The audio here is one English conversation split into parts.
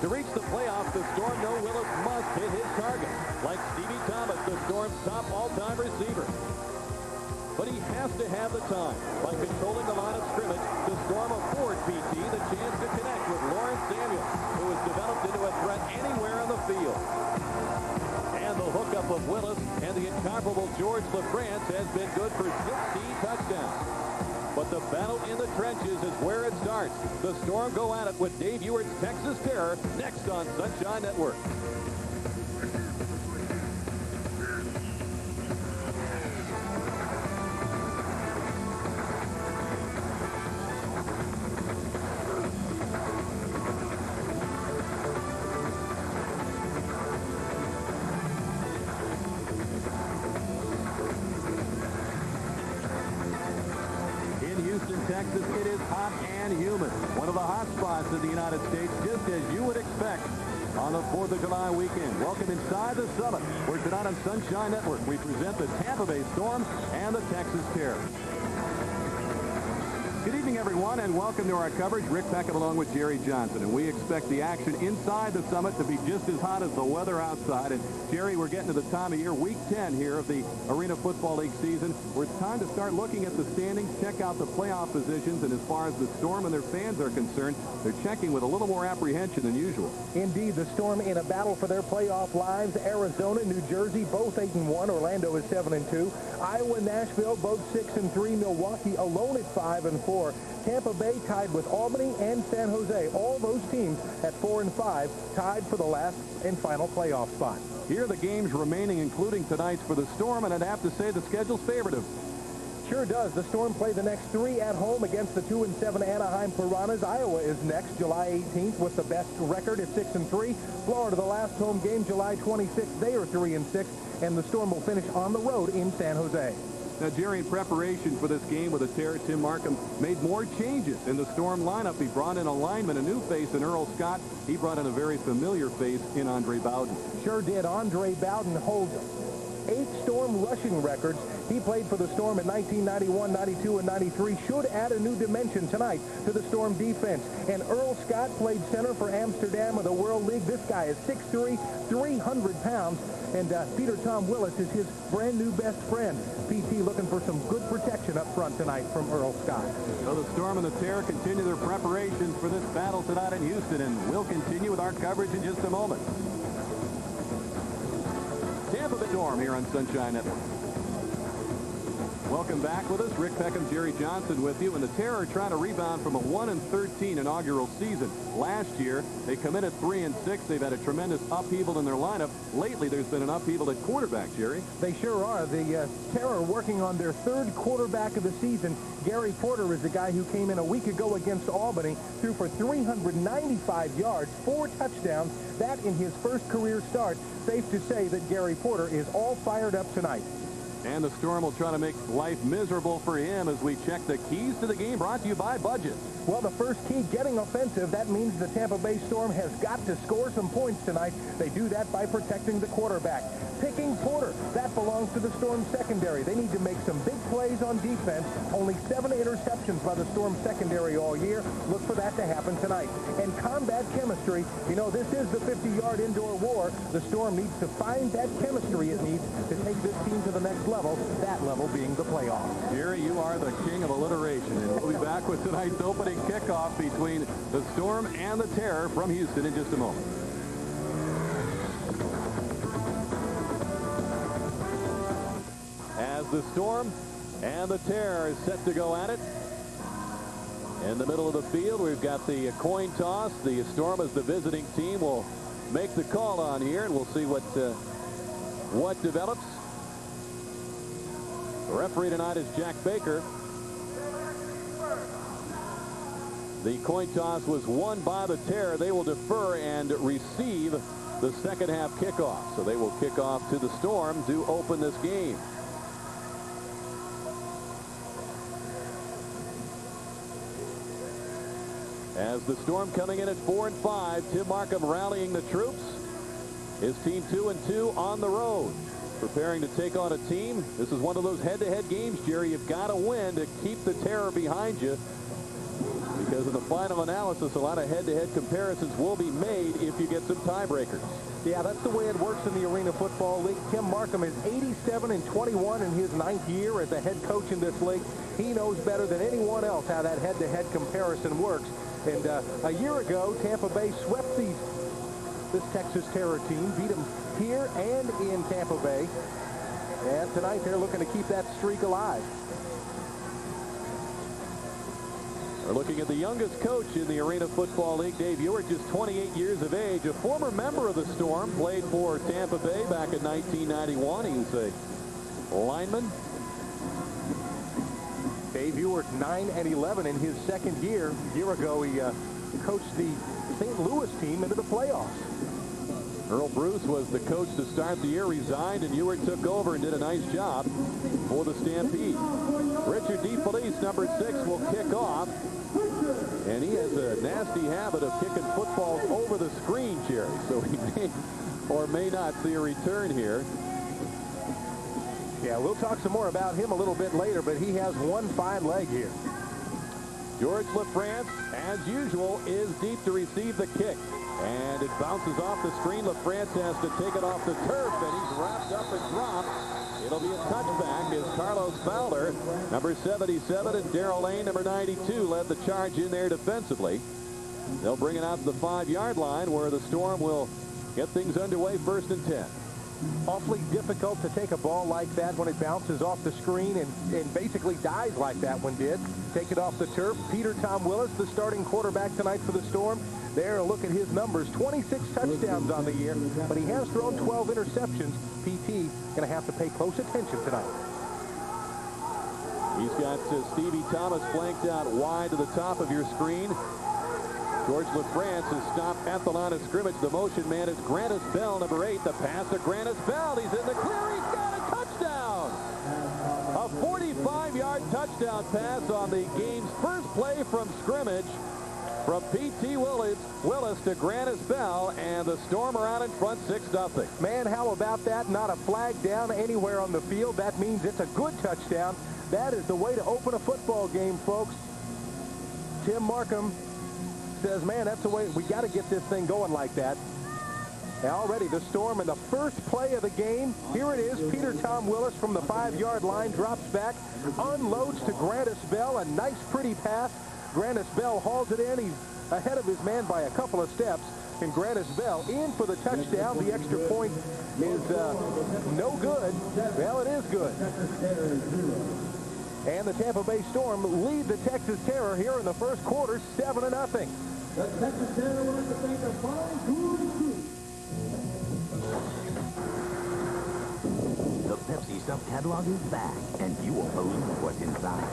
To reach the playoffs, the Storm know Willis must hit his target. Like Stevie Thomas, the Storm's top all-time receiver. But he has to have the time. By controlling the line of scrimmage, the Storm afford PT the chance to connect with Lawrence Samuel, who has developed into a threat anywhere on the field. And the hookup of Willis and the incomparable George LaFrance has been good for 16 touchdowns. But the battle in the trenches is where it starts. The Storm go at it with Dave Ewart's Texas Terror next on Sunshine Network. Texas, it is hot and humid. One of the hot spots in the United States, just as you would expect on the 4th of July weekend. Welcome inside the Summit, where tonight on Sunshine Network, we present the Tampa Bay Storm and the Texas Terror. Good evening, everyone, and welcome to our coverage. Rick Peckham along with Jerry Johnson, and we expect the action inside the Summit to be just as hot as the weather outside. And Jerry, we're getting to the time of year, week 10 here of the Arena Football League season, where it's time to start looking at the standings, check out the playoff positions, and as far as the Storm and their fans are concerned, they're checking with a little more apprehension than usual. Indeed, the Storm in a battle for their playoff lives. Arizona, New Jersey, both 8-1. Orlando is 7-2. Iowa, Nashville, both 6-3. Milwaukee alone at 5-4. Tampa Bay tied with Albany and San Jose. All those teams at 4-5, tied for the last and final playoff spot. Here are the games remaining, including tonight's for the Storm, and I'd have to say the schedule's favorative. Sure does. The Storm play the next 3 at home against the 2-7 Anaheim Piranhas. Iowa is next, July 18th, with the best record at 6-3. Florida, the last home game, July 26th. They are 3-6, and the Storm will finish on the road in San Jose. Now, Jerry, in preparation for this game with the Terror, Tim Markham made more changes in the Storm lineup. He brought in a lineman, a new face in Earl Scott. He brought in a very familiar face in Andre Bowden. Sure did. Andre Bowden holds 8 Storm rushing records. He played for the Storm in 1991, 92, and 93. Should add a new dimension tonight to the Storm defense. And Earl Scott played center for Amsterdam of the World League. This guy is 6'3", 300 pounds. And Peter Tom Willis is his brand new best friend. PT looking for some good protection up front tonight from Earl Scott. So the Storm and the Terror continue their preparations for this battle tonight in Houston, and we'll continue with our coverage in just a moment. Tampa Bay Storm here on Sunshine Network. Welcome back with us. Rick Peckham, Jerry Johnson with you. And the Terror trying to rebound from a 1-13 inaugural season. Last year, they come in at 3-6. They've had a tremendous upheaval in their lineup. Lately, there's been an upheaval at quarterback, Jerry. They sure are. The Terror working on their 3rd quarterback of the season. Gary Porter is the guy who came in a week ago against Albany, threw for 395 yards, 4 touchdowns. That in his first career start. Safe to say that Gary Porter is all fired up tonight. And the Storm will try to make life miserable for him as we check the keys to the game, brought to you by Budget. Well, the first key, getting offensive. That means the Tampa Bay Storm has got to score some points tonight. They do that by protecting the quarterback. Picking Porter, that belongs to the Storm secondary. They need to make some big plays on defense. Only 7 interceptions by the Storm secondary all year. Look for that to happen tonight. And combat chemistry. You know, this is the 50-yard indoor war. The Storm needs to find that chemistry it needs to take this team to the next level, that level being the playoffs. Jerry, you are the king of alliteration, and we'll be back with tonight's opening kickoff between the Storm and the Terror from Houston in just a moment. As the Storm and the Terror is set to go at it, in the middle of the field, we've got the coin toss. The Storm, as the visiting team, will make the call on here, and we'll see what develops. The referee tonight is Jack Baker. The coin toss was won by the Terror. They will defer and receive the second half kickoff. So they will kick off to the Storm to open this game. As the Storm coming in at 4-5, Tim Markham rallying the troops. His team 2-2 on the road, preparing to take on a team. This is one of those head-to-head games, Jerry. You've got to win to keep the Terror behind you, because in the final analysis, a lot of head-to-head comparisons will be made if you get some tiebreakers. Yeah, that's the way it works in the Arena Football League. Tim Markham is 87-21 in his 9th year as a head coach in this league. He knows better than anyone else how that head-to-head comparison works. And a year ago, Tampa Bay swept this Texas Terror team, beat them here and in Tampa Bay. And tonight they're looking to keep that streak alive. We're looking at the youngest coach in the Arena Football League, Dave Ewert, just 28 years of age, a former member of the Storm, played for Tampa Bay back in 1991. He was a lineman. Dave Ewert 9-11 in his second year. A year ago, he coached the St. Louis team into the playoffs. Earl Bruce was the coach to start the year, resigned, and Ewert took over and did a nice job for the Stampede. Richard DeFelice, number 6, will kick off. And he has a nasty habit of kicking footballs over the screen, Jerry. So he may or may not see a return here. Yeah, we'll talk some more about him a little bit later, but he has one fine leg here. George LaFrance, as usual, is deep to receive the kick. And it bounces off the screen. LaFrance has to take it off the turf, and he's wrapped up and dropped. It'll be a touchback as Carlos Fowler, number 77, and Darrell Lane, number 92, led the charge in there defensively. They'll bring it out to the 5-yard line where the Storm will get things underway, 1st and 10. Awfully difficult to take a ball like that when it bounces off the screen and basically dies like that one did. Take it off the turf. Peter Tom Willis, the starting quarterback tonight for the Storm. There, a look at his numbers. 26 touchdowns on the year, but he has thrown 12 interceptions. PT going to have to pay close attention tonight. He's got Stevie Thomas flanked out wide to the top of your screen. George LaFrance is stopped at the line of scrimmage. The motion man is Grannis Bell, number 8. The pass to Grannis Bell. He's in the clear. He's got a touchdown. A 45-yard touchdown pass on the game's first play from scrimmage. From P.T. Willis to Grannis Bell, and the Storm are out in front 6-0. Man, how about that? Not a flag down anywhere on the field. That means it's a good touchdown. That is the way to open a football game, folks. Tim Markham says, man, that's the way. We got to get this thing going like that. And already the Storm in the first play of the game. Here it is. Peter Tom Willis from the 5-yard line drops back, unloads to Grannis Bell. A nice, pretty pass. Grannis Bell hauls it in. He's ahead of his man by a couple of steps. And Grannis Bell in for the touchdown. The extra point is no good. Well, it is good. And the Tampa Bay Storm lead the Texas Terror here in the first quarter, 7-0. The Texas Terror would like to thank the following crew. The Pepsi Stuff catalog is back, and you will believe what's inside.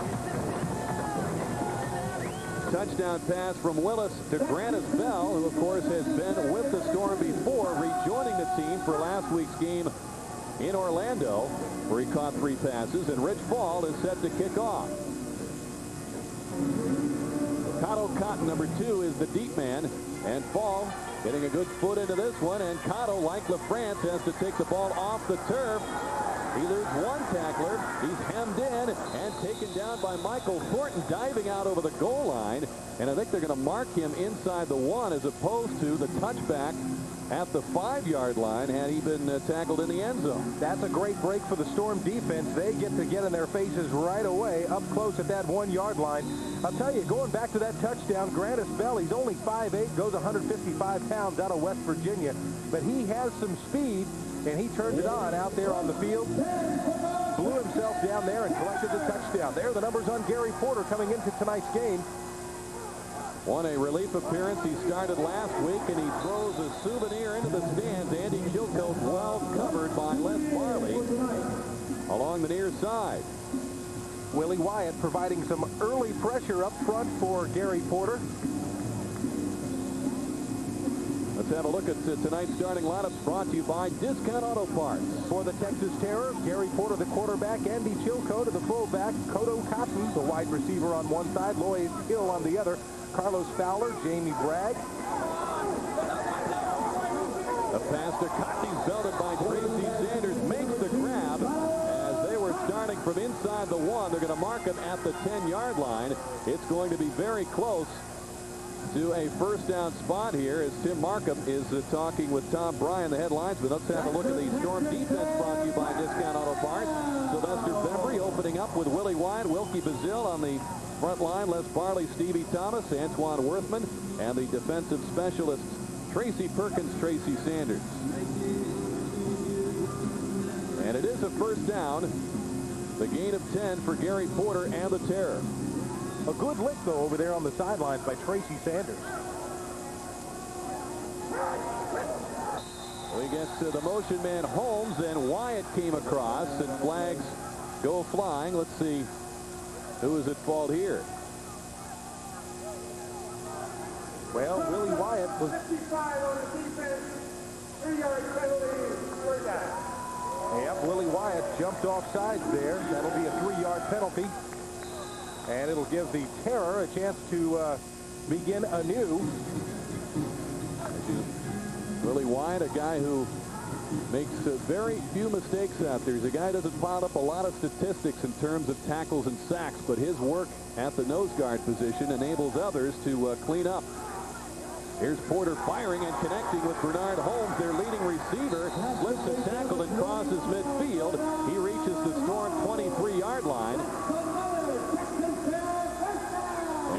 Touchdown pass from Willis to Grannis Bell, who, of course, has been with the Storm before, rejoining the team for last week's game in Orlando, where he caught 3 passes, and Rich Fall is set to kick off. Cotto Cotton, number 2, is the deep man, and Fall getting a good foot into this one, and Cotto, like LaFrance, has to take the ball off the turf. He loses one tackler. He's hemmed in and taken down by Michael Thornton, diving out over the goal line. And I think they're going to mark him inside the 1 as opposed to the touchback at the 5-yard line had he been tackled in the end zone. That's a great break for the Storm defense. They get to get in their faces right away up close at that 1-yard line. I'll tell you, going back to that touchdown, Grannis Bell, he's only 5'8", goes 155 pounds out of West Virginia. But he has some speed, and he turned it on out there on the field. Blew himself down there and collected the touchdown. There are the numbers on Gary Porter coming into tonight's game. Won a relief appearance. He started last week, and he throws a souvenir into the stands. Andy Chilcote well covered by Les Farley along the near side. Willie Wyatt providing some early pressure up front for Gary Porter. Let's have a look at tonight's starting lineups, brought to you by Discount Auto Parts. For the Texas Terror, Gary Porter, the quarterback, Andy Chilcote, the fullback, Cotto Cotton, the wide receiver on one side, Lloyd Hill on the other, Carlos Fowler, Jamie Bragg. The pass to Cotton, he's belted by Tracy Sanders, makes the grab. As they were starting from inside the 1, they're going to mark him at the 10-yard line. It's going to be very close to a first down spot here as Tim Markham is talking with Tom Bryan, the head linesman. Let's have a look at the Storm defense brought to you by Discount Auto Parts. Sylvester Bembry opening up with Willie Wyatt, Wilkie Bazille on the front line, Les Barley, Stevie Thomas, Antoine Worthman, and the defensive specialists Tracy Perkins, Tracy Sanders. And it is a first down. The gain of 10 for Gary Porter and the Terror. A good lick, though, over there on the sidelines by Tracy Sanders. We get to the motion man Holmes, and Wyatt came across, and flags go flying. Let's see who is at fault here. Well, Willie Wyatt was... 55 on the defense. 3-yard penalty. Third down. Yep, Willie Wyatt jumped off sides there. That'll be a 3-yard penalty. And it'll give the Terror a chance to begin anew. Willie Wyatt, a guy who makes very few mistakes out there. He's a guy who doesn't pile up a lot of statistics in terms of tackles and sacks, but his work at the nose guard position enables others to clean up. Here's Porter firing and connecting with Bernard Holmes, their leading receiver. Slips a tackle and crosses midfield. He reaches the Storm 23-yard line.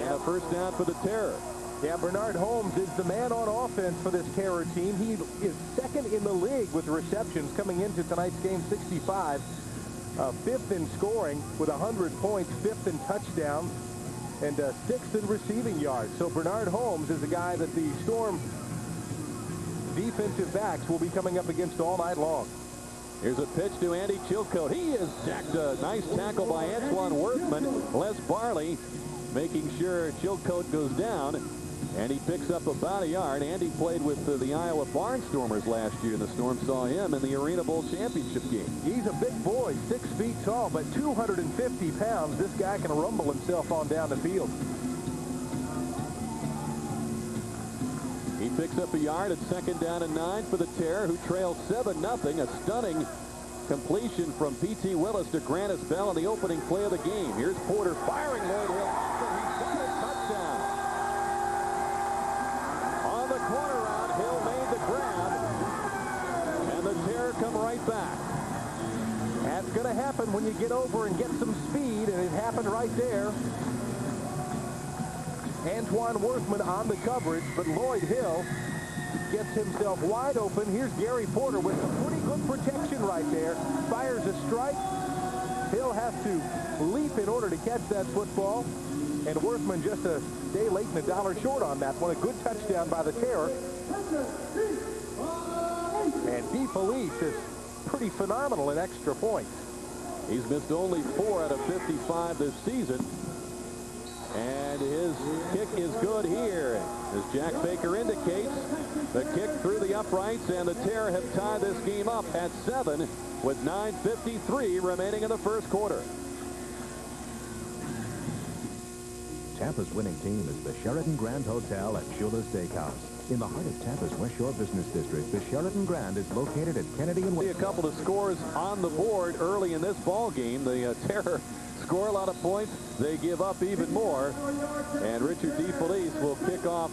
And a first down for the Terror. Yeah, Bernard Holmes is the man on offense for this Terror team. He is second in the league with receptions coming into tonight's game, 65. Fifth in scoring with 100 points, fifth in touchdowns, and sixth in receiving yards. So Bernard Holmes is a guy that the Storm defensive backs will be coming up against all night long. Here's a pitch to Andy Chilcote. He is sacked. A nice tackle by Antoine Worthman. Les Barley making sure Chilcote goes down, and he picks up about a yard. Andy played with the Iowa Barnstormers last year, and the Storm saw him in the Arena Bowl championship game. He's a big boy, 6 feet tall, but 250 pounds. This guy can rumble himself on down the field. He picks up a yard at second down and 9 for the Terror, who trails 7-0. A stunning completion from P.T. Willis to Grannis Bell on the opening play of the game. Here's Porter firing. Lloyd Hill. He's got a touchdown. On the corner route, Hill made the grab. And the Terror come right back. That's going to happen when you get over and get some speed, and it happened right there. Antoine Worthman on the coverage, but Lloyd Hill gets himself wide open. Here's Gary Porter with some pretty good protection right there. Fires a strike. Hill has to leap in order to catch that football. And Worthman just a day late and a dollar short on that one. A good touchdown by the Terror. And DeFelice is pretty phenomenal in extra points. He's missed only 4 out of 55 this season. And his kick is good here. As Jack Baker indicates, the kick through the uprights, and the Terror have tied this game up at 7 with 9:53 remaining in the first quarter. Tampa's winning team is the Sheraton Grand Hotel at Shula Steakhouse. In the heart of Tampa's West Shore Business District, the Sheraton Grand is located at Kennedy and... See a couple of scores on the board early in this ball game. The Terror score a lot of points. They give up even more. And Richard DeFelice will kick off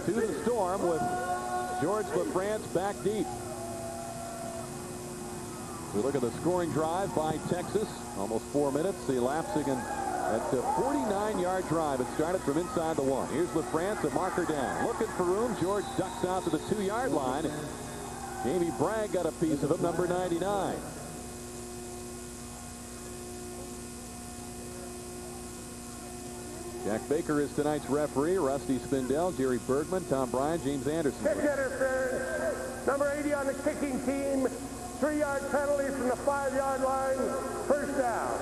to the Storm with George LaFrance back deep. We look at the scoring drive by Texas. Almost 4 minutes. Elapsing at the 49-yard drive. It started from inside the 1. Here's LaFrance, a marker down. Looking for room. George ducks out to the 2-yard line. Jamie Bragg got a piece of it, number 99. Jack Baker is tonight's referee. Rusty Spindell, Jerry Bergman, Tom Bryan, James Anderson. Kick interference. Number 80 on the kicking team. 3-yard penalty from the 5-yard line. First down.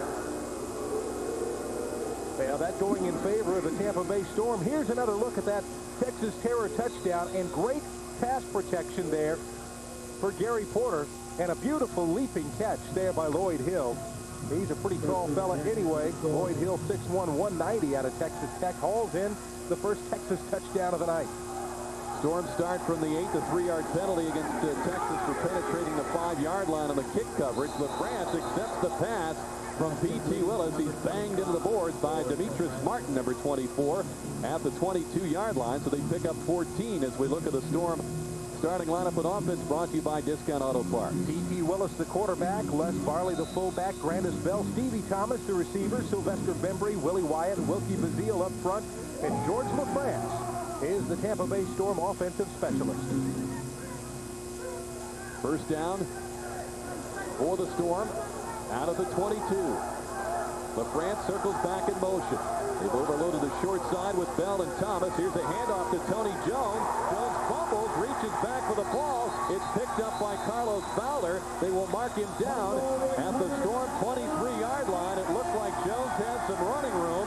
Well, that going in favor of the Tampa Bay Storm. Here's another look at that Texas Terror touchdown, and great pass protection there for Gary Porter, and a beautiful leaping catch there by Lloyd Hill. He's a pretty tall fella anyway. Lloyd Hill, 6'1", 190 out of Texas Tech, hauls in the first Texas touchdown of the night. Storm start from the 8. The 3-yard penalty against Texas for penetrating the 5-yard line on the kick coverage. LaFrance accepts the pass from P.T. Willis. He's banged into the boards by Demetrius Martin, number 24, at the 22-yard line. So they pick up 14 as we look at the Storm starting lineup and offense, brought to you by Discount Auto Parts. P.T. Willis, the quarterback, Les Barley, the fullback, Grandis Bell, Stevie Thomas, the receiver, Sylvester Bembry, Willie Wyatt, Wilkie Bazile up front, and George LaFrance is the Tampa Bay Storm offensive specialist. First down for the Storm out of the 22. LaFrance circles back in motion. They've overloaded the short side with Bell and Thomas. Here's a handoff to Tony Jones. Jones fumbles, reaches back for the ball. It's picked up by Carlos Fowler. They will mark him down at the Storm 23-yard line. It looked like Jones had some running room,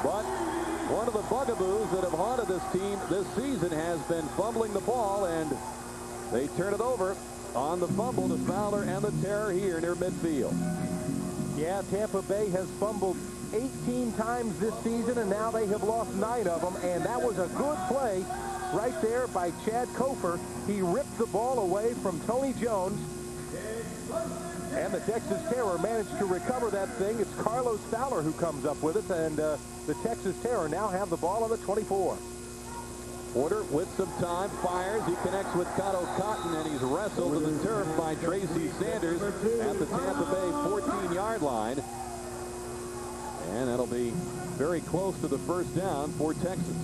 but one of the bugaboos that have haunted this team this season has been fumbling the ball, and they turn it over on the fumble to Fowler and the Terror here near midfield. Yeah, Tampa Bay has fumbled 18 times this season, and now they have lost 9 of them, and that was a good play right there by Chad Kofer. He ripped the ball away from Tony Jones, and the Texas Terror managed to recover that thing. It's Carlos Fowler who comes up with it, and the Texas Terror now have the ball on the 24. Porter with some time fires. He connects with Cotto Cotton, and he's wrestled to the turf by Tracy Sanders at the Tampa Bay 14-yard line. And that'll be very close to the first down for Texas.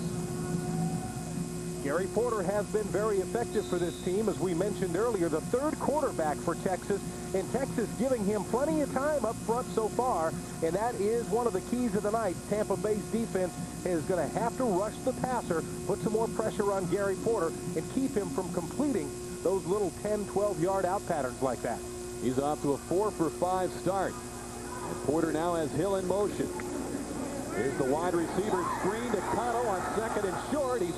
Gary Porter has been very effective for this team, as we mentioned earlier, the third quarterback for Texas, and Texas giving him plenty of time up front so far, and that is one of the keys of the night. Tampa Bay's defense is going to have to rush the passer, put some more pressure on Gary Porter, and keep him from completing those little 10, 12-yard out patterns like that. He's off to a 4-for-5 start. And Porter now has Hill in motion. Here's the wide receiver screen to Cotto on second and short. He's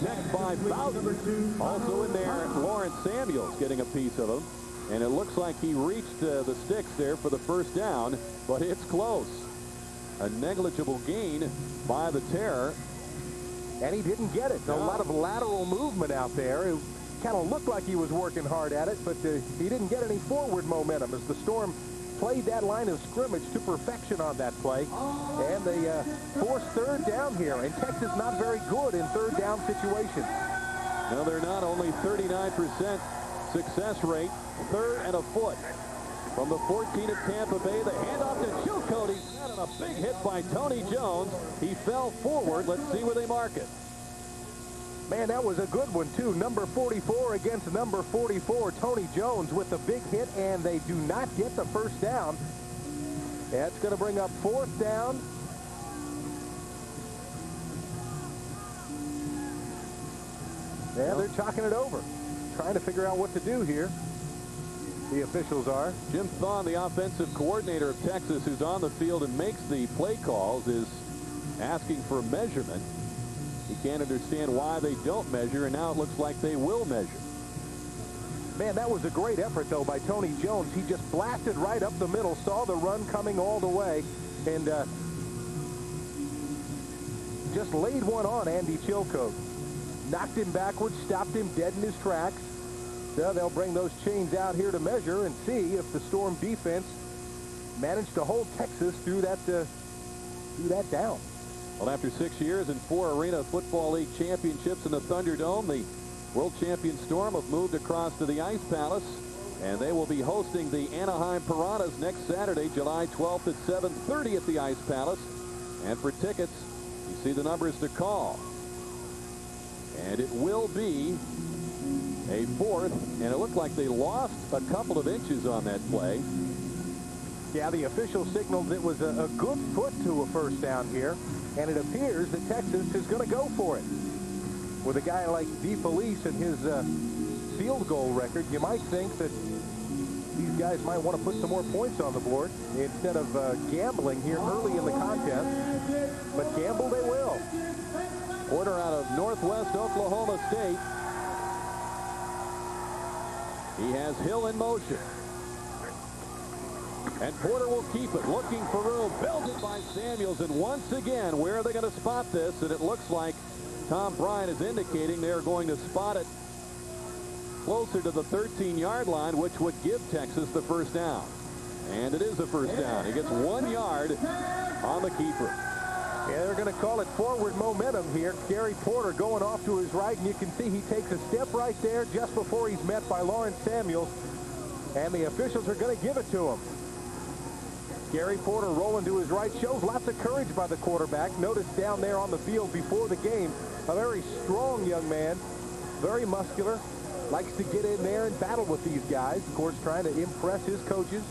next by Bowden. Also in there, Lawrence Samuels getting a piece of him. And it looks like he reached the sticks there for the first down, but it's close. A negligible gain by the Terror. And he didn't get it. A lot of lateral movement out there. It kind of looked like he was working hard at it, but he didn't get any forward momentum as the Storm played that line of scrimmage to perfection on that play. And they forced third down here. And Texas not very good in third down situations. No, they're not. Only 39% success rate. Third and a foot. From the 14 of Tampa Bay, the handoff to Chilcote. He's got a big hit by Tony Jones. He fell forward. Let's see where they mark it. Man, that was a good one, too. Number 44 against number 44. Tony Jones with the big hit, and they do not get the first down. That's going to bring up fourth down. Yeah, they're chalking it over. Trying to figure out what to do here. The officials are. Jim Thon, the offensive coordinator of Texas, who's on the field and makes the play calls, is asking for measurement. He can't understand why they don't measure, and now it looks like they will measure. Man, that was a great effort, though, by Tony Jones. He just blasted right up the middle, saw the run coming all the way, and just laid one on Andy Chilcote. Knocked him backwards, stopped him dead in his tracks. So they'll bring those chains out here to measure and see if the Storm defense managed to hold Texas through that down. Well, after 6 years and 4 Arena Football League championships in the Thunderdome, the world champion Storm have moved across to the Ice Palace, and they will be hosting the Anaheim Piranhas next Saturday, July 12th at 7:30 at the Ice Palace. And for tickets, you see the numbers to call. And it will be a fourth, and it looked like they lost a couple of inches on that play. Yeah, the official signaled it was a good foot to a first down here, and it appears that Texas is going to go for it. With a guy like DeFelice and his field goal record, you might think that these guys might want to put some more points on the board instead of gambling here early in the contest. But gamble they will. Porter out of Northwest Oklahoma State. He has Hill in motion. And Porter will keep it, looking for room, builded by Samuels. And once again, where are they going to spot this? And it looks like Tom Bryant is indicating they're going to spot it closer to the 13-yard line, which would give Texas the first down. And it is a first down. He gets 1 yard on the keeper. Yeah, they're going to call it forward momentum here. Gary Porter going off to his right, and you can see he takes a step right there just before he's met by Lawrence Samuels. And the officials are going to give it to him. Gary Porter rolling to his right shows lots of courage by the quarterback. Notice down there on the field before the game, a very strong young man, very muscular, likes to get in there and battle with these guys. Of course, trying to impress his coaches,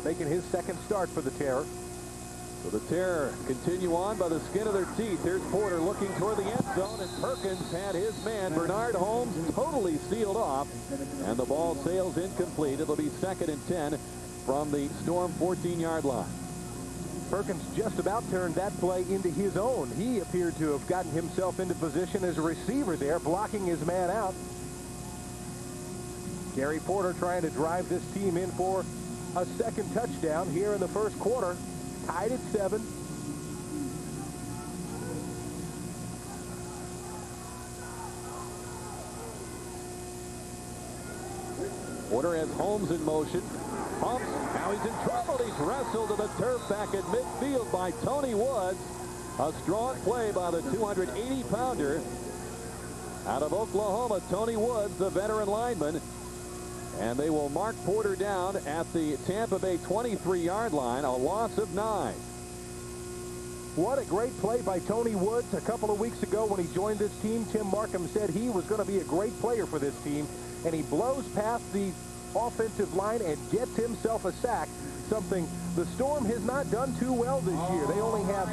making his second start for the Terror. So the Terror continue on by the skin of their teeth. Here's Porter looking toward the end zone, and Perkins had his man, Bernard Holmes, totally sealed off, and the ball sails incomplete. It'll be 2nd and 10 from the Storm 14-yard line. Perkins just about turned that play into his own. He appeared to have gotten himself into position as a receiver there, blocking his man out. Gary Porter trying to drive this team in for a second touchdown here in the first quarter. Tied at 7. Porter has Holmes in motion. Pumps. Now he's in trouble. He's wrestled to the turf back at midfield by Tony Woods. A strong play by the 280-pounder out of Oklahoma, Tony Woods, the veteran lineman. And they will mark Porter down at the Tampa Bay 23-yard line, a loss of 9. What a great play by Tony Woods. A couple of weeks ago when he joined this team, Tim Markham said he was going to be a great player for this team. And he blows past the offensive line and gets himself a sack, something the Storm has not done too well this year. They only have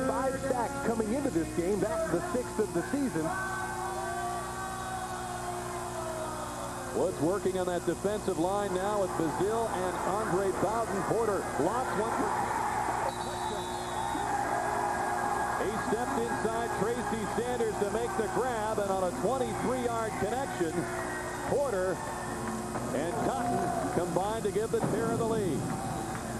5 sacks coming into this game. That's the 6th of the season. Woods working on that defensive line now with Bazile and Andre Bowden. Porter blocks one for he stepped inside Tracy Sanders to make the grab, and on a 23-yard connection, Porter and Cotton combined to give the Terror the lead.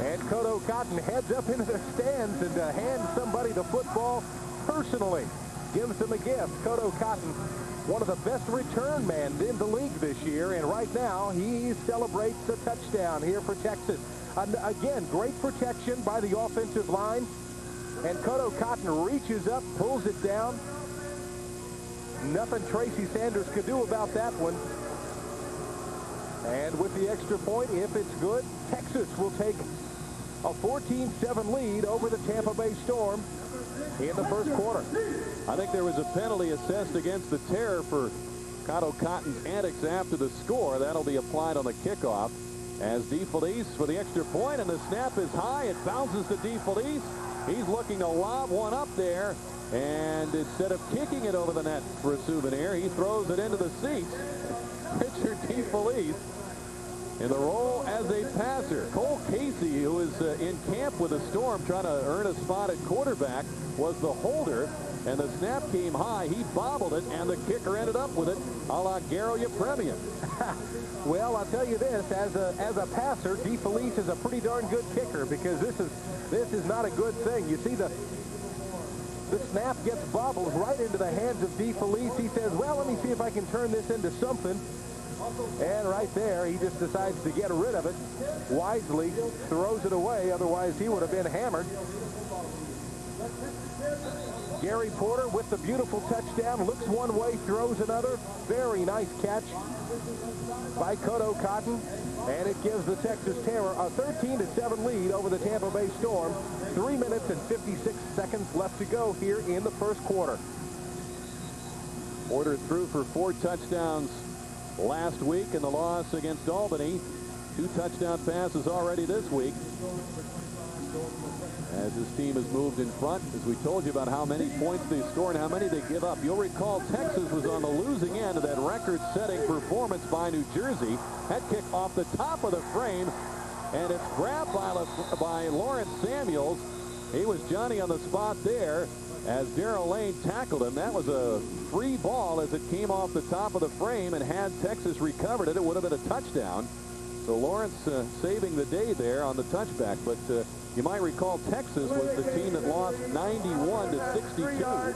And Kodo Cotton heads up into the stands and hands somebody the football personally. Gives them a gift. Kodo Cotton, one of the best return men in the league this year, and right now he celebrates a touchdown here for Texas. Again, great protection by the offensive line, and Kodo Cotton reaches up, pulls it down. Nothing Tracy Sanders could do about that one. And with the extra point, if it's good, Texas will take a 14-7 lead over the Tampa Bay Storm in the first quarter. I think there was a penalty assessed against the Terror for Kodo Cotton's antics after the score. That'll be applied on the kickoff as DeFelice for the extra point, and the snap is high. It bounces to DeFelice. He's looking to lob one up there, and instead of kicking it over the net for a souvenir, he throws it into the seats. Richard DeFelice in the role as a passer. Cole Casey, who is in camp with the Storm trying to earn a spot at quarterback, was the holder, and the snap came high. He bobbled it, and the kicker ended up with it, a la Garo Yepremian. Well, I'll tell you this, as a passer, DeFelice is a pretty darn good kicker, because this is not a good thing. You see the snap gets bobbled right into the hands of DeFelice. He says, well, let me see if I can turn this into something. And right there, he just decides to get rid of it. Wisely throws it away, otherwise he would have been hammered. Gary Porter with the beautiful touchdown, looks one way, throws another. Very nice catch by Kodo Cotton, and it gives the Texas Terror a 13-7 lead over the Tampa Bay Storm. 3 minutes and 56 seconds left to go here in the first quarter. Porter threw for 4 touchdowns last week in the loss against Albany. 2 touchdown passes already this week, as his team has moved in front. As we told you about how many points they score and how many they give up. You'll recall Texas was on the losing end of that record-setting performance by New Jersey. That kick off the top of the frame, and it's grabbed by Lawrence Samuels. He was Johnny on the spot there as Darrell Lane tackled him. That was a free ball as it came off the top of the frame, and had Texas recovered it, it would have been a touchdown. So Lawrence saving the day there on the touchback. But you might recall Texas was the team that lost 91-62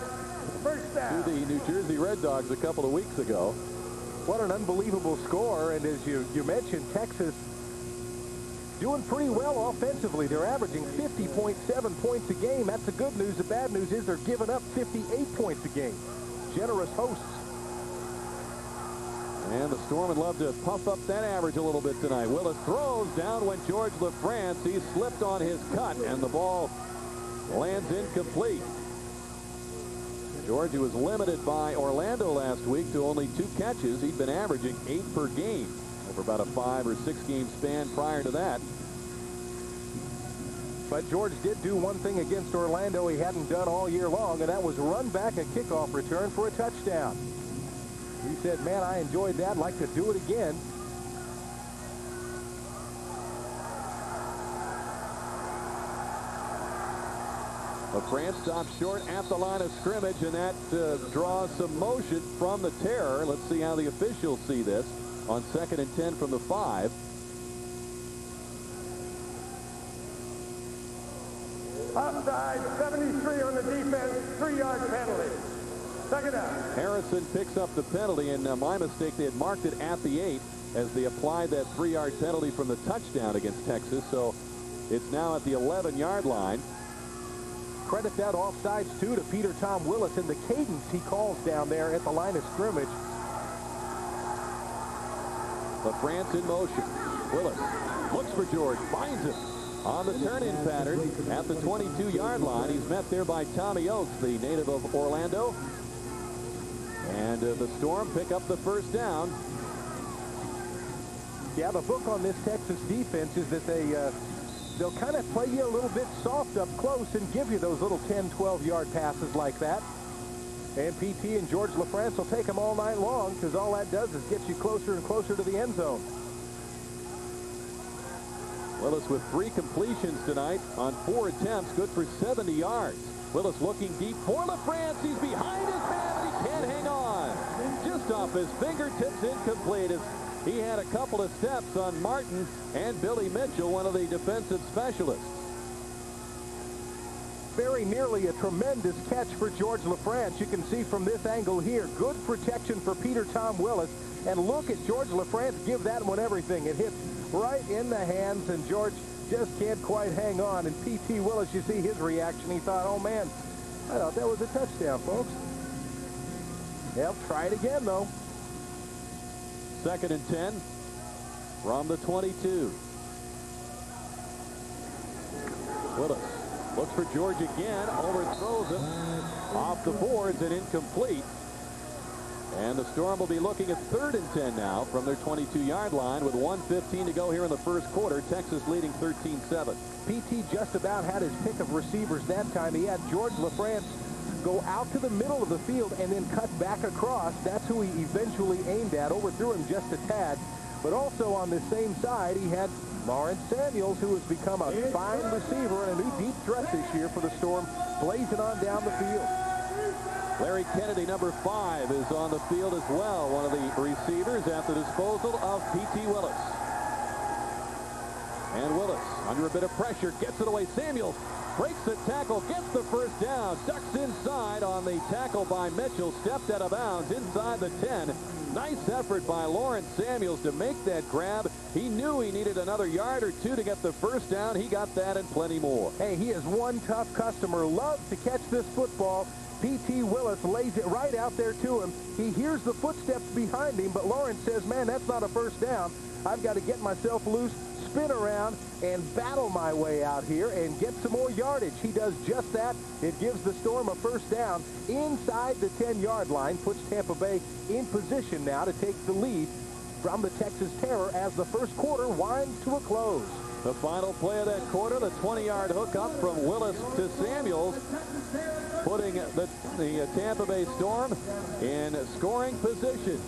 to the New Jersey Red Dogs a couple of weeks ago. What an unbelievable score. And as you mentioned, Texas doing pretty well offensively. They're averaging 50.7 points a game. That's the good news. The bad news is they're giving up 58 points a game. Generous hosts. And the Storm would love to puff up that average a little bit tonight. Willis throws down when George LaFrance. He slipped on his cut, and the ball lands incomplete. George, who was limited by Orlando last week to only 2 catches. He'd been averaging 8 per game over about a 5 or 6 game span prior to that. But George did do one thing against Orlando he hadn't done all year long, and that was run back a kickoff return for a touchdown. He said, man, I enjoyed that. I'd like to do it again. LaFrance stops short at the line of scrimmage, and that draws some motion from the terror. Let's see how the officials see this on 2nd and 10 from the 5. Offside, 73 on the defense, 3-yard penalty. Second down. Harrison picks up the penalty, and my mistake, they had marked it at the 8 as they applied that 3-yard penalty from the touchdown against Texas. So it's now at the 11-yard line. Credit that offsides, too, to Peter Tom Willis and the cadence he calls down there at the line of scrimmage. LaFrance in motion. Willis looks for George, finds him on the turn-in pattern at the 22-yard line. He's met there by Tommy Oates, the native of Orlando. And the Storm pick up the first down. Yeah, the book on this Texas defense is that they'll kind of play you a little bit soft up close and give you those little 10, 12-yard passes like that. And PT and George LaFrance will take them all night long, because all that does is get you closer and closer to the end zone. Willis with 3 completions tonight on 4 attempts, good for 70 yards. Willis looking deep for LaFrance. He's behind his man, and he can't hang on. Just off his fingertips, incomplete. As he had a couple of steps on Martin and Billy Mitchell, one of the defensive specialists. Very nearly a tremendous catch for George LaFrance. You can see from this angle here, good protection for Peter Tom Willis. And look at George LaFrance give that one everything. It hits right in the hands, and George just can't quite hang on. And P.T. Willis, you see his reaction. He thought, oh, man, I thought that was a touchdown, folks. Yep, try it again, though. 2nd and 10 from the 22. Willis looks for George again, overthrows him off the boards and incomplete. And the Storm will be looking at 3rd and 10 now from their 22-yard line with 1:15 to go here in the first quarter. Texas leading 13-7. PT just about had his pick of receivers that time. He had George LaFrance go out to the middle of the field and then cut back across. That's who he eventually aimed at. Overthrew him just a tad. But also on the same side, he had Lawrence Samuels, who has become a fine receiver and a new deep threat this year for the Storm, blazing on down the field. Larry Kennedy, number 5, is on the field as well. One of the receivers at the disposal of P.T. Willis. And Willis, under a bit of pressure, gets it away. Samuels breaks the tackle, gets the first down, ducks inside on the tackle by Mitchell, stepped out of bounds inside the 10. Nice effort by Lawrence Samuels to make that grab. He knew he needed another yard or 2 to get the first down. He got that and plenty more. Hey, he is one tough customer. Loves to catch this football. P.T. Willis lays it right out there to him. He hears the footsteps behind him, but Lawrence says, man, that's not a first down. I've got to get myself loose, spin around, and battle my way out here and get some more yardage. He does just that. It gives the Storm a first down inside the 10-yard line, puts Tampa Bay in position now to take the lead from the Texas Terror as the first quarter winds to a close. The final play of that quarter, the 20-yard hookup from Willis to Samuels, putting the Tampa Bay Storm in scoring position.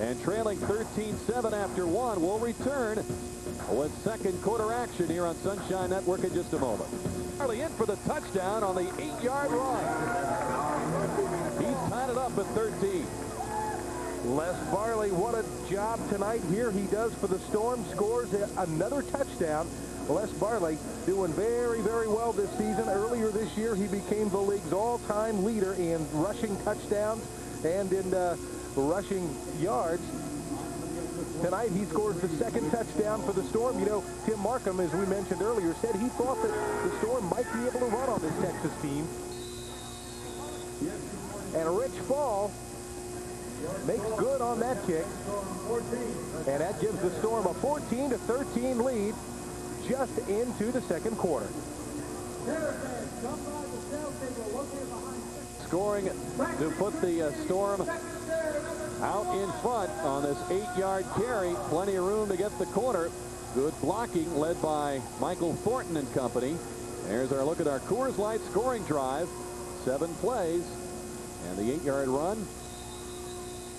And trailing 13-7 after 1, will return with second quarter action here on Sunshine Network in just a moment. Barley in for the touchdown on the 8-yard line. He's tied it up at 13. Les Barley, what a job tonight here he does for the Storm. Scores another touchdown. Les Barley doing very, very well this season. Earlier this year, he became the league's all-time leader in rushing touchdowns and in rushing yards. Tonight, he scores the second touchdown for the Storm. You know, Tim Markham, as we mentioned earlier, said he thought that the Storm might be able to run on this Texas team. And Rich Fall makes good on that kick. And that gives the Storm a 14-13 lead just into the second quarter. Scoring to put the Storm out in front on this 8-yard carry. Plenty of room to get the corner. Good blocking led by Michael Thornton and company. There's our look at our Coors Light scoring drive. 7 plays. And the 8-yard run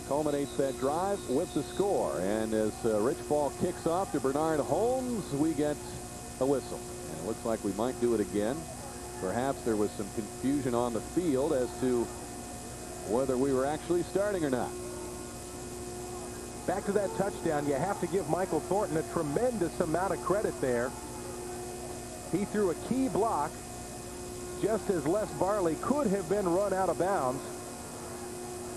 culminates that drive with the score. And as Rich Fall kicks off to Bernard Holmes, we get a whistle. And it looks like we might do it again. Perhaps there was some confusion on the field as to whether we were actually starting or not. Back to that touchdown, you have to give Michael Thornton a tremendous amount of credit there. He threw a key block just as Les Barley could have been run out of bounds.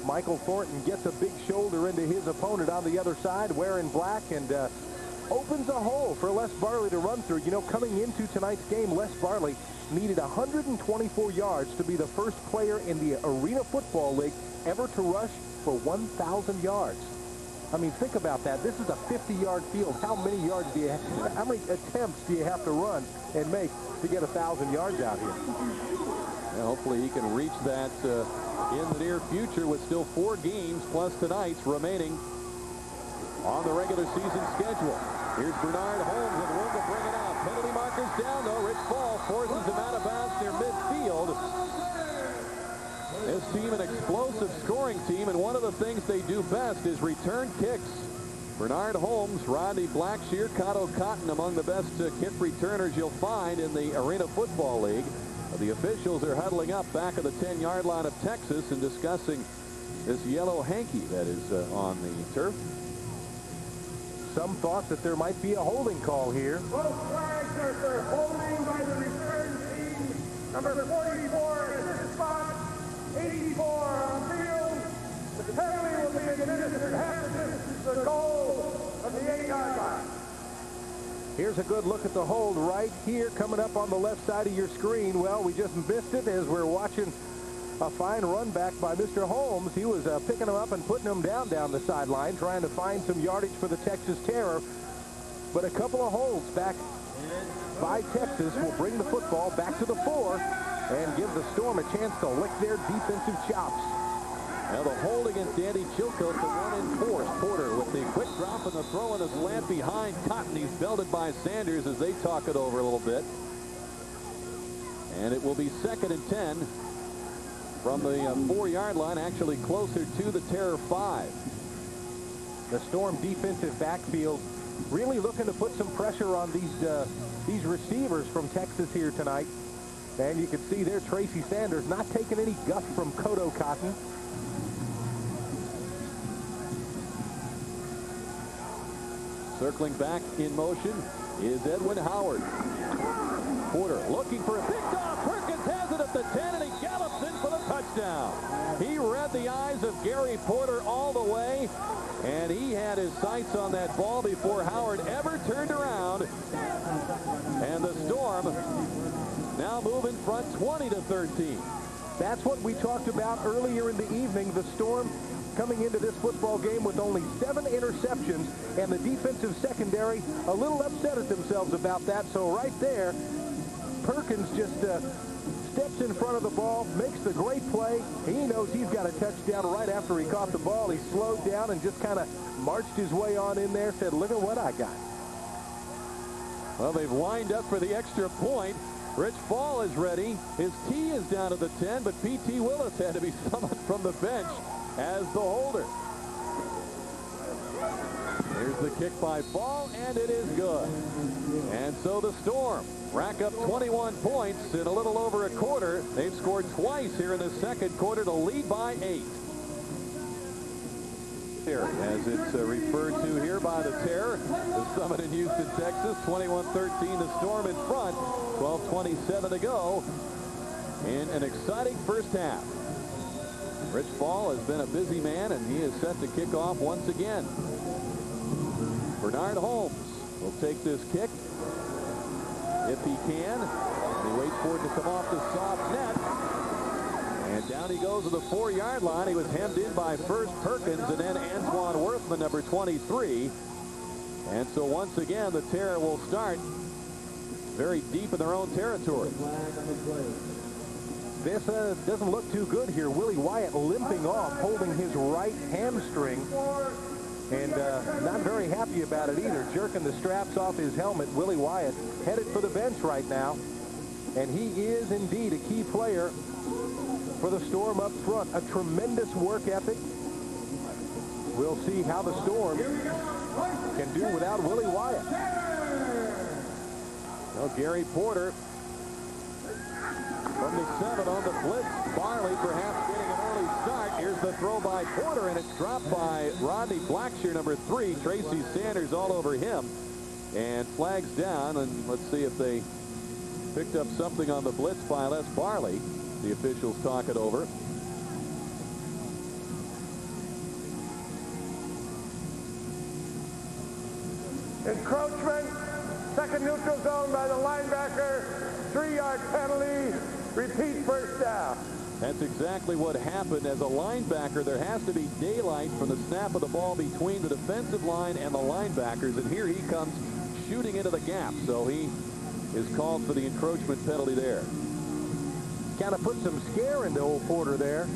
Michael Thornton gets a big shoulder into his opponent on the other side, wearing black, and opens a hole for Les Barley to run through. You know, coming into tonight's game, Les Barley needed 124 yards to be the first player in the Arena Football League ever to rush for 1,000 yards. I mean, think about that. This is a 50-yard field. How many yards do you have? How many attempts do you have to run and make to get 1,000 yards out here? Yeah, hopefully he can reach that in the near future with still 4 games plus tonight's remaining on the regular season schedule. Here's Bernard Holmes with room to bring it out. Penalty markers down, though. Rich Fall forces him out of bounds near midfield. This team, an explosive scoring team, and one of the things they do best is return kicks. Bernard Holmes, Rodney Blackshear, Cotto Cotton among the best kick returners you'll find in the Arena Football League. The officials are huddling up back of the 10-yard line of Texas and discussing this yellow hanky that is on the turf. Some thought that there might be a holding call here. Both flags are for holding by the return team. Number 44 in this spot, 84 on field. The penalty will be administered half the distance to the goal from the 8-yard line. Here's a good look at the hold right here coming up on the left side of your screen. Well, we just missed it as we're watching a fine run back by Mr. Holmes. He was picking him up and putting him down the sideline, trying to find some yardage for the Texas Terror. But a couple of holds back by Texas will bring the football back to the 4 and give the Storm a chance to lick their defensive chops. Now the hold against Andy Chilcote, the one enforced. Porter with the quick drop and the throw and the slant behind Cotton. He's belted by Sanders as they talk it over a little bit. And it will be 2nd and 10 from the 4-yard line, actually closer to the Terror 5. The Storm defensive backfield really looking to put some pressure on these receivers from Texas here tonight. And you can see there Tracy Sanders not taking any guff from Cotto Cotton. Circling back in motion is Edwin Howard. Porter looking for a pick-off. Perkins has it at the 10, and he gallops in for the touchdown. He read the eyes of Gary Porter all the way, and he had his sights on that ball before Howard ever turned around. And the Storm now move in front 20-13. That's what we talked about earlier in the evening. The Storm coming into this football game with only 7 interceptions, and the defensive secondary a little upset at themselves about that. So right there, Perkins just steps in front of the ball, makes the great play. He knows he's got a touchdown right after he caught the ball. He slowed down and just kind of marched his way on in there, said, look at what I got. Well, they've lined up for the extra point. Rich Fall is ready. His tee is down to the 10, but P.T. Willis had to be summoned from the bench as the holder. Here's the kick by Fall, and it is good. And so the Storm rack up 21 points in a little over a quarter. They've scored twice here in the second quarter to lead by 8. Here, as it's referred to here by the Terror, the Summit in Houston, Texas, 21-13, the Storm in front, 12:27 to go in an exciting first half. Rich Fall has been a busy man, and he is set to kick off once again. Bernard Holmes will take this kick if he can. And he waits for it to come off the soft net. And down he goes to the 4-yard line. He was hemmed in by first Perkins and then Antoine Worthman, number 23. And so once again, the Terror will start very deep in their own territory. This doesn't look too good here. Willie Wyatt limping off, holding his right hamstring. And not very happy about it either. Jerking the straps off his helmet. Willie Wyatt headed for the bench right now. And he is indeed a key player for the Storm up front. A tremendous work ethic. We'll see how the Storm can do without Willie Wyatt. Well, Gary Porter from the 7 on the blitz. Barley perhaps getting an early start. Here's the throw by Porter, and it's dropped by Rodney Blackshear, number 3. Tracy Sanders all over him. And flags down, and let's see if they picked up something on the blitz by Les Barley. The officials talk it over. Encroachment, second neutral zone by the linebacker, 3-yard penalty, repeat first down. That's exactly what happened. As a linebacker, there has to be daylight from the snap of the ball between the defensive line and the linebackers, and here he comes shooting into the gap, so he is called for the encroachment penalty there. Kind of put some scare into old Porter there.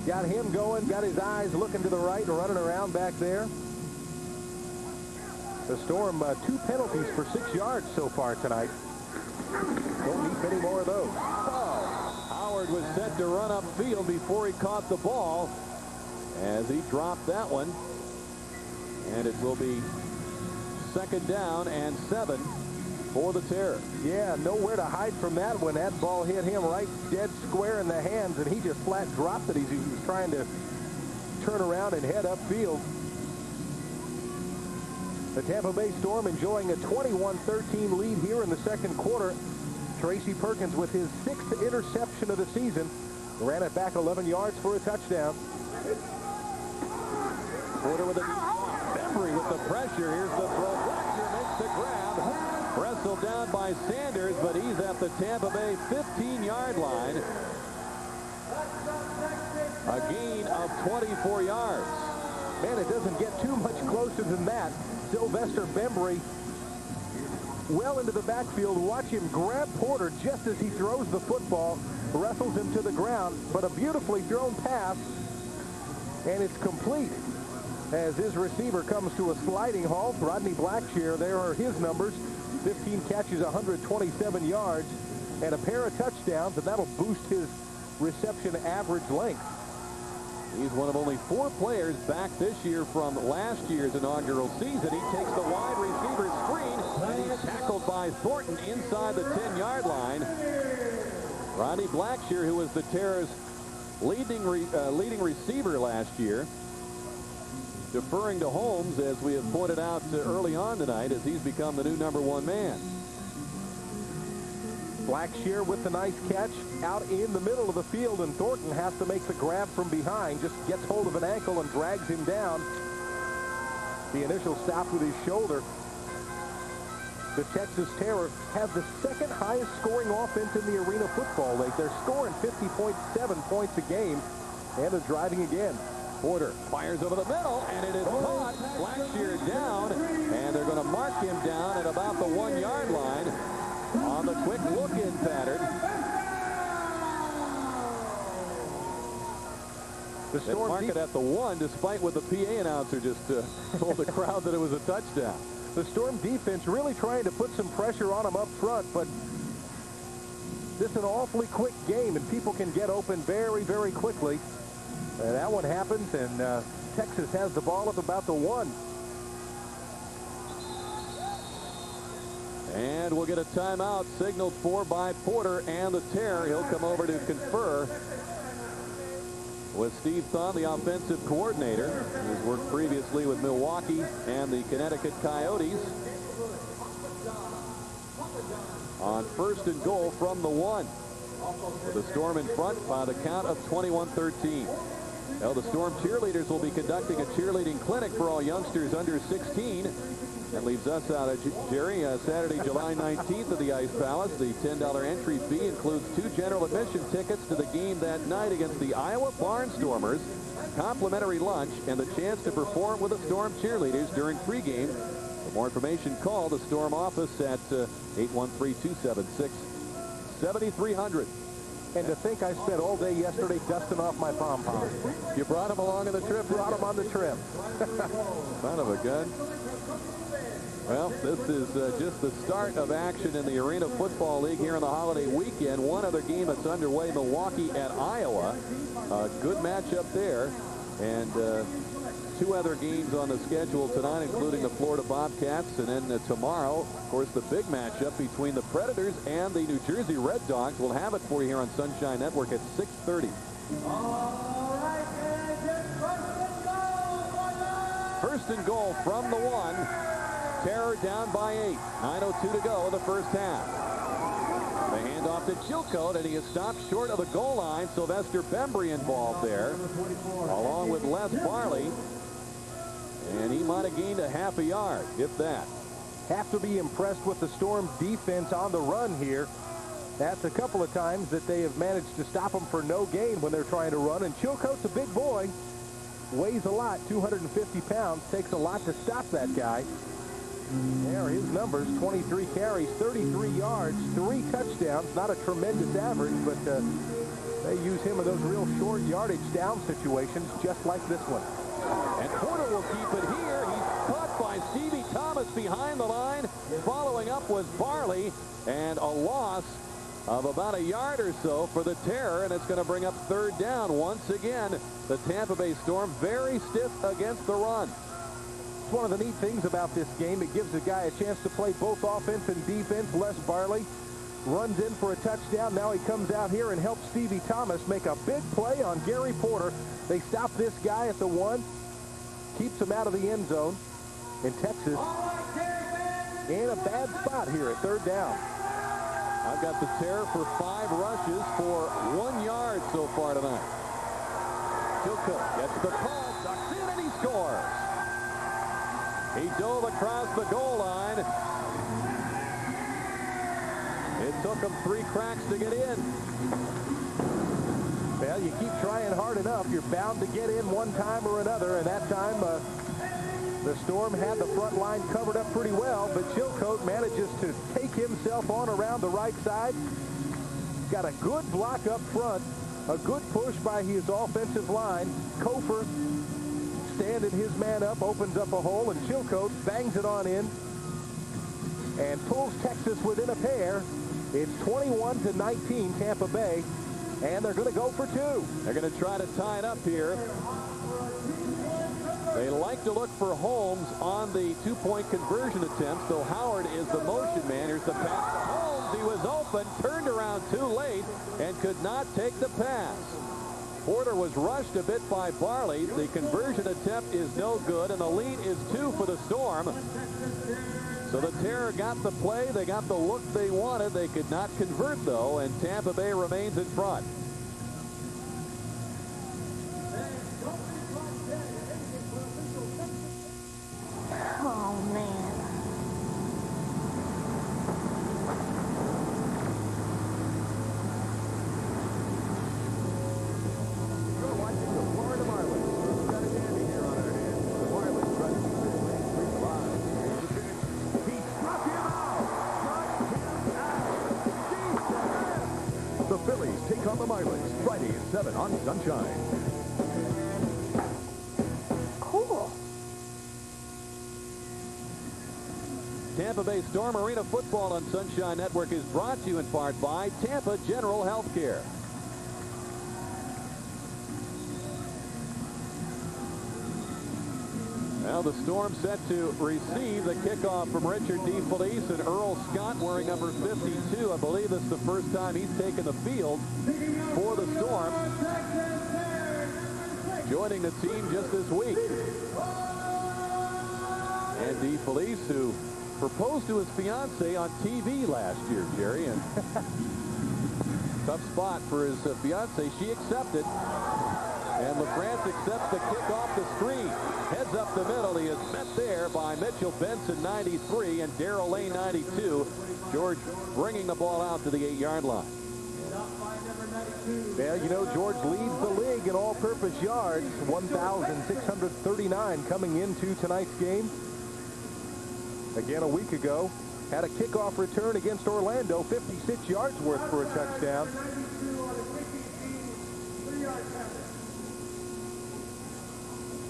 Got him going, got his eyes looking to the right and running around back there. The Storm, 2 penalties for 6 yards so far tonight. Don't need many more of those. Oh, Howard was set to run upfield before he caught the ball as he dropped that one. And it will be 2nd down and 7 for the Terror. Yeah, nowhere to hide from that when that ball hit him right dead square in the hands, and he just flat dropped it. He was trying to turn around and head upfield. The Tampa Bay Storm enjoying a 21-13 lead here in the second quarter. Tracy Perkins with his 6th interception of the season. Ran it back 11 yards for a touchdown. Porter with a deep ball. Bembry with the pressure. Here's the throw. Blackshear makes the grab. Wrestled down by Sanders, but he's at the Tampa Bay 15-yard line. A gain of 24 yards. Man, it doesn't get too much closer than that. Sylvester Bembry well into the backfield. Watch him grab Porter just as he throws the football, wrestles him to the ground, but a beautifully thrown pass, and it's complete as his receiver comes to a sliding halt. Rodney Blackshear, there are his numbers. 15 catches, 127 yards, and a pair of touchdowns, and that'll boost his reception average length. He's one of only 4 players back this year from last year's inaugural season. He takes the wide receiver screen, and he's tackled by Thornton inside the 10-yard line. Rodney Blackshear, who was the Terror's leading receiver last year, deferring to Holmes, as we have pointed out early on tonight, as he's become the new #1 man. Blackshear with the nice catch out in the middle of the field, and Thornton has to make the grab from behind. Just gets hold of an ankle and drags him down. The initial stop with his shoulder. The Texas Terror has the 2nd highest scoring offense in the Arena Football League. They're scoring 50.7 points a game, and they're driving again. Porter fires over the middle, and it is caught. Blackshear down, and they're going to mark him down at about the 1-yard line on the quick look-in pattern. The Storm mark it at the 1, despite what the PA announcer just told the crowd that it was a touchdown. The Storm defense really trying to put some pressure on them up front, but this is an awfully quick game, and people can get open very, very quickly. And that one happens, and Texas has the ball at about the 1. And we'll get a timeout signaled for by Porter and the Terror. He'll come over to confer with Steve Thon, the offensive coordinator. He's worked previously with Milwaukee and the Connecticut Coyotes. On 1st and goal from the 1. With the Storm in front by the count of 21-13. Well, the Storm cheerleaders will be conducting a cheerleading clinic for all youngsters under 16. That leaves us out of Jerry. Saturday, July 19th at the Ice Palace. The $10 entry fee includes 2 general admission tickets to the game that night against the Iowa Barnstormers, complimentary lunch, and the chance to perform with the Storm cheerleaders during pregame. For more information, call the Storm office at 813-276-7300. And to think I spent all day yesterday dusting off my pom-poms. You brought him along on the trip? Brought him on the trip. Son of a gun. Well, this is just the start of action in the Arena Football League here in the holiday weekend. One other game that's underway, Milwaukee at Iowa. Good matchup there. And 2 other games on the schedule tonight, including the Florida Bobcats. And then tomorrow, of course, the big matchup between the Predators and the New Jersey Red Dogs. We'll have it for you here on Sunshine Network at 6:30. First and goal from the 1. Terror down by 8. 9:02 to go in the first half. The handoff to Chilcote, and he is stopped short of the goal line. Sylvester Bembry involved there, along with Les Barley. And he might have gained a half a yard, if that. Have to be impressed with the Storm defense on the run here. That's a couple of times that they have managed to stop them for no gain when they're trying to run. And Chilcote's a big boy. Weighs a lot, 250 pounds. Takes a lot to stop that guy. There are his numbers, 23 carries, 33 yards, 3 touchdowns. Not a tremendous average, but they use him in those real short yardage down situations, just like this one. And Porter will keep it here. He's caught by Stevie Thomas behind the line. Following up was Barley, and a loss of about a yard or so for the Terror, and it's going to bring up 3rd down. Once again, the Tampa Bay Storm very stiff against the run. One of the neat things about this game, it gives a guy a chance to play both offense and defense. Les Barley runs in for a touchdown. Now he comes out here and helps Stevie Thomas make a big play on Gary Porter. They stop this guy at the 1, keeps him out of the end zone. And Texas in a bad spot here at 3rd down. I've got the Terror for 5 rushes for 1 yard so far tonight. Chilcote gets the ball, ducks in, and he scores. He dove across the goal line. It took him 3 cracks to get in. Well, you keep trying hard enough, you're bound to get in one time or another. And that time, the Storm had the front line covered up pretty well, but Chilcote manages to take himself on around the right side. Got a good block up front, a good push by his offensive line. Kofer standing his man up, opens up a hole, and Chilcote bangs it on in and pulls Texas within a pair. It's 21-19 Tampa Bay, and they're going to go for 2. They're going to try to tie it up here. They like to look for Holmes on the 2-point conversion attempts, though Howard is the motion man. Here's the pass to Holmes. He was open, turned around too late, and could not take the pass. Porter was rushed a bit by Barley. The conversion attempt is no good, and the lead is 2 for the Storm. So the Terror got the play. They got the look they wanted. They could not convert, though, and Tampa Bay remains in front. Oh, man. You're watching the Florida Marlins. We've got a dandy here on our hands. The Marlins try to keep their lead 3 live. He struck him out. The Phillies take on the Marlins Friday at 7 on Sunshine. Cool. Tampa Bay Storm Arena Football on Sunshine Network is brought to you in part by Tampa General Healthcare. Now the Storm set to receive the kickoff from Richard DeFelice, and Earl Scott wearing number 52. I believe this is the first time he's taken the field for the Storm, joining the team just this week. And DeFelice, who proposed to his fiancée on TV last year, Jerry, and tough spot for his fiancée. She accepted. And LaFrance accepts the kick off the screen. Heads up the middle. He is met there by Mitchell Benson, 93, and Darrell Lane, 92. George bringing the ball out to the 8-yard line. Yeah, you know, George leads the league in all-purpose yards, 1,639 coming into tonight's game. Again, a week ago, had a kickoff return against Orlando, 56 yards worth for a touchdown.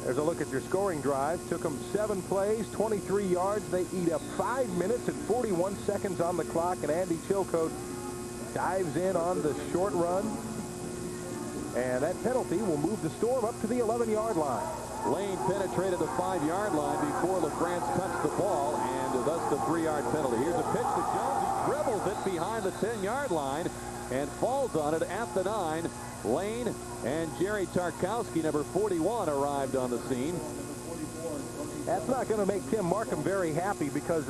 There's a look at your scoring drive. Took them 7 plays, 23 yards. They eat up 5 minutes and 41 seconds on the clock, and Andy Chilcote dives in on the short run. And that penalty will move the Storm up to the 11-yard line. Lane penetrated the 5-yard line before LaFrance touched the ball, and thus the 3-yard penalty. Here's a pitch to Jones. He dribbles it behind the 10-yard line and falls on it at the 9. Lane and Jerry Tarkowski, number 41, arrived on the scene. That's not going to make Tim Markham very happy because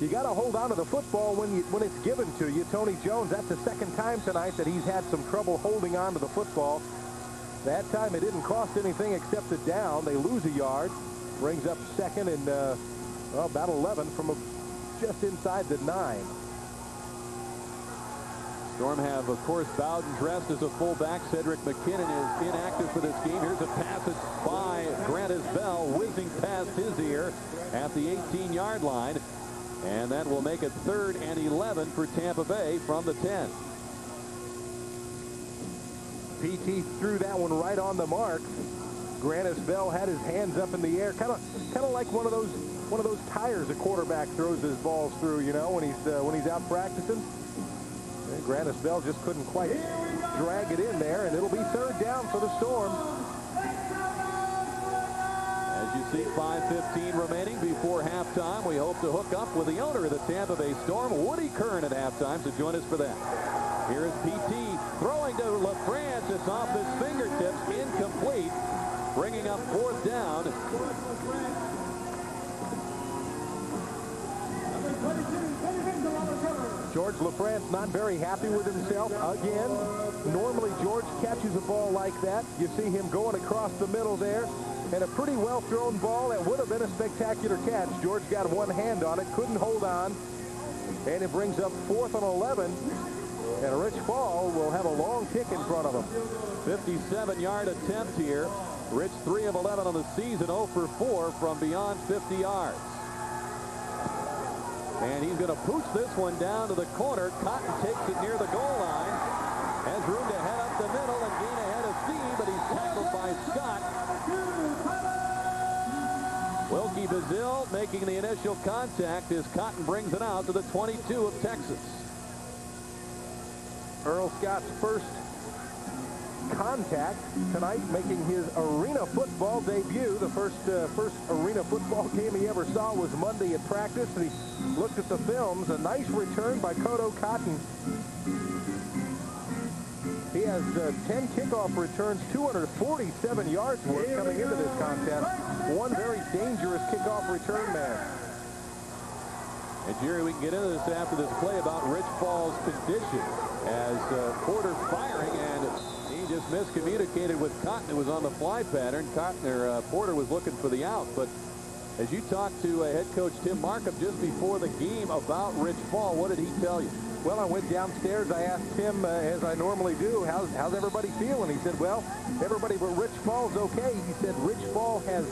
you got to hold on to the football when it's given to you. Tony Jones, that's the second time tonight that he's had some trouble holding on to the football. That time it didn't cost anything except a down. They lose a yard. Brings up second and about 11 from just inside the 9. Storm have, of course, Bowden dressed as a fullback. Cedric McKinnon is inactive for this game. Here's a passage by Grant Isbell, whizzing past his ear at the 18-yard line. And that will make it 3rd and 11 for Tampa Bay from the 10. PT threw that one right on the mark. Grant Isbell had his hands up in the air, kind of like one of those tires a quarterback throws his balls through, you know, when he's out practicing. And Grant Isbell just couldn't quite drag it in there, and it'll be 3rd down for the Storm. As you see, 5:15 remaining before halftime. We hope to hook up with the owner of the Tampa Bay Storm, Woody Kern, at halftime, so join us for that. Here is PT throwing to LaFrance. It's off his fingertips, incomplete, bringing up 4th down. George LaFrance not very happy with himself again. Normally George catches a ball like that. You see him going across the middle there. And a pretty well thrown ball that would have been a spectacular catch. George got one hand on it, couldn't hold on. And it brings up 4th and 11. And Rich Fall will have a long kick in front of him. 57-yard attempt here. Rich 3 of 11 on the season, 0 for 4 from beyond 50 yards. And he's going to pooch this one down to the corner. Cotton takes it near the goal line. Has room to head up the middle and gain ahead of Steve, but he's tackled by Scott. Wilkie Bazille making the initial contact as Cotton brings it out to the 22 of Texas. Earl Scott's first contact tonight, making his arena football debut. The first arena football game he ever saw was Monday at practice. He looked at the films. A nice return by Kodo Cotton. He has 10 kickoff returns, 247 yards worth coming into this contest. One very dangerous kickoff return man. And Jerry, we can get into this after this play about Rich Fall's condition as Porter firing, and he just miscommunicated with Cotton, who was on the fly pattern. Porter was looking for the out, but as you talked to head coach Tim Markham just before the game about Rich Fall, what did he tell you? Well, I went downstairs. I asked him, as I normally do, how's everybody feeling? He said, well, everybody but Rich Fall's okay. He said Rich Fall has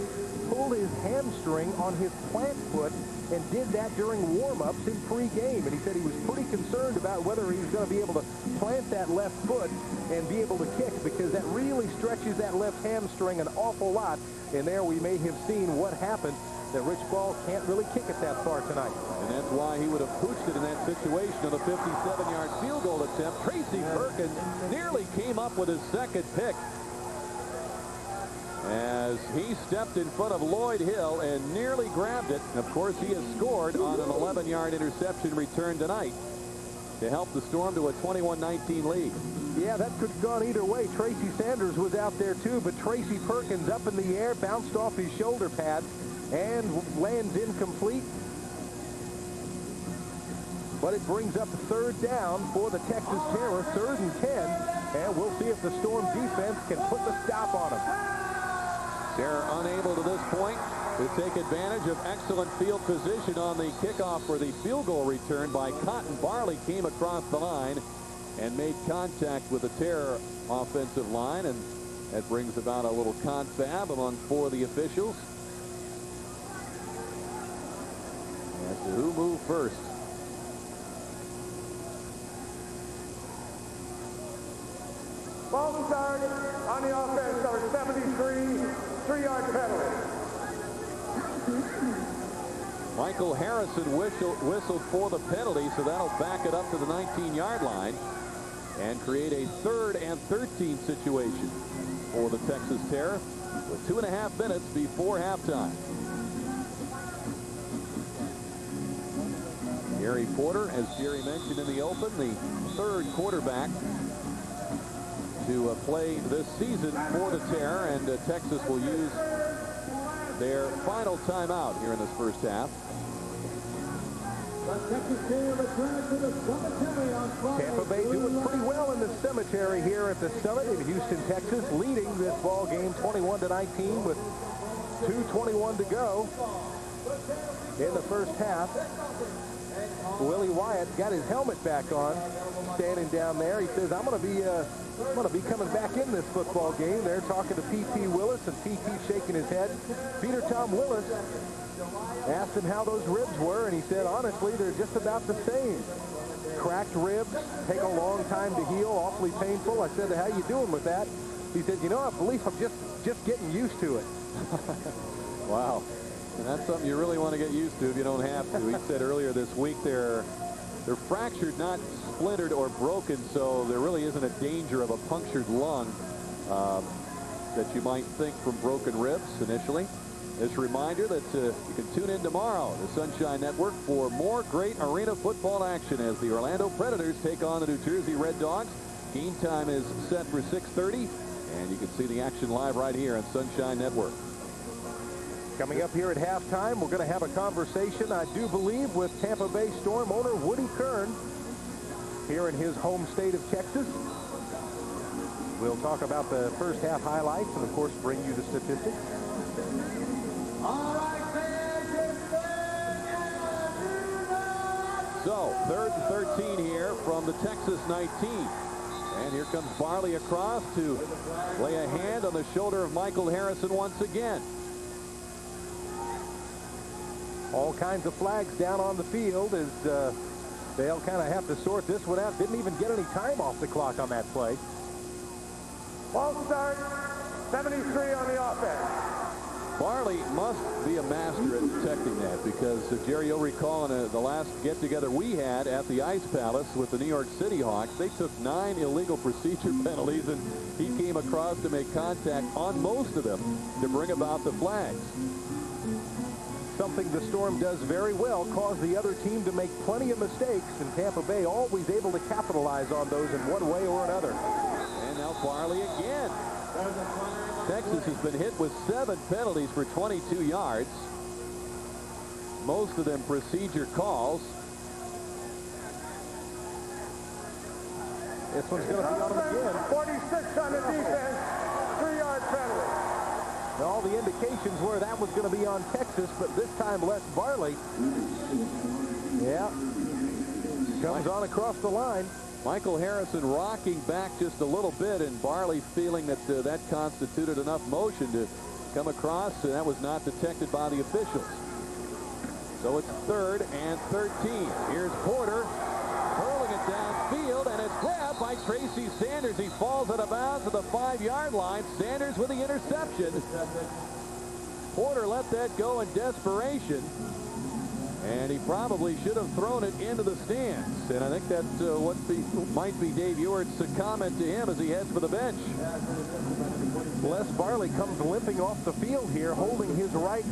pulled his hamstring on his plant foot and did that during warm-ups in pregame. And he said he was pretty concerned about whether he was going to be able to plant that left foot and be able to kick, because that really stretches that left hamstring an awful lot. And there we may have seen what happened, that Rich Fall can't really kick it that far tonight. And that's why he would have pooched it in that situation on a 57-yard field goal attempt. Tracy Perkins nearly came up with his second pick as he stepped in front of Lloyd Hill and nearly grabbed it. And of course, he has scored on an 11-yard interception return tonight to help the Storm to a 21-19 lead. Yeah, that could have gone either way. Tracy Sanders was out there too, but Tracy Perkins up in the air, bounced off his shoulder pads and lands incomplete. but it brings up 3rd down for the Texas Terror, 3rd and 10, and we'll see if the Storm defense can put the stop on them. They're unable to this point to take advantage of excellent field position on the kickoff for the field goal return by Cotton. Barley came across the line and made contact with the Terror offensive line, and that brings about a little confab among 4 of the officials as to who moved first. False start on the offense, number 73, 3-yard penalty. Michael Harrison whistled for the penalty, so that'll back it up to the 19-yard line and create a 3rd and 13 situation for the Texas Terror with 2.5 minutes before halftime. Gary Porter, as Jerry mentioned in the open, the 3rd quarterback to play this season for the Terror, and Texas will use their final timeout here in this first half. Tampa Bay doing pretty well in the cemetery here at the Summit in Houston, Texas, leading this ball game 21-19 with 2:21 to go in the first half. Willie Wyatt got his helmet back on, standing down there. He says, I'm going to be coming back in this football game. They're talking to P.T. Willis, and P.T. shaking his head. Peter Tom Willis asked him how those ribs were, and he said, honestly, they're just about the same. Cracked ribs take a long time to heal, awfully painful. I said, how you doing with that? He said, you know, I believe I'm just getting used to it. Wow. And that's something you really want to get used to if you don't have to. He said earlier this week they're fractured, not splintered or broken, so there really isn't a danger of a punctured lung that you might think from broken ribs initially. This reminder that you can tune in tomorrow, the Sunshine Network, for more great arena football action as the Orlando Predators take on the New Jersey Red Dogs. Game time is set for 6:30, and you can see the action live right here on Sunshine Network. Coming up here at halftime, we're going to have a conversation, I do believe, with Tampa Bay Storm owner Woody Kern here in his home state of Texas. We'll talk about the first half highlights and, of course, bring you the statistics. So, 3rd and 13 here from the Texas 19. And here comes Barley across to lay a hand on the shoulder of Michael Harrison once again. All kinds of flags down on the field as they'll kind of have to sort this one out. Didn't even get any time off the clock on that play. False start, 73 on the offense. Barley must be a master at detecting that, because Jerry, you'll recall in the last get-together we had at the Ice Palace with the New York City Hawks, they took 9 illegal procedure penalties, and he came across to make contact on most of them to bring about the flags. Something the Storm does very well, cause the other team to make plenty of mistakes, and Tampa Bay always able to capitalize on those in one way or another. And now Barley again. Texas has been hit with 7 penalties for 22 yards. Most of them procedure calls. This one's going to be on him again. 46 on the defense, 3-yard penalty. All the indications were that was going to be on Texas, but this time Les Barley. Yeah. Comes on across the line. Michael Harrison rocking back just a little bit, and Barley feeling that that constituted enough motion to come across, and that was not detected by the officials. So it's 3rd and 13. Here's Porter hurling it downfield, and it's grabbed by Tracy Sanders. He falls out of bounds at the 5-yard line. Sanders with the interception. Porter let that go in desperation, and he probably should have thrown it into the stands. And I think that's what might be Dave Ewart's comment to him as he heads for the bench. Les Barley comes limping off the field here, holding his right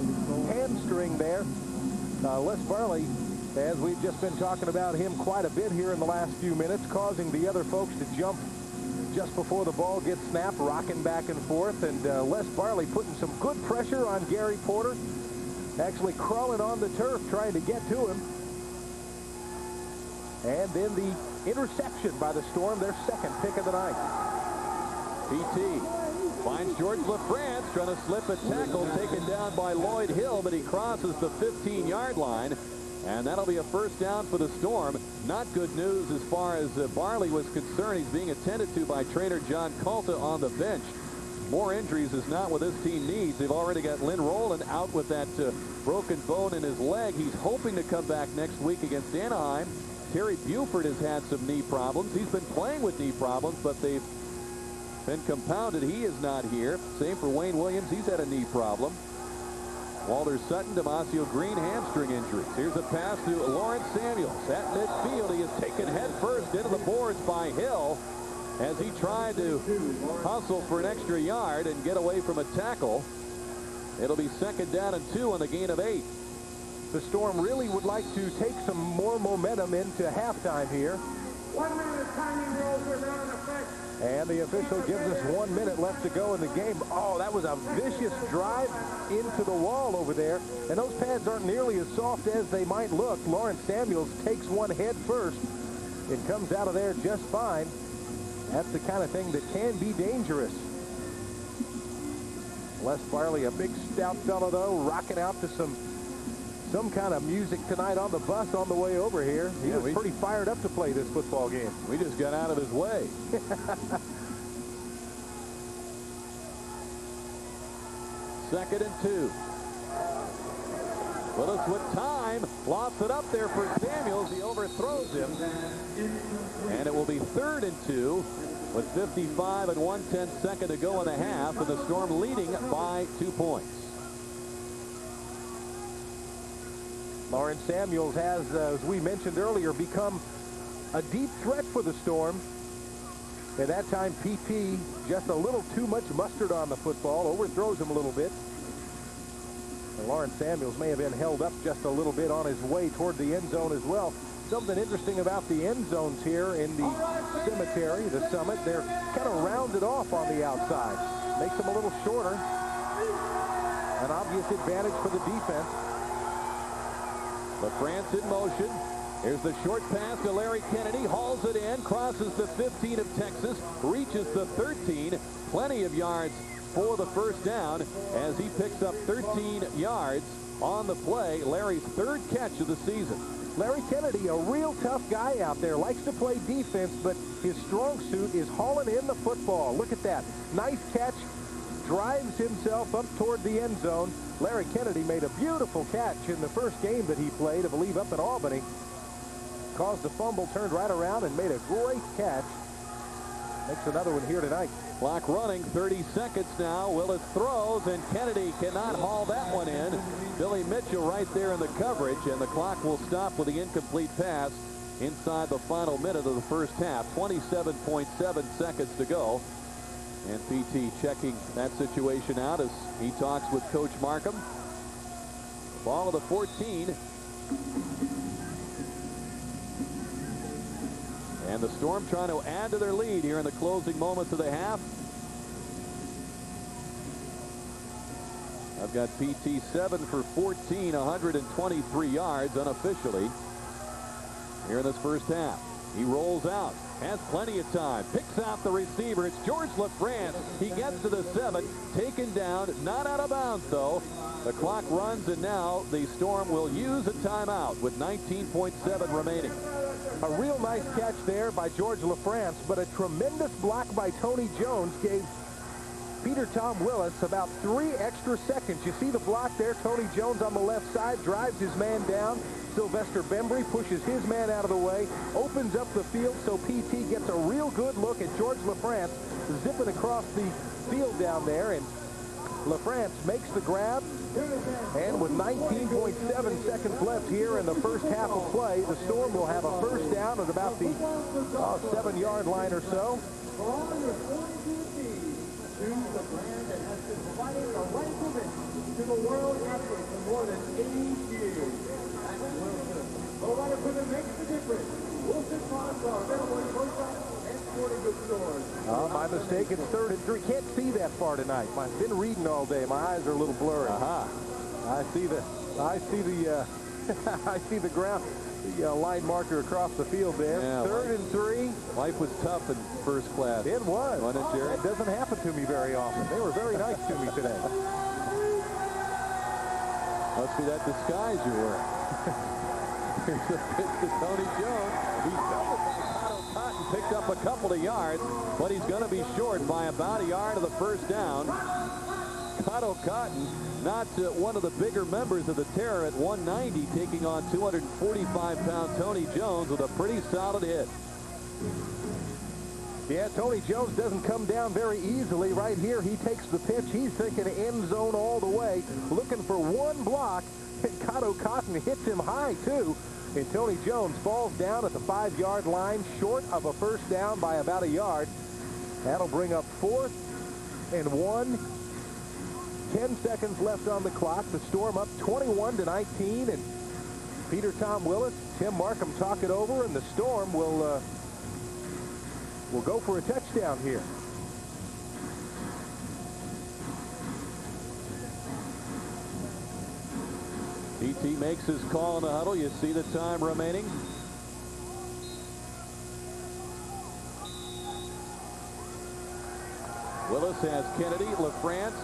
hamstring there. Les Barley, as we've just been talking about him quite a bit here in the last few minutes, causing the other folks to jump just before the ball gets snapped, rocking back and forth. And Les Barley putting some good pressure on Gary Porter, actually crawling on the turf trying to get to him. And then the interception by the Storm, their second pick of the night. PT finds George LaFrance trying to slip a tackle, taken down by Lloyd Hill, but he crosses the 15-yard line. And that'll be a first down for the Storm. Not good news as far as Barley was concerned. He's being attended to by trainer John Calta on the bench. More injuries is not what this team needs. They've already got Lynn Rowland out with that broken bone in his leg. He's hoping to come back next week against Anaheim. Terry Buford has had some knee problems. He's been playing with knee problems, but they've been compounded. He is not here. Same for Wayne Williams. He's had a knee problem. Walter Sutton, Damasio Green, hamstring injuries. Here's a pass to Lawrence Samuels. At midfield, he is taken head first into the boards by Hill as he tried to hustle for an extra yard and get away from a tackle. It'll be second down and 2 on the gain of 8. The Storm really would like to take some more momentum into halftime here. 1 minute timing rules are now in effect. And the official gives us 1 minute left to go in the game. Oh, that was a vicious drive into the wall over there. And those pads aren't nearly as soft as they might look. Lawrence Samuels takes one head first and comes out of there just fine. That's the kind of thing that can be dangerous. Les Barley, a big stout fellow, though, rocking out to some kind of music tonight on the bus on the way over here. He was pretty fired up to play this football game. We just got out of his way. Second and 2. Willis with time. Lofts it up there for Samuels. He overthrows him. And it will be third and 2 with 55 and 1/10 to go in the half. And the Storm leading by 2 points. Lawrence Samuels has, as we mentioned earlier, become a deep threat for the Storm. At that time, PT just a little too much mustard on the football, overthrows him a little bit. And Lawrence Samuels may have been held up just a little bit on his way toward the end zone as well. Something interesting about the end zones here in the cemetery, the summit, they're kind of rounded off on the outside. Makes them a little shorter. An obvious advantage for the defense. LaFrance in motion. Here's the short pass to Larry Kennedy. Hauls it in. Crosses the 15 of Texas. Reaches the 13. Plenty of yards for the first down as he picks up 13 yards on the play. Larry's third catch of the season. Larry Kennedy, a real tough guy out there. Likes to play defense, but his strong suit is hauling in the football. Look at that. Nice catch. Drives himself up toward the end zone. Larry Kennedy made a beautiful catch in the first game that he played, I believe, up in Albany. Caused a fumble, turned right around, and made a great catch. Makes another one here tonight. Clock running, 30 seconds now. Willis throws, and Kennedy cannot haul that one in. Billy Mitchell right there in the coverage, and the clock will stop with the incomplete pass inside the final minute of the first half. 27.7 seconds to go. And PT checking that situation out as he talks with Coach Markham. Ball of the 14. And the Storm trying to add to their lead here in the closing moments of the half. I've got PT 7 for 14, 123 yards unofficially here in this first half. He rolls out. Has plenty of time. Picks out the receiver. It's George LaFrance. He gets to the 7. Taken down. Not out of bounds, though. The clock runs, and now the Storm will use a timeout with 19.7 remaining. A real nice catch there by George LaFrance, but a tremendous block by Tony Jones gave Peter Tom Willis about 3 extra seconds. You see the block there. Tony Jones on the left side drives his man down. Sylvester Bembry pushes his man out of the way, opens up the field so PT gets a real good look at George LaFrance zipping across the field down there, and LaFrance makes the grab, and with 19.7 seconds left here in the first half of play, the Storm will have a first down at about the 7-yard line or so. The brand that has been providing the right position to the world athlete for more than 80 years. No matter who makes the difference. Wilson Products are available in grocery and sporting goods stores. My mistake, it's 3rd and 3. Can't see that far tonight. I've been reading all day. My eyes are a little blurry. I see the I see the ground. The line marker across the field there. Yeah, Third and 3. Life was tough in first class. It was. Wasn't it, Jerry? It doesn't happen to me very often. They were very nice to me today. Must be that disguise you're wearing. Here's the pitch to Tony Jones. He's doubled by Cotto Cotton, picked up a couple of yards, but he's going to be short by about a yard of the first down. Cotto Cotton, not one of the bigger members of the Terror at 190, taking on 245-pound Tony Jones with a pretty solid hit. Yeah, Tony Jones doesn't come down very easily. Right here, he takes the pitch. He's thinking end zone all the way, looking for one block. And Cotto Cotton hits him high, too. And Tony Jones falls down at the 5-yard line, short of a first down by about a yard. That'll bring up 4th and 1. 10 seconds left on the clock. The Storm up 21-19. And Peter Tom Willis, Tim Markham talk it over, and the Storm will go for a touchdown here. PT makes his call in the huddle. You see the time remaining. Willis has Kennedy, LaFrance,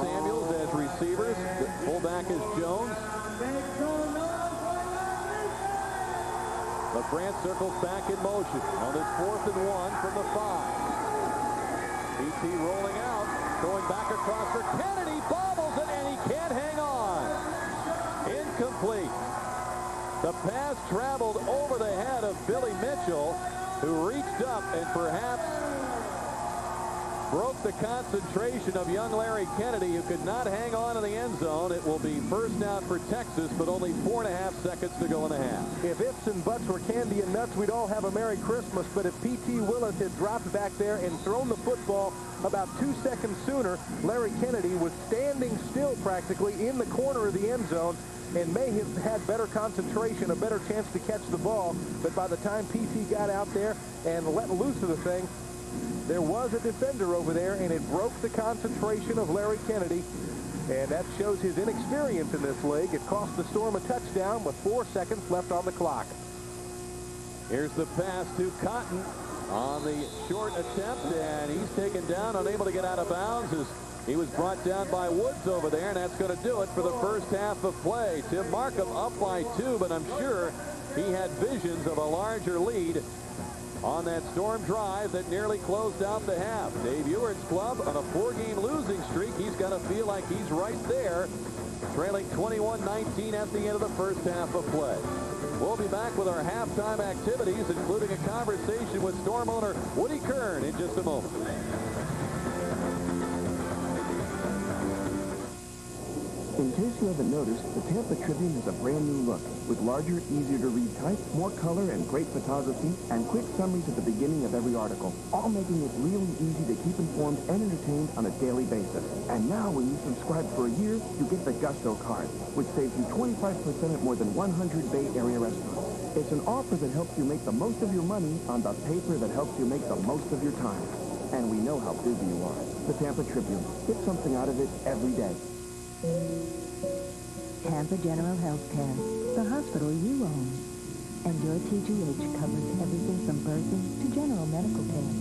Samuels as receivers. The fullback is Jones. LaFrance circles back in motion on his 4th and 1 from the 5. PT rolling out, throwing back across for Kennedy, bobbles it, and he can't hang on. Incomplete. The pass traveled over the head of Billy Mitchell, who reached up and perhaps broke the concentration of young Larry Kennedy, who could not hang on in the end zone. It will be first down for Texas, but only 4.5 seconds to go in the half. If ifs and buts were candy and nuts, we'd all have a Merry Christmas. But if P.T. Willis had dropped back there and thrown the football about 2 seconds sooner, Larry Kennedy was standing still practically in the corner of the end zone and may have had better concentration, a better chance to catch the ball. But by the time P.T. got out there and let loose of the thing, there was a defender over there, and it broke the concentration of Larry Kennedy. And that shows his inexperience in this league. It cost the Storm a touchdown with 4 seconds left on the clock. Here's the pass to Cotton on the short attempt, and he's taken down, unable to get out of bounds as he was brought down by Woods over there, and that's going to do it for the first half of play. Tim Markham up by 2, but I'm sure he had visions of a larger lead on that Storm drive that nearly closed out the half. Dave Ewart's club on a 4-game losing streak. He's got to feel like he's right there, trailing 21-19 at the end of the first half of play. We'll be back with our halftime activities, including a conversation with Storm owner Woody Kern in just a moment. In case you haven't noticed, the Tampa Tribune has a brand new look with larger, easier to read type, more color and great photography, and quick summaries at the beginning of every article, all making it really easy to keep informed and entertained on a daily basis. And now when you subscribe for a year, you get the Gusto card, which saves you 25% at more than 100 Bay Area restaurants. It's an offer that helps you make the most of your money on the paper that helps you make the most of your time. And we know how busy you are. The Tampa Tribune. Get something out of it every day. Tampa General Healthcare, the hospital you own. And your TGH covers everything from birthing to general medical care,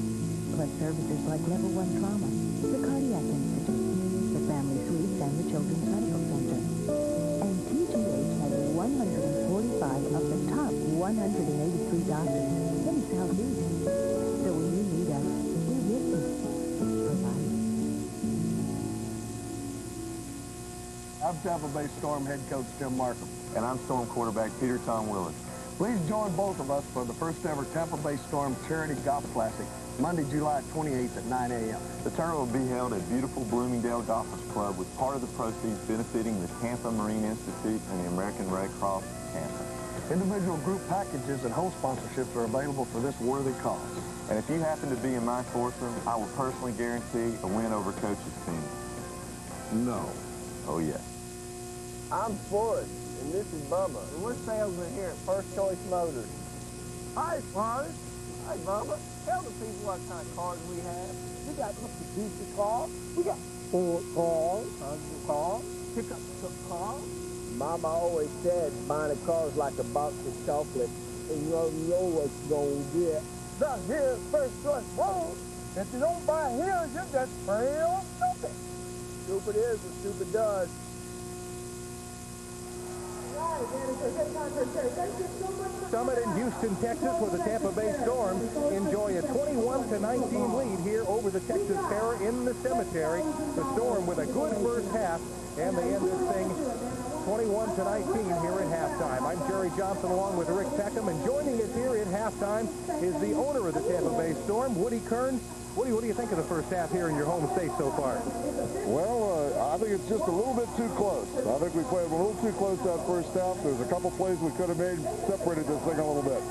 plus services like level 1 trauma, the Cardiac Institute, the Family Suites, and the Children's Medical Center. And TGH has 145 of the top 183 doctors in Southeast. So when you need us, we're with you. Provided. I'm Tampa Bay Storm head coach Tim Markham. And I'm Storm quarterback Peter Tom Willis. Please join both of us for the first ever Tampa Bay Storm Charity Golf Classic, Monday, July 28th at 9 a.m. The tournament will be held at beautiful Bloomingdale Golfers Club with part of the proceeds benefiting the Tampa Marine Institute and the American Red Cross Tampa. Individual group packages and home sponsorships are available for this worthy cause. And if you happen to be in my foursome, I will personally guarantee a win over Coach's team. No. Oh, yes. I'm Forrest, and this is Bubba, and we're salesmen here at First Choice Motors. Hi, Forrest. Hi, Bubba. Tell the people what kind of cars we have. We got Mitsubishi cars. We got Ford cars, Honda cars, pickup truck cars, Mama always said buying a car is like a box of chocolate, and you don't know what you're going to get. Now, here's first choice road. If you don't buy here, you're just real stupid. Stupid is what stupid does. Summit in Houston, Texas, where the Tampa Bay Storm enjoy a 21-19 lead here over the Texas Terror in the cemetery. The Storm with a good first half, and they end this thing 21-19 here at halftime. I'm Jerry Johnson along with Rick Peckham, and joining us here at halftime is the owner of the Tampa Bay Storm, Woody Kern. Woody, what do you think of the first half here in your home state so far? Well, I think it's just a little bit too close. I think we played a little too close that first half. There's a couple plays we could have made, separated this thing a little bit.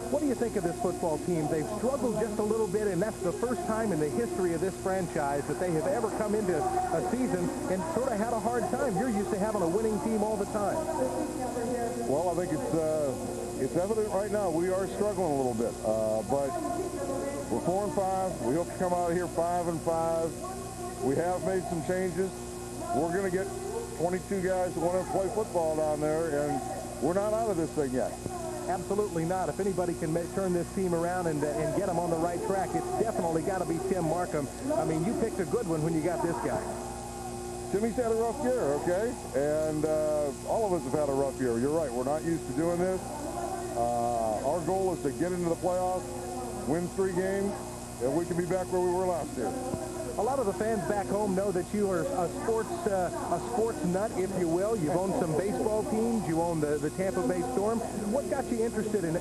What do you think of this football team? They've struggled just a little bit, and that's the first time in the history of this franchise that they have ever come into a season and sort of had a hard time. You're used to having a winning team all the time. Well, I think it's evident right now we are struggling a little bit, but we're 4-5. We hope to come out of here 5-5. We have made some changes. We're going to get 22 guys who want to play football down there, and we're not out of this thing yet. Absolutely not. If anybody can turn this team around and get them on the right track, it's definitely got to be Tim Markham. I mean, you picked a good one when you got this guy. Timmy's had a rough year, okay? And all of us have had a rough year. You're right. We're not used to doing this. Our goal is to get into the playoffs, win 3 games, and we can be back where we were last year. A lot of the fans back home know that you are a sports nut, if you will. You've owned some baseball teams. You own the Tampa Bay Storm. What got you interested in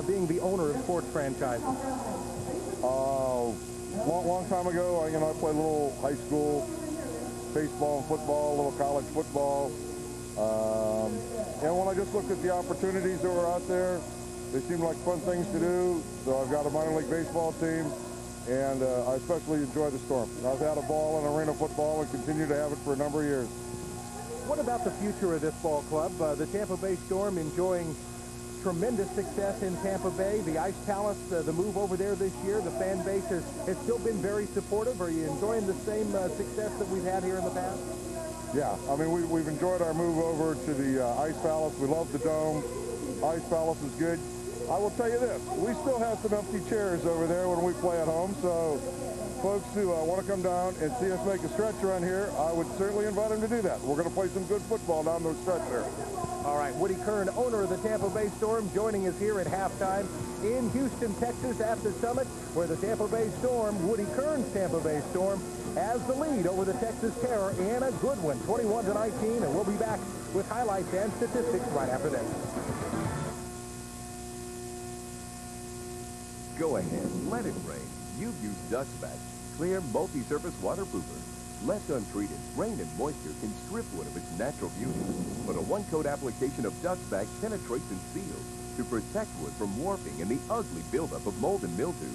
being the owner of sports franchises? Long time ago, I played a little high school baseball and football, a little college football. And when I just looked at the opportunities that were out there, they seemed like fun things to do. So I've got a minor league baseball team. And I especially enjoy the Storm. I've had a ball in arena football and continue to have it for a number of years. What about the future of this ball club? The Tampa Bay Storm enjoying tremendous success in Tampa Bay. The Ice Palace, the move over there this year, the fan base has still been very supportive. Are you enjoying the same success that we've had here in the past? Yeah, I mean, we've enjoyed our move over to the Ice Palace. We love the Dome. Ice Palace is good. I will tell you this, we still have some empty chairs over there when we play at home, so folks who want to come down and see us make a stretch run here, I would certainly invite them to do that. We're going to play some good football down those stretch there. All right, Woody Kern, owner of the Tampa Bay Storm, joining us here at halftime in Houston, Texas at the Summit, where the Tampa Bay Storm, Woody Kern's Tampa Bay Storm, has the lead over the Texas Terror, and a good one, 21-19, and we'll be back with highlights and statistics right after this. Go ahead, let it rain. You've used Duxback, clear multi-surface waterproofer. Left untreated, rain and moisture can strip wood of its natural beauty. But a one-coat application of Duxback penetrates and seals to protect wood from warping and the ugly buildup of mold and mildew.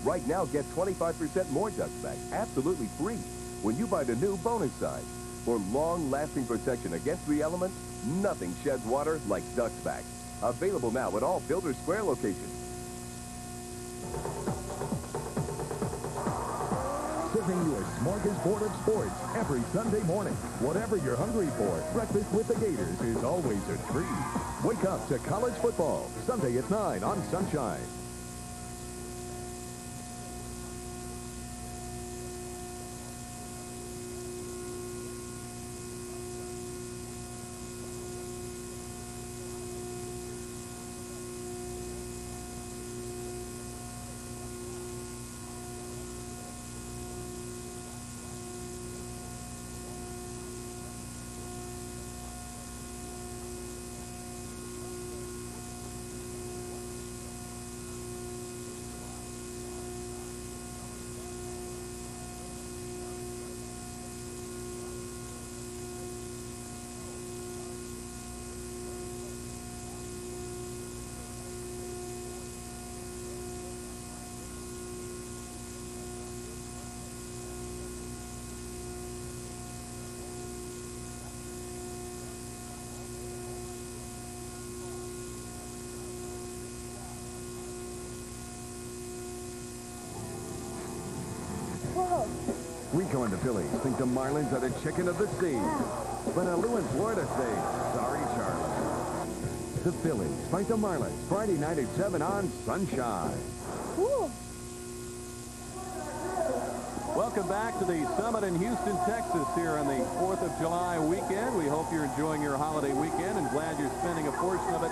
Right now, get 25% more Duxback absolutely free when you buy the new bonus size. For long-lasting protection against the elements, nothing sheds water like Duxback. Available now at all Builder Square locations. Serving you a smorgasbord of sports every Sunday morning. Whatever you're hungry for, breakfast with the Gators is always a treat. Wake up to college football, Sunday at 9 on Sunshine. Rico and the Phillies think the Marlins are the chicken of the sea. But a Lou in Florida say, the Phillies fight the Marlins Friday night at 7 on Sunshine. Cool. Welcome back to the Summit in Houston, Texas here on the 4th of July weekend. We hope you're enjoying your holiday weekend and glad you're spending a portion of it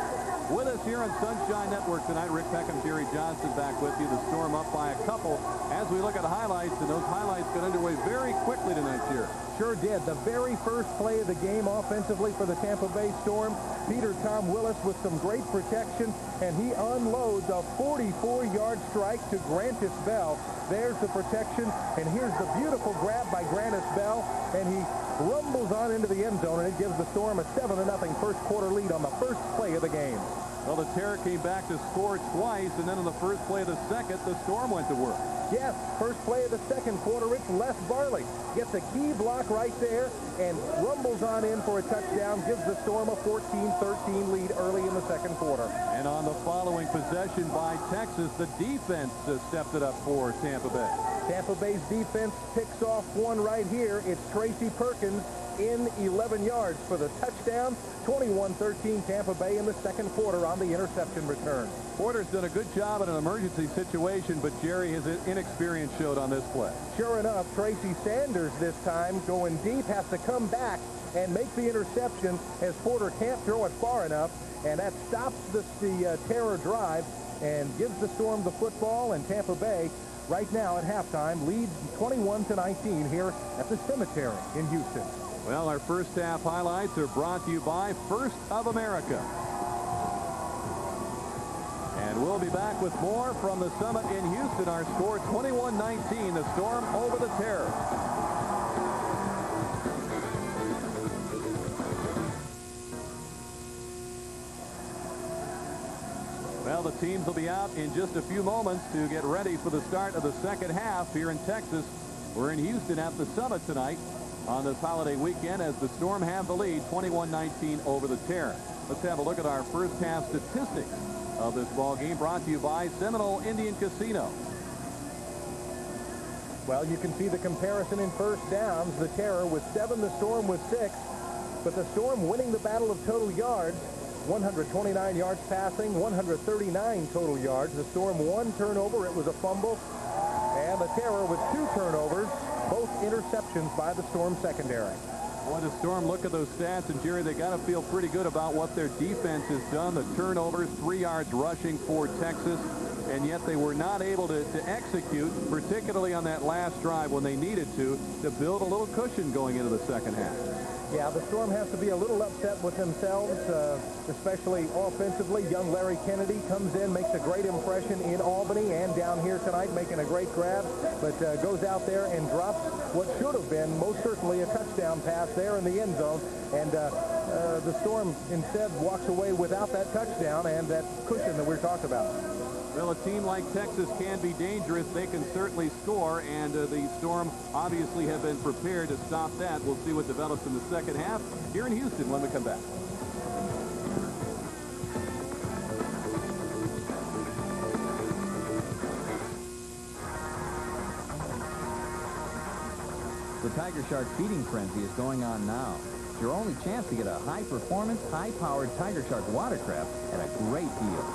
with us here on Sunshine Network tonight. Rick Peckham, Jerry Johnson back with you. The Storm up by a couple as we look at highlights, and those highlights got underway very quickly tonight, Jerry. Sure did. The very first play of the game offensively for the Tampa Bay Storm, Peter Tom Willis with some great protection, and he unloads a 44-yard strike to Grantis Bell. There's the protection, and here's the beautiful grab by Grantis Bell, and he rumbles on into the end zone, and it gives the Storm a 7-0 first quarter lead on the first play of the game. Well, the Terror came back to score twice, and then on the first play of the second, the Storm went to work. Yes, first play of the second quarter, it's Les Barley. Gets a key block right there and rumbles on in for a touchdown, gives the Storm a 14-13 lead early in the second quarter. And on the following possession by Texas, the defense stepped it up for Tampa Bay. Tampa Bay's defense picks off one right here. It's Tracy Perkins in 11 yards for the touchdown. 21-13 Tampa Bay in the second quarter on the interception return. Porter's done a good job in an emergency situation, but Jerry, his inexperience showed on this play. Sure enough, Tracy Sanders this time going deep has to come back and make the interception as Porter can't throw it far enough, and that stops the Terror drive and gives the Storm the football, and Tampa Bay right now at halftime leads 21-19 here at the Cemetery in Houston. Well, our first half highlights are brought to you by First of America. And we'll be back with more from the Summit in Houston. Our score 21-19, the Storm over the Terror. Well, the teams will be out in just a few moments to get ready for the start of the second half here in Texas. We're in Houston at the Summit tonight on this holiday weekend as the Storm have the lead 21-19 over the Terror. Let's have a look at our first half statistics of this ball game, brought to you by Seminole Indian Casino. Well, you can see the comparison in first downs. The Terror with 7, the Storm with 6, but the Storm winning the battle of total yards. 129 yards passing, 139 total yards. The Storm 1 turnover, it was a fumble, and the Terror with 2 turnovers, both interceptions by the Storm secondary. Boy, the Storm, look at those stats, and Jerry, they got to feel pretty good about what their defense has done. The turnovers, 3 yards rushing for Texas, and yet they were not able to execute, particularly on that last drive when they needed to build a little cushion going into the second half. Yeah, the Storm has to be a little upset with themselves, especially offensively. Young Larry Kennedy comes in, makes a great impression in Albany and down here tonight, making a great grab, but goes out there and drops what should have been most certainly a touchdown pass there in the end zone. And the Storm instead walks away without that touchdown and that cushion that we're talking about. Well, a team like Texas can be dangerous. They can certainly score, and the Storm obviously have been prepared to stop that. We'll see what develops in the second half here in Houston when we come back. The Tiger Shark feeding frenzy is going on now. It's your only chance to get a high-performance, high-powered Tiger Shark watercraft at a great deal.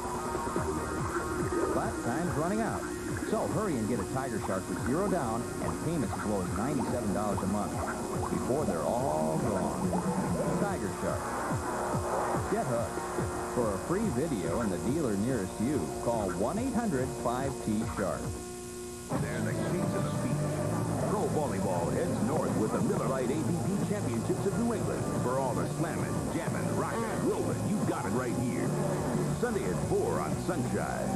But time's running out. So hurry and get a Tiger Shark with 0 down and payments as low as $97 a month before they're all gone. Tiger Shark. Get hooked. For a free video and the dealer nearest you, call 1-800-5T-SHARK. They're the kings of the beach. Pro volleyball heads north with the Miller Lite AVP Championships of New England. For all the slamming, jamming, rocking, rolling, you got it right here. Sunday at 4 on Sunshine.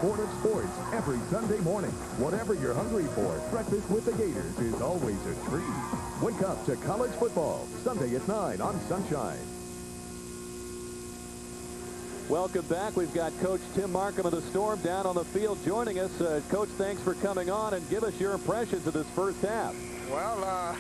sport of sports every Sunday morning. Whatever you're hungry for, breakfast with the Gators is always a treat. Wake up to college football, Sunday at 9 on Sunshine. Welcome back. We've got Coach Tim Markham of the Storm down on the field joining us. Coach, thanks for coming on, and give us your impressions of this first half. Well,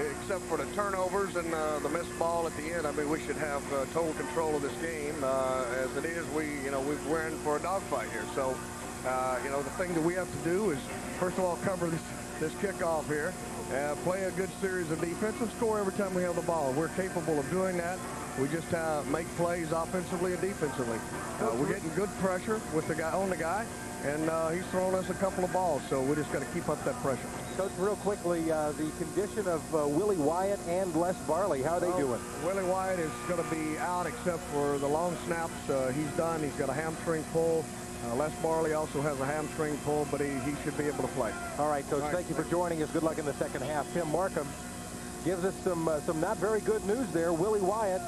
except for the turnovers and the missed ball at the end, I mean, we should have total control of this game. As it is, we're in for a dogfight here. So, the thing that we have to do is, first of all, cover this kickoff here, play a good series of defense, and score every time we have the ball. We're capable of doing that. We just make plays offensively and defensively. We're getting good pressure with the guy on the guy, and he's throwing us a couple of balls, so we just got to keep up that pressure. Coach, real quickly, the condition of Willie Wyatt and Les Barley, how are they doing? Willie Wyatt is going to be out except for the long snaps. He's done. He's got a hamstring pull. Les Barley also has a hamstring pull, but he should be able to play. All right, Coach, thank you for joining us. Good luck in the second half. Tim Markham gives us some not very good news there. Willie Wyatt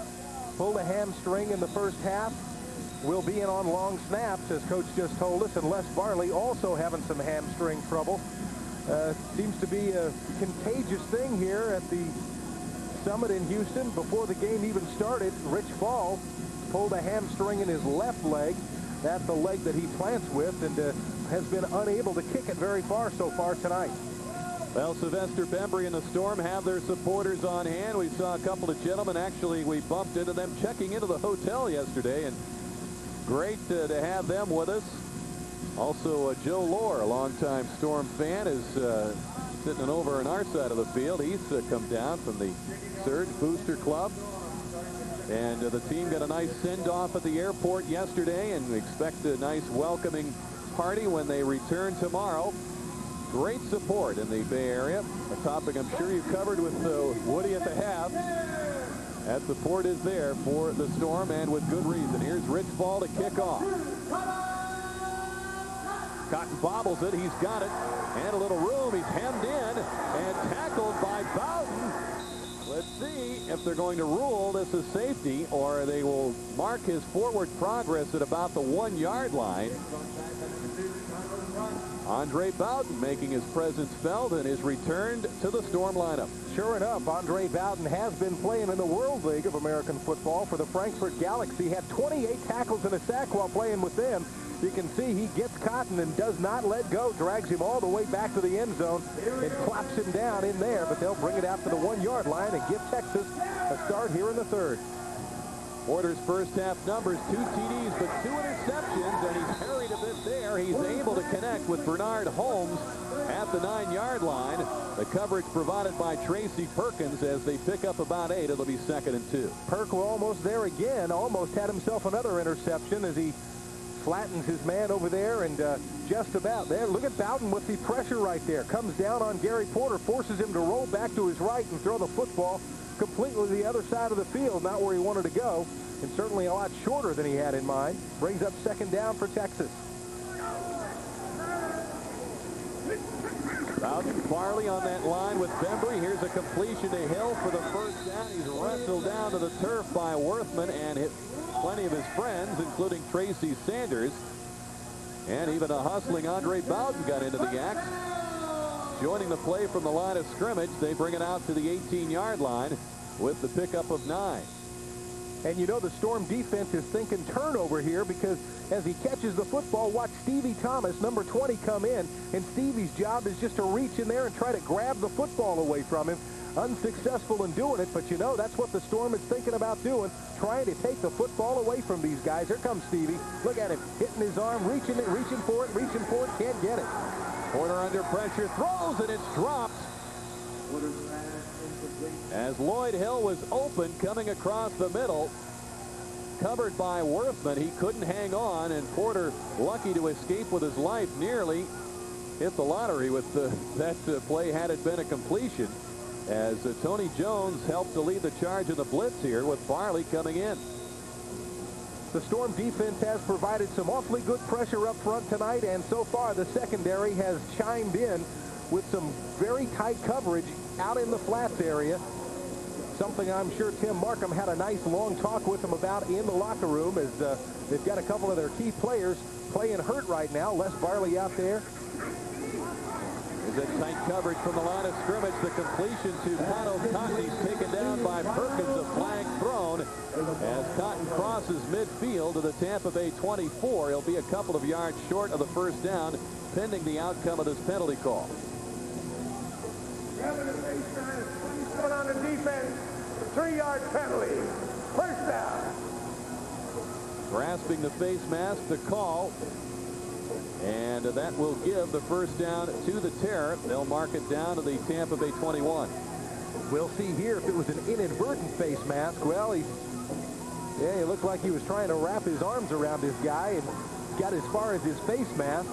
pulled a hamstring in the first half. Will be in on long snaps, as Coach just told us, and Les Barley also having some hamstring trouble. Seems to be a contagious thing here at the Summit in Houston. Before the game even started, Rich Fall pulled a hamstring in his left leg. That's the leg that he plants with, and has been unable to kick it very far so far tonight. Well, Sylvester Bembry and the Storm have their supporters on hand. We saw a couple of gentlemen. Actually, we bumped into them checking into the hotel yesterday, and great to have them with us. Also, Joe Lohr, a longtime Storm fan, is sitting over on our side of the field. He's come down from the Surge Booster Club. And the team got a nice send-off at the airport yesterday, and we expect a nice welcoming party when they return tomorrow. Great support in the Bay Area, a topic I'm sure you covered with Woody at the half. That support is there for the Storm, and with good reason. Here's Rich Fall to kick off. Cotton bobbles it. He's got it. And a little room. He's hemmed in and tackled by Bowden. Let's see if they're going to rule this a safety, or they will mark his forward progress at about the 1-yard line. Andre Bowden making his presence felt and is returned to the Storm lineup. Sure enough, Andre Bowden has been playing in the World League of American Football for the Frankfurt Galaxy. Had 28 tackles and a sack while playing with them. You can see he gets Cotton and does not let go. Drags him all the way back to the end zone and claps him down in there. But they'll bring it out to the 1-yard line and give Texas a start here in the third. Porter's first half numbers, 2 TDs, but 2 interceptions, and he's carried a bit there. He's able to connect with Bernard Holmes at the 9-yard line. The coverage provided by Tracy Perkins as they pick up about 8. It'll be 2nd and 2. Perk was almost there again. Almost had himself another interception as he flattens his man over there, and just about there. Look at Bowden with the pressure right there. Comes down on Gary Porter, forces him to roll back to his right and throw the football completely to the other side of the field, not where he wanted to go, and certainly a lot shorter than he had in mind. Brings up 2nd down for Texas. Bowden, Farley on that line with Bembry. Here's a completion to Hill for the first down. He's wrestled down to the turf by Worthman and hit plenty of his friends, including Tracy Sanders. And even a hustling Andre Bowden got into the act. Joining the play from the line of scrimmage, they bring it out to the 18-yard line with the pickup of 9. And you know the Storm defense is thinking turnover here, because as he catches the football, watch Stevie Thomas, number 20, come in. And Stevie's job is just to reach in there and try to grab the football away from him. Unsuccessful in doing it, but you know that's what the Storm is thinking about doing, trying to take the football away from these guys. Here comes Stevie. Look at him, hitting his arm, reaching for it, can't get it. Porter under pressure, throws, and it's dropped. As Lloyd Hill was open coming across the middle, covered by Worthman. He couldn't hang on, and Porter, lucky to escape with his life, nearly hit the lottery with that play had it been a completion, as Tony Jones helped to lead the charge in the blitz here with Farley coming in. The Storm defense has provided some awfully good pressure up front tonight, and so far the secondary has chimed in with some very tight coverage out in the flats area. something I'm sure Tim Markham had a nice long talk with them about in the locker room, as they've got a couple of their key players playing hurt right now. Les Barley out there. There's a tight coverage from the line of scrimmage. The completion to Cotton. Cotton's taken down by Perkins. A flag thrown as Cotton crosses midfield to the Tampa Bay 24. He'll be a couple of yards short of the first down, pending the outcome of this penalty call. Coming on the defense, 3-yard penalty. First down. Grasping the face mask, the call. And that will give the first down to the Terror. They'll mark it down to the Tampa Bay 21. We'll see here if it was an inadvertent face mask. Well, he looked like he was trying to wrap his arms around this guy and got as far as his face mask.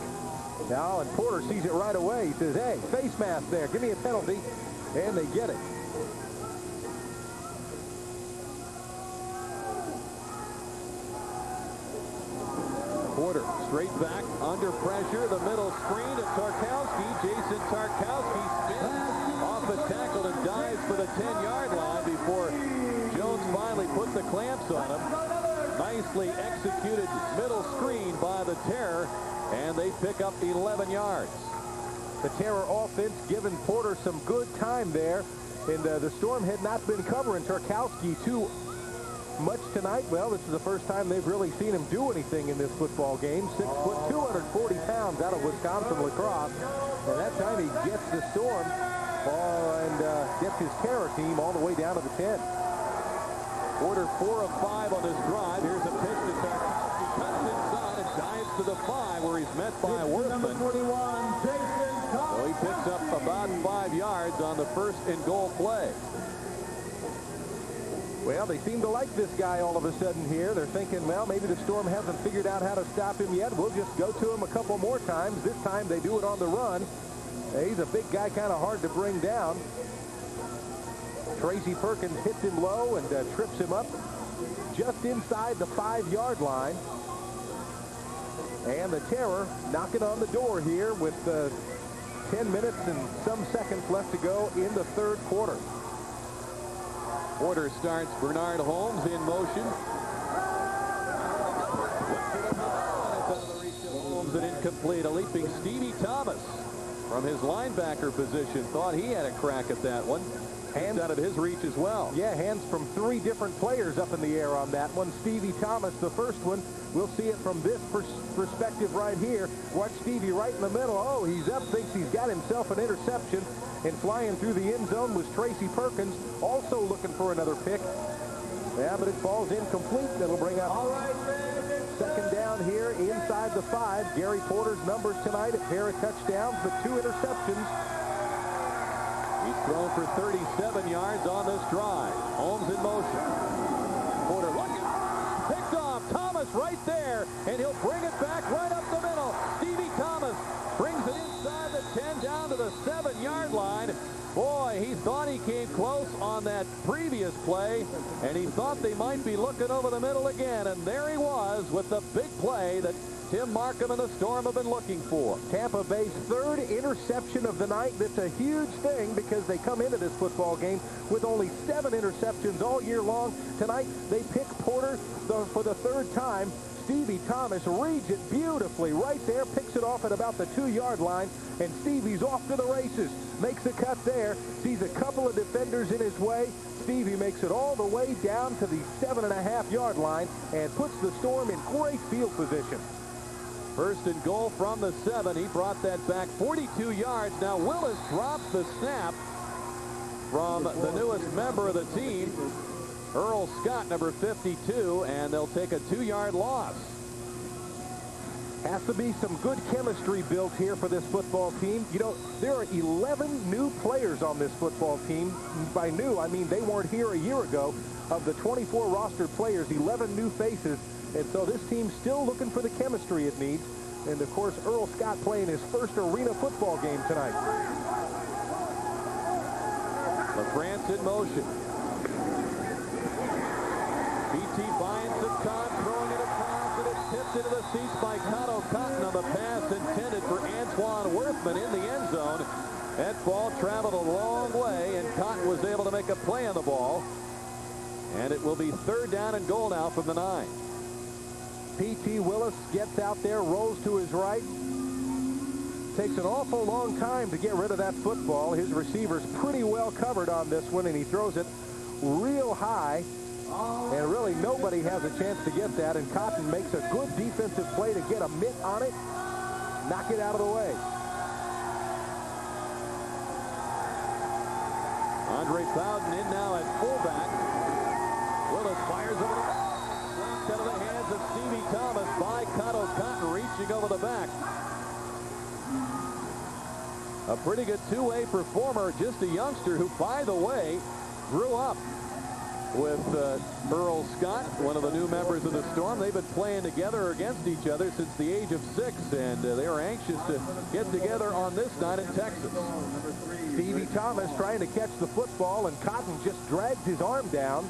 Now, and Porter sees it right away. He says, hey, face mask there. Give me a penalty. And they get it. Porter straight back under pressure. The middle screen to Tarkowski. Jason Tarkowski spins off a tackle and dives for the 10-yard line before Jones finally put the clamps on him. Nicely executed middle screen by the Terror, and they pick up 11 yards. The Terror offense giving Porter some good time there, and the Storm had not been covering Tarkowski too much tonight. Well, this is the first time they've really seen him do anything in this football game. 6 foot, 240 pounds out of Wisconsin lacrosse, and that time he gets the Storm and gets his Terror team all the way down to the 10. Porter 4 of 5 on this drive. Here's a pitch to Tarkowski. Cuts inside and dives to the 5 where he's met by Worthman. So he picks up about 5 yards on the first and goal play. Well, they seem to like this guy all of a sudden here. They're thinking, well, maybe the Storm hasn't figured out how to stop him yet. We'll just go to him a couple more times. This time they do it on the run. He's a big guy, kind of hard to bring down. Tracy Perkins hits him low and trips him up just inside the 5-yard line. And the Terror knocking on the door here with 10 minutes and some seconds left to go in the third quarter. Porter starts. Bernard Holmes in motion. Holmes an incomplete. A leaping Stevie Thomas from his linebacker position. Thought he had a crack at that one. Hands out of his reach as well. Yeah, hands from 3 different players up in the air on that one. Stevie Thomas, the first one. We'll see it from this perspective right here. Watch Stevie right in the middle. Oh, he's up, thinks he's got himself an interception. And flying through the end zone was Tracy Perkins, also looking for another pick. Yeah, but it falls incomplete. That'll bring up second down here inside the 5. Gary Porter's numbers tonight, a pair of touchdowns, but 2 interceptions. He's thrown for 37 yards on this drive. Holmes in motion. Porter looking. Picked off. Thomas right there. And he'll bring it back right up the middle. Stevie Thomas brings it inside the 10 down to the 7-yard line. Boy, he thought he came close on that previous play, and he thought they might be looking over the middle again. And there he was with the big play that Tim Markham and the Storm have been looking for. Tampa Bay's 3rd interception of the night. That's a huge thing because they come into this football game with only 7 interceptions all year long. Tonight, they pick Porter for the 3rd time. Stevie Thomas reads it beautifully right there, picks it off at about the 2-yard line, and Stevie's off to the races. Makes a cut there, sees a couple of defenders in his way. Stevie makes it all the way down to the 7.5-yard line and puts the Storm in great field position. First and goal from the 7. He brought that back 42 yards. Now Willis drops the snap from the newest member of the team, Earl Scott, number 52, and they'll take a 2-yard loss. Has to be some good chemistry built here for this football team. You know, there are 11 new players on this football team. By new, I mean they weren't here a year ago. Of the 24 roster players, 11 new faces. And so this team's still looking for the chemistry it needs. And, of course, Earl Scott playing his first arena football game tonight. LaFrance in motion. BT finds the Cotton, throwing it across, and it's tipped into the seats by Cotton on the pass intended for Antoine Worthman in the end zone. That ball traveled a long way, and Cotton was able to make a play on the ball. And it will be 3rd down and goal now from the 9. P.T. Willis gets out there, rolls to his right. Takes an awful long time to get rid of that football. His receiver's pretty well covered on this one, and he throws it real high. And really nobody has a chance to get that. And Cotton makes a good defensive play to get a mitt on it. Knock it out of the way. Andre Bowden in now at fullback. Willis fires over the back. Dropped out of the hands of Stevie Thomas by Cotto Cotton, reaching over the back. A pretty good two-way performer, just a youngster who, by the way, grew up with Earl Scott, one of the new members of the Storm. They've been playing together against each other since the age of 6, and they were anxious to get together on this night in Texas. Stevie Thomas trying to catch the football, and Cotton just dragged his arm down,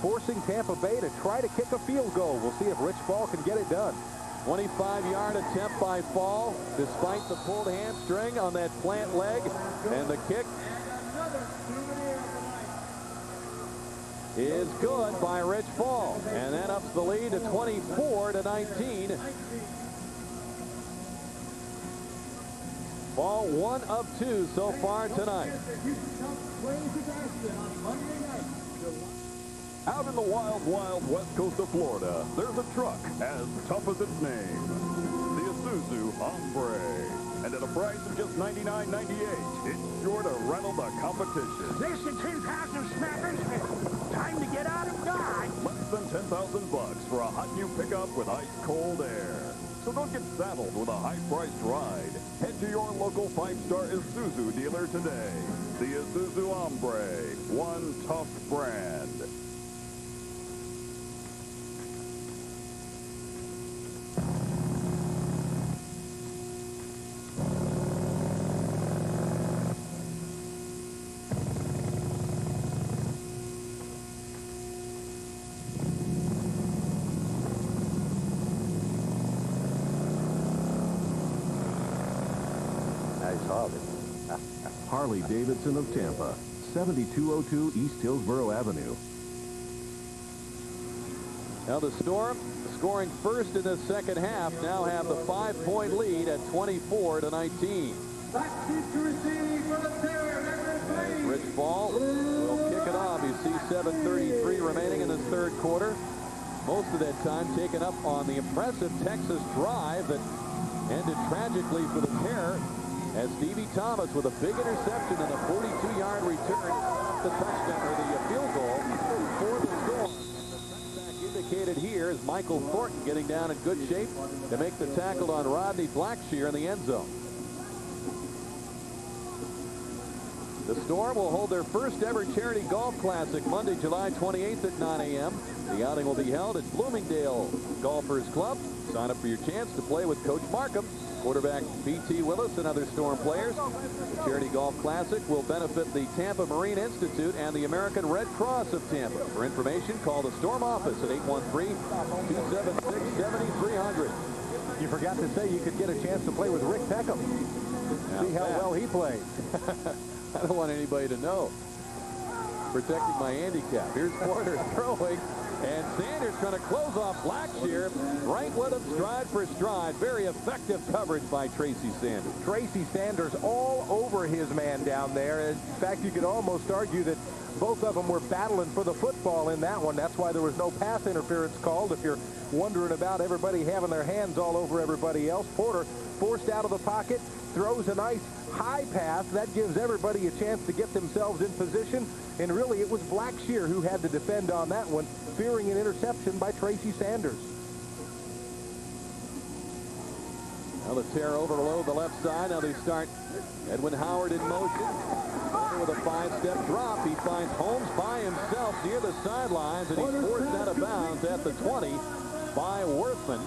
forcing Tampa Bay to try to kick a field goal. We'll see if Rich Fall can get it done. 25-yard attempt by Fall, despite the pulled hamstring on that plant leg, and the kick is good by Rich Fall, and that ups the lead to 24-19. Fall 1 of 2 so far tonight. Out in the wild, wild west coast of Florida, there's a truck as tough as its name. The Isuzu Hombre. And at a price of just $99.98, it's sure to rattle the competition. There's the 10,000 snappers. Time to get out and die. Less than $10,000 for a hot new pickup with ice-cold air. So don't get saddled with a high-priced ride. Head to your local 5-star Isuzu dealer today. The Isuzu Hombre, one tough brand. Harley Davidson of Tampa, 7202 East Hillsborough Avenue. Now the Storm, scoring first in the second half, now have the 5-point lead at 24-19. As Rich Ball will kick it off. You see 7:33 remaining in this third quarter. Most of that time taken up on the impressive Texas drive that ended tragically for the pair, as Stevie Thomas with a big interception and a 42-yard return the touchdown or the field goal for the Storm. The touchback indicated here is Michael Thornton getting down in good shape to make the tackle on Rodney Blackshear in the end zone. The Storm will hold their first ever charity golf classic Monday, July 28th at 9 a.m. The outing will be held at Bloomingdale Golfers Club. Sign up for your chance to play with Coach Markham, quarterback P.T. Willis, and other Storm players. The Charity Golf Classic will benefit the Tampa Marine Institute and the American Red Cross of Tampa. For information, call the Storm office at 813-276-7300. You forgot to say you could get a chance to play with Rick Peckham. See how well he plays. I don't want anybody to know. Protecting my handicap. Here's Porter throwing. And Sanders trying to close off Blackshear. Right with him, stride for stride. Very effective coverage by Tracy Sanders. Tracy Sanders all over his man down there. In fact, you could almost argue that both of them were battling for the football in that one. That's why there was no pass interference called. If you're wondering about everybody having their hands all over everybody else, Porter forced out of the pocket, throws a nice high pass. That gives everybody a chance to get themselves in position. And really, it was Blackshear who had to defend on that one, fearing an interception by Tracy Sanders. Now the tear overload the left side. Now they start Edwin Howard in motion. With a 5-step drop, he finds Holmes by himself near the sidelines, and he's forced out of bounds at the 20 by Worthman,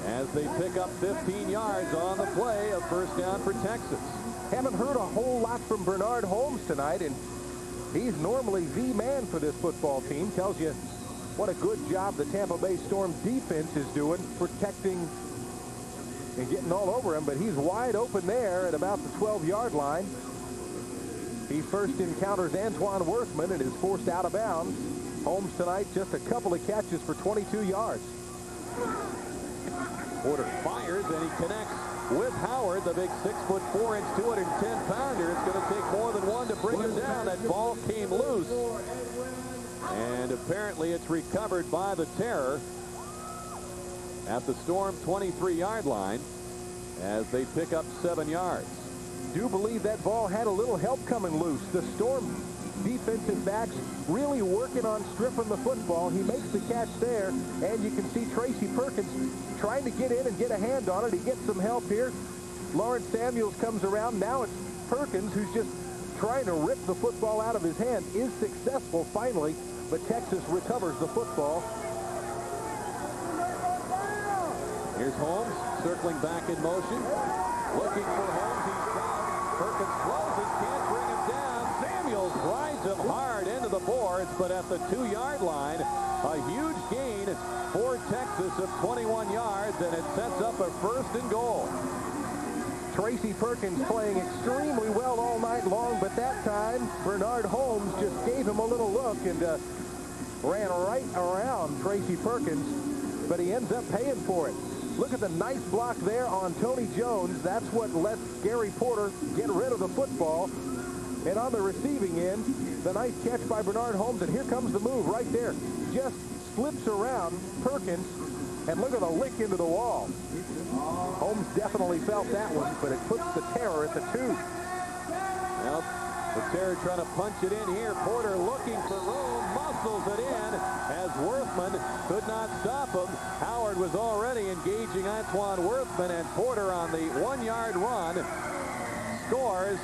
as they pick up 15 yards on the play of first down for Texas. Haven't heard a whole lot from Bernard Holmes tonight, and he's normally the man for this football team. Tells you what a good job the Tampa Bay Storm defense is doing, protecting and getting all over him, but he's wide open there at about the 12-yard line. He first encounters Antoine Worthman and is forced out of bounds. Holmes tonight just a couple of catches for 22 yards. Porter fires, and he connects with Howard, the big 6'4", 210-pounder. It's going to take more than one to bring him down. That ball came loose, and apparently it's recovered by the Terror at the Storm 23-yard line as they pick up 7 yards. Do believe that ball had a little help coming loose. The Storm defensive backs really working on stripping the football. He makes the catch there, and you can see Tracy Perkins trying to get in and get a hand on it. He gets some help here. Lawrence Samuels comes around. Now it's Perkins who's just trying to rip the football out of his hand. Is successful finally, but Texas recovers the football. Here's Holmes circling back in motion. Looking for Holmes. He's down. Perkins throws it, can't bring him down. Samuels rides him hard into the boards, but at the 2-yard line, a huge gain for Texas of 21 yards, and it sets up a 1st and goal. Tracy Perkins playing extremely well all night long, but that time Bernard Holmes just gave him a little look and ran right around Tracy Perkins, but he ends up paying for it. Look at the nice block there on Tony Jones. That's what lets Gary Porter get rid of the football. And on the receiving end, the nice catch by Bernard Holmes, and here comes the move right there. Just flips around Perkins, and look at the lick into the wall. Holmes definitely felt that one, but it puts the Terror at the 2. Well, the Terror trying to punch it in here. Porter looking for room, muscles it in as Worthman could not stop him. Howard was already engaging Antoine Worthman, and Porter on the 1-yard run scores.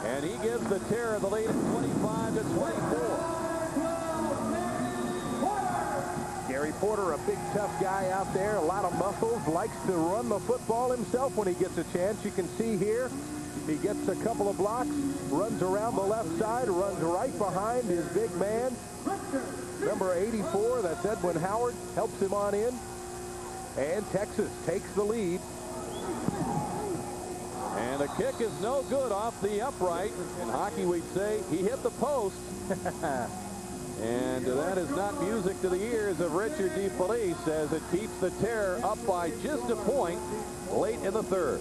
And he gives the Terror the lead at 25-24. Gary Porter, a big, tough guy out there, a lot of muscles, likes to run the football himself when he gets a chance. You can see here, he gets a couple of blocks, runs around the left side, runs right behind his big man. Number 84, that's Edwin Howard, helps him on in. And Texas takes the lead. And the kick is no good off the upright. In hockey, we'd say he hit the post. And that is not music to the ears of Richard DeFelice as it keeps the Terror up by just a point late in the 3rd.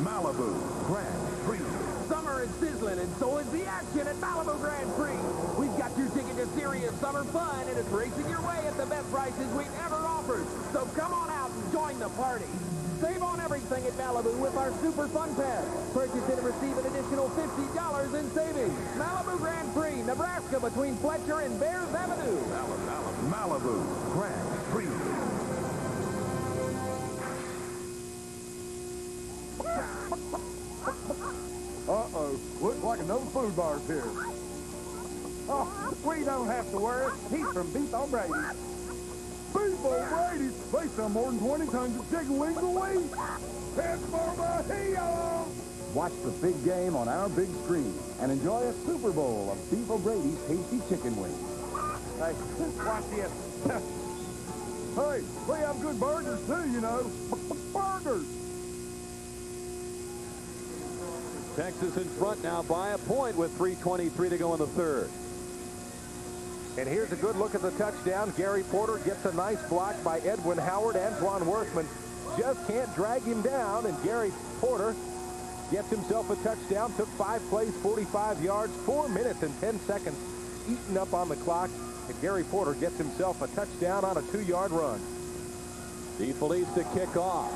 Malibu Grand Prix. Summer is sizzling, and so is the action at Malibu Grand Prix. We've got your ticket to serious summer fun, and it's racing your way at the best prices we've ever offered. So come on out and join the party. Save on everything at Malibu with our Super Fun Pass. Purchase it and receive an additional $50 in savings. Malibu Grand Prix, Nebraska, between Fletcher and Bears Avenue. Malibu Grand Prix. Uh-oh. Looks like another food bar's here. Oh, we don't have to worry. He's from Beef O'Brady. Beef O'Brady's? They sell more than 20 tons of chicken wings a week. That's for the heel. Watch the big game on our big screen and enjoy a Super Bowl of Beef O'Brady's tasty chicken wings. Hey, watch this. Hey, we have good burgers too, you know. Burgers. Texas in front now by a point with 3:23 to go in the 3rd. And here's a good look at the touchdown. Gary Porter gets a nice block by Edwin Howard. Antoine Worthman just can't drag him down, and Gary Porter gets himself a touchdown. Took 5 plays, 45 yards, 4 minutes and 10 seconds eaten up on the clock. And Gary Porter gets himself a touchdown on a 2-yard run. DeFelice to kick off.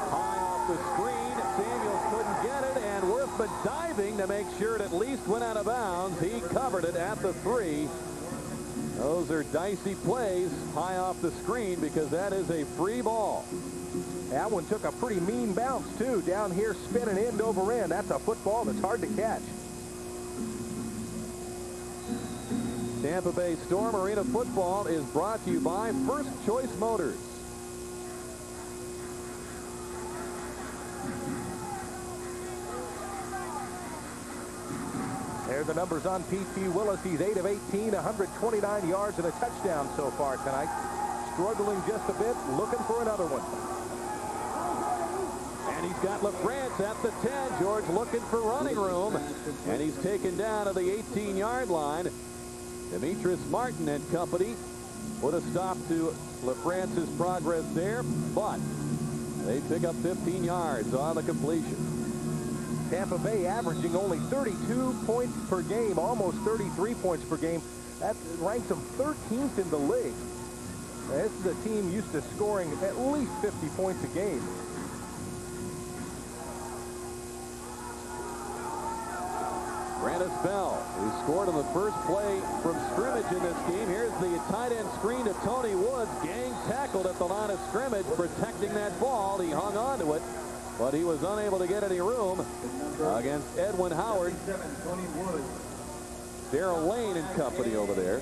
High off the screen. Samuels couldn't get it, and Worthman diving to make sure it at least went out of bounds. He covered it at the 3. Those are dicey plays high off the screen because that is a free ball. That one took a pretty mean bounce, too. Down here spinning end over end. That's a football that's hard to catch. Tampa Bay Storm Arena football is brought to you by First Choice Motors. There are the numbers on P.T. Willis. He's 8 of 18, 129 yards and a touchdown so far tonight. Struggling just a bit, looking for another one. And he's got LaFrance at the 10. George looking for running room. And he's taken down to the 18-yard line. Demetrius Martin and company put a stop to LaFrance's progress there, but they pick up 15 yards on the completion. Tampa Bay averaging only 32 points per game, almost 33 points per game. That ranks them 13th in the league. This is a team used to scoring at least 50 points a game. Brandis Bell, who scored on the first play from scrimmage in this game. Here's the tight end screen to Tony Woods. Gang tackled at the line of scrimmage, protecting that ball. He hung on to it, but he was unable to get any room against Edwin Howard. Darrell Lane and company over there.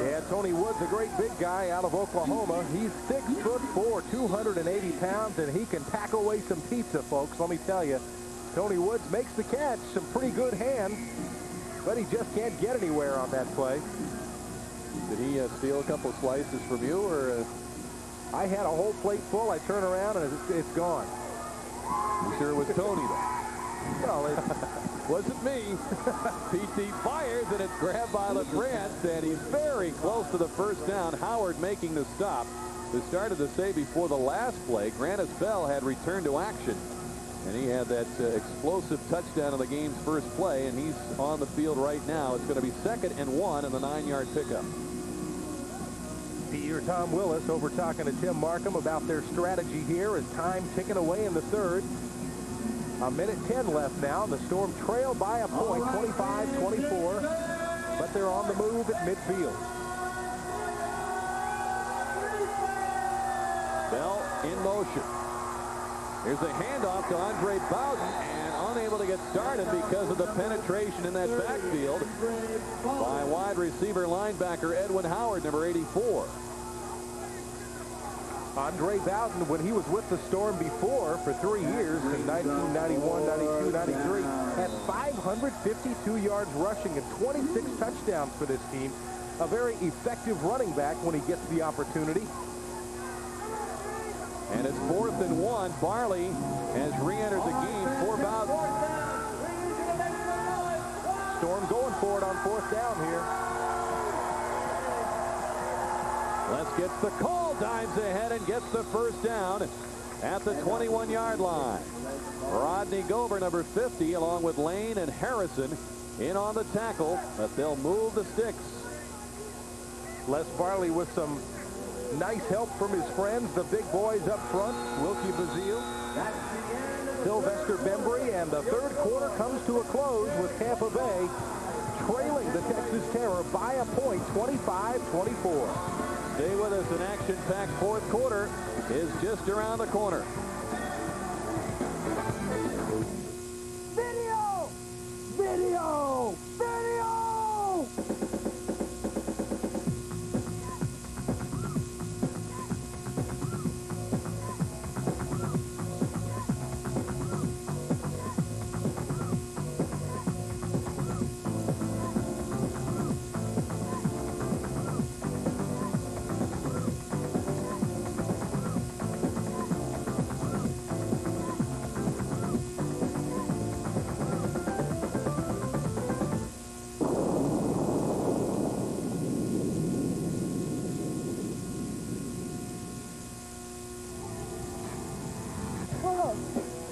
Yeah, Tony Woods, a great big guy out of Oklahoma. He's 6'4", 280 pounds, and he can tack away some pizza, folks. Let me tell you, Tony Woods makes the catch, some pretty good hands, but he just can't get anywhere on that play. Did he steal a couple slices from you, or? I had a whole plate full. I turn around and it's gone. You sure it was Tony, though? No, it wasn't me. P.T. fires, and it's grabbed by LaFrance, and he's very close to the first down. Howard making the stop. They started to say before the last play, Brandis Bell had returned to action, and he had that explosive touchdown of the game's first play, and he's on the field right now. It's going to be 2nd and 1 in the 9-yard pickup. Peter Tom Willis over talking to Tim Markham about their strategy here as time ticking away in the third. 1:10 left now. The Storm trail by a point, 25-24, but they're on the move at midfield. Bell in motion. Here's a handoff to Andre Bowden, and unable to get started because of the penetration in that backfield by wide receiver linebacker Edwin Howard, number 84. Andre Bowden, when he was with the Storm before for 3 years, in 1991, 92, 93, had 552 yards rushing and 26 touchdowns for this team. A very effective running back when he gets the opportunity. And it's 4th and 1. Barley has re-entered the game for Bowden. Storm going for it on 4th down here. Les gets the call, dives ahead and gets the first down at the 21-yard line. Rodney Gober, number 50, along with Lane and Harrison in on the tackle, but they'll move the sticks. Les Barley with some nice help from his friends, the big boys up front, Wilkie Bazile, Sylvester Bembry, and the third quarter comes to a close with Tampa Bay trailing the Texas Terror by a point, 25-24. Stay with us. An action-packed fourth quarter is just around the corner. Video! Video! Video!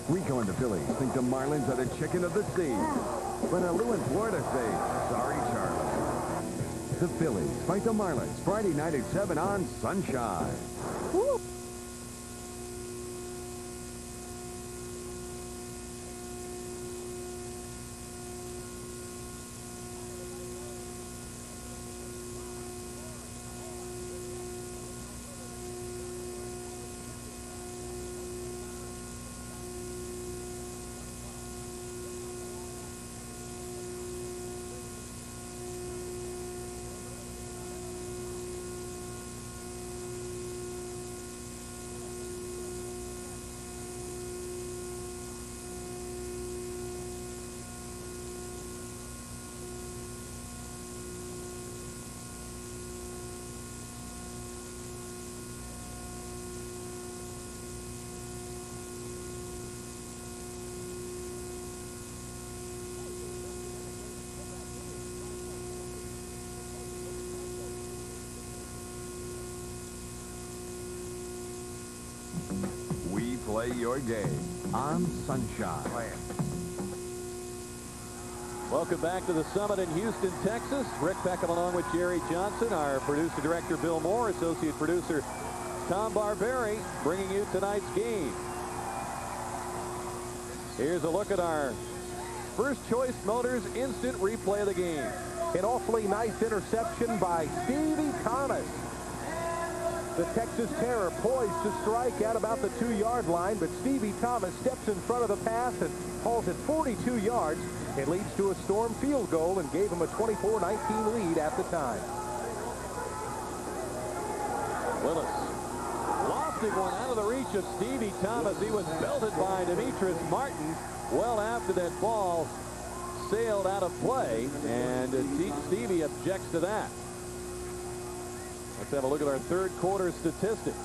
Rico and the Phillies think the Marlins are the chicken of the sea. But Lou in Florida say, sorry, Charlie. The Phillies fight the Marlins Friday night at 7 on Sunshine. Woo. play your game on Sunshine. Welcome back to the Summit in Houston, Texas. Rick Peckham along with Jerry Johnson, our producer-director Bill Moore, associate producer Tom Barberi, bringing you tonight's game. Here's a look at our First Choice Motors instant replay of the game. An awfully nice interception by Stevie Thomas. The Texas Terror poised to strike at about the 2-yard line, but Stevie Thomas steps in front of the pass and hauls it 42 yards. It leads to a Storm field goal and gave him a 24-19 lead at the time. Willis lofting one out of the reach of Stevie Thomas. He was belted by Demetrius Martin well after that ball sailed out of play, and Stevie objects to that. Let's have a look at our third quarter statistics.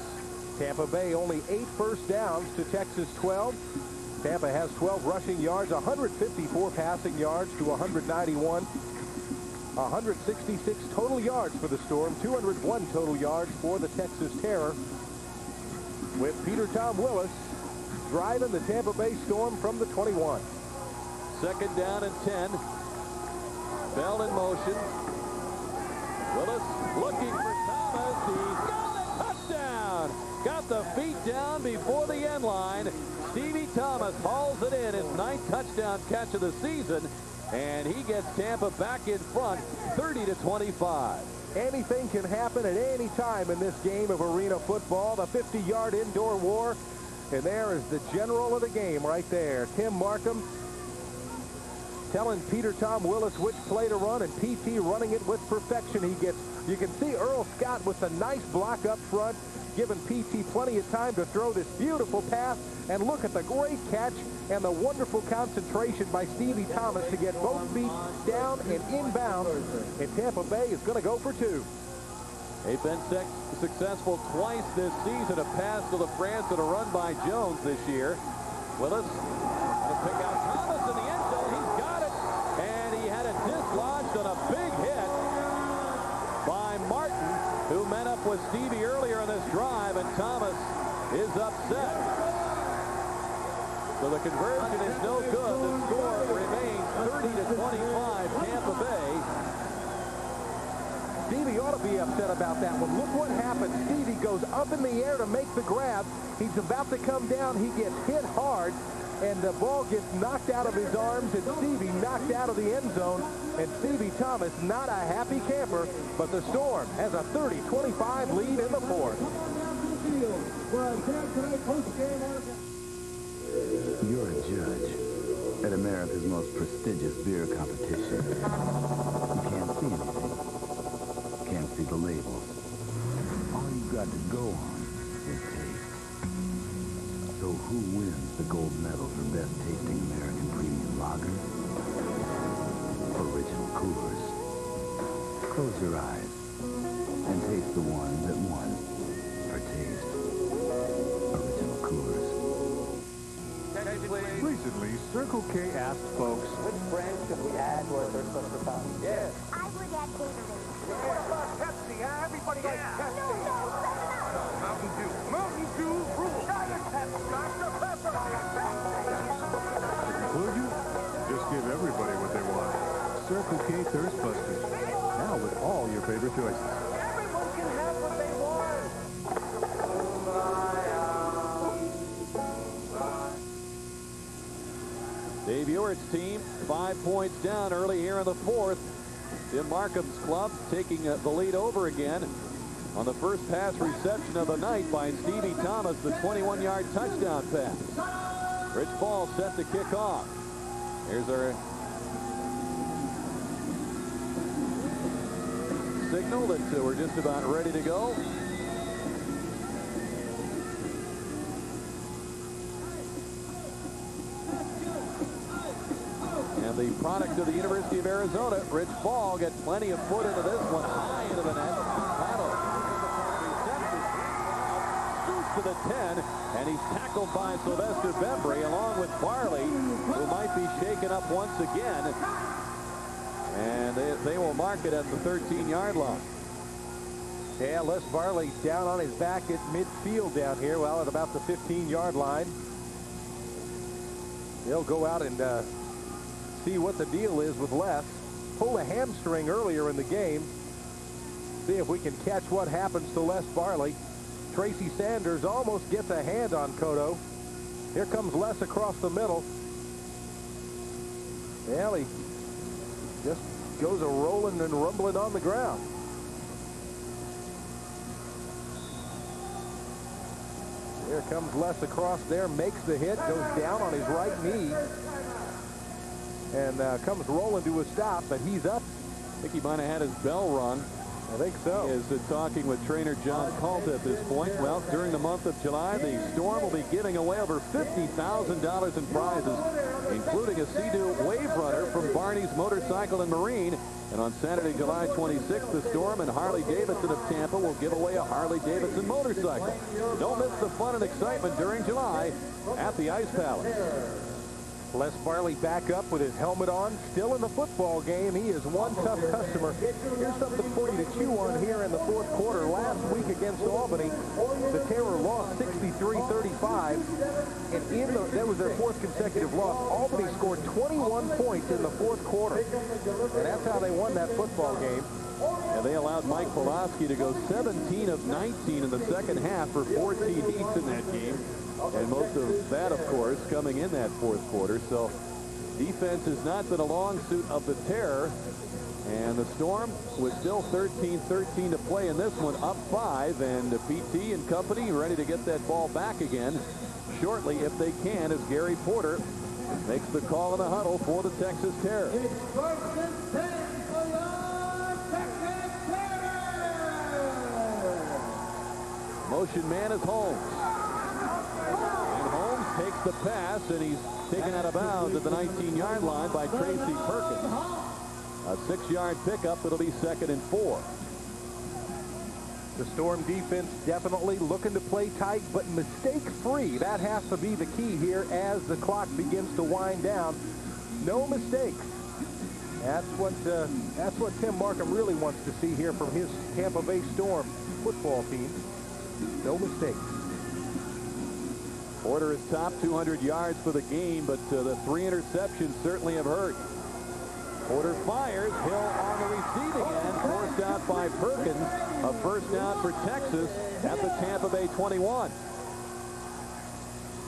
Tampa Bay only 8 first downs to Texas 12. Tampa has 12 rushing yards, 154 passing yards to 191. 166 total yards for the Storm, 201 total yards for the Texas Terror. With Peter Tom Willis driving the Tampa Bay Storm from the 21. Second down and 10. Bell in motion. Willis looking for Thomas. He's got a touchdown. Got the feet down before the end line. Stevie Thomas hauls it in, his 9th touchdown catch of the season, and he gets Tampa back in front, 30-25. Anything can happen at any time in this game of arena football. The 50-yard indoor war, and there is the general of the game right there, Tim Markham, telling Peter Tom Willis which play to run, and PT running it with perfection. You can see Earl Scott with the nice block up front, giving PT plenty of time to throw this beautiful pass. And look at the great catch and the wonderful concentration by Stevie Thomas to get both feet down and inbound. And Tampa Bay is going to go for 2. They've been successful twice this season, a pass to LaFrance and a run by Jones this year. Willis to pick out Thomas in the end zone. He's got it, and he had it dislodged on a big hit by Martin, who met up with Stevie earlier in this drive, and Thomas is upset. So the conversion is no good. The score remains 30-25 Tampa Bay. Stevie ought to be upset about that one. Look what happened. Stevie goes up in the air to make the grab. He's about to come down. He gets hit hard, and the ball gets knocked out of his arms, and Stevie knocked out of the end zone. And Stevie Thomas, not a happy camper, but the Storm has a 30-25 lead in the 4th. You're a judge at America's most prestigious beer competition. You can't see anything. Can't see the labels. All you've got to go on is taste. So who wins the gold medal for best tasting American premium lager? Original Coors. Close your eyes and taste the one that won for taste. Original Coors. Recently, Circle K asked folks, which brand should we add to our Thirst Buster Fountain? Yes. I would add Gatorade. What about Pepsi, huh? Everybody likes Pepsi. Mountain Dew. Mountain Dew rules. Diet Pepsi. Dr. Pepper. To conclude you, just give everybody what they want. Circle K Thirst Busters. Now with all your favorite choices. Everyone can have what they want. Dave Ewert's team 5 points down early here in the 4th. Tim Markham's club taking the lead over again on the first pass reception of the night by Stevie Thomas, the 21-yard touchdown pass. Rich Ball set to kick off. Here's our signal that we're just about ready to go. And the product of the University of Arizona, Rich Ball, gets plenty of foot into this one, high into the net. Battle. Scoots to the 10, and he's tackled by Sylvester Bembry, along with Barley, who might be shaken up once again. And they will mark it at the 13-yard line. Yeah, Les Varley down on his back at midfield down here, well, at about the 15-yard line. They'll go out and see what the deal is with Les. Pulled a hamstring earlier in the game. See if we can catch what happens to Les Varley. Tracy Sanders almost gets a hand on Cotto. Here comes Les across the middle. Well, he just goes a rolling and rumbling on the ground. Here comes Les across there, makes the hit, goes down on his right knee, and comes rolling to a stop, but he's up. I think he might have had his bell rung. I think so. He is talking with trainer John Colt at this point. Well, during the month of July, the Storm will be giving away over $50,000 in prizes, including a Sea-Doo Wave Runner from Barney's Motorcycle and Marine. And on Saturday, July 26th, the Storm and Harley-Davidson of Tampa will give away a Harley-Davidson motorcycle. Don't miss the fun and excitement during July at the Ice Palace. Les Varley back up with his helmet on, still in the football game. He is one tough customer. Here's something for you to chew on here in the fourth quarter. Last week against Albany, the Terror lost 63-35, and that was their fourth consecutive loss. Albany scored 21 points in the fourth quarter, and that's how they won that football game. And they allowed Mike Pulaski to go 17 of 19 in the second half for 14 hits in that game. And most of that, of course, coming in that fourth quarter. So defense has not been a long suit of the Terror. And the Storm with still 13-13 to play in this one, up 5. And the PT and company ready to get that ball back again shortly if they can, as Gary Porter makes the call in the huddle for the Texas Terror. Motion man is Holmes. Takes the pass, and he's taken out of bounds at the 19-yard line by Tracy Perkins. A 6-yard pickup. It'll be 2nd and 4. The Storm defense definitely looking to play tight, but mistake-free. That has to be the key here as the clock begins to wind down. No mistakes. That's what Tim Markham really wants to see here from his Tampa Bay Storm football team. No mistakes. Porter is top 200 yards for the game, but the 3 interceptions certainly have hurt. Porter fires. Hill on the receiving end, forced out by Perkins. A first down for Texas at the Tampa Bay 21.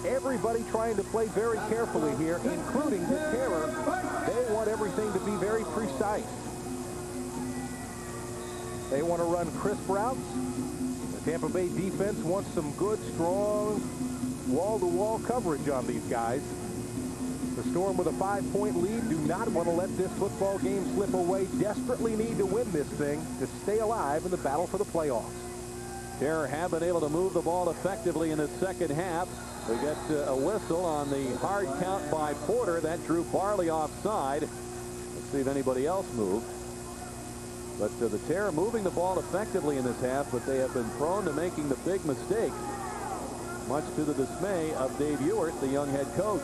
Everybody trying to play very carefully here, including the Terror. They want everything to be very precise. They want to run crisp routes. The Tampa Bay defense wants some good, strong, wall-to-wall coverage on these guys. The Storm with a 5-point lead do not want to let this football game slip away. Desperately need to win this thing to stay alive in the battle for the playoffs. Terror have been able to move the ball effectively in the second half. They get a whistle on the hard count by Porter. That drew Barley offside. Let's see if anybody else moved. But the Terror moving the ball effectively in this half, but they have been prone to making the big mistake, much to the dismay of Dave Ewert, the young head coach.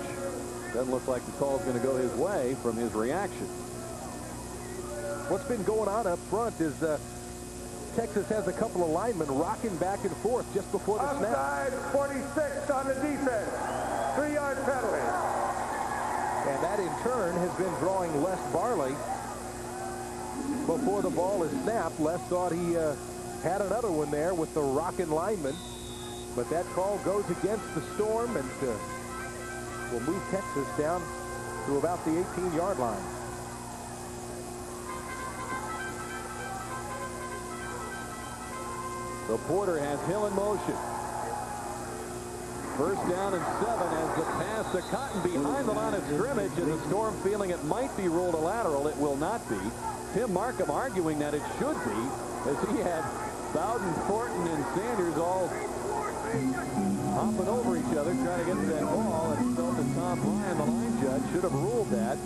Doesn't look like the call's going to go his way from his reaction. What's been going on up front is Texas has a couple of linemen rocking back and forth just before the snap. Offside 46 on the defense. 3-yard penalty. And that in turn has been drawing Les Varley. Before the ball is snapped, Les thought he had another one there with the rocking lineman. But that call goes against the Storm and will move Texas down to about the 18-yard line. So Porter has Hill in motion. First down and 7 as the pass to Cotton behind the line of scrimmage, and the Storm feeling it might be ruled a lateral. It will not be. Tim Markham arguing that it should be, as he had Bowden, Thornton, and Sanders all hopping over each other trying to get to that ball, and felt that Tom Ryan, the line judge, should have ruled that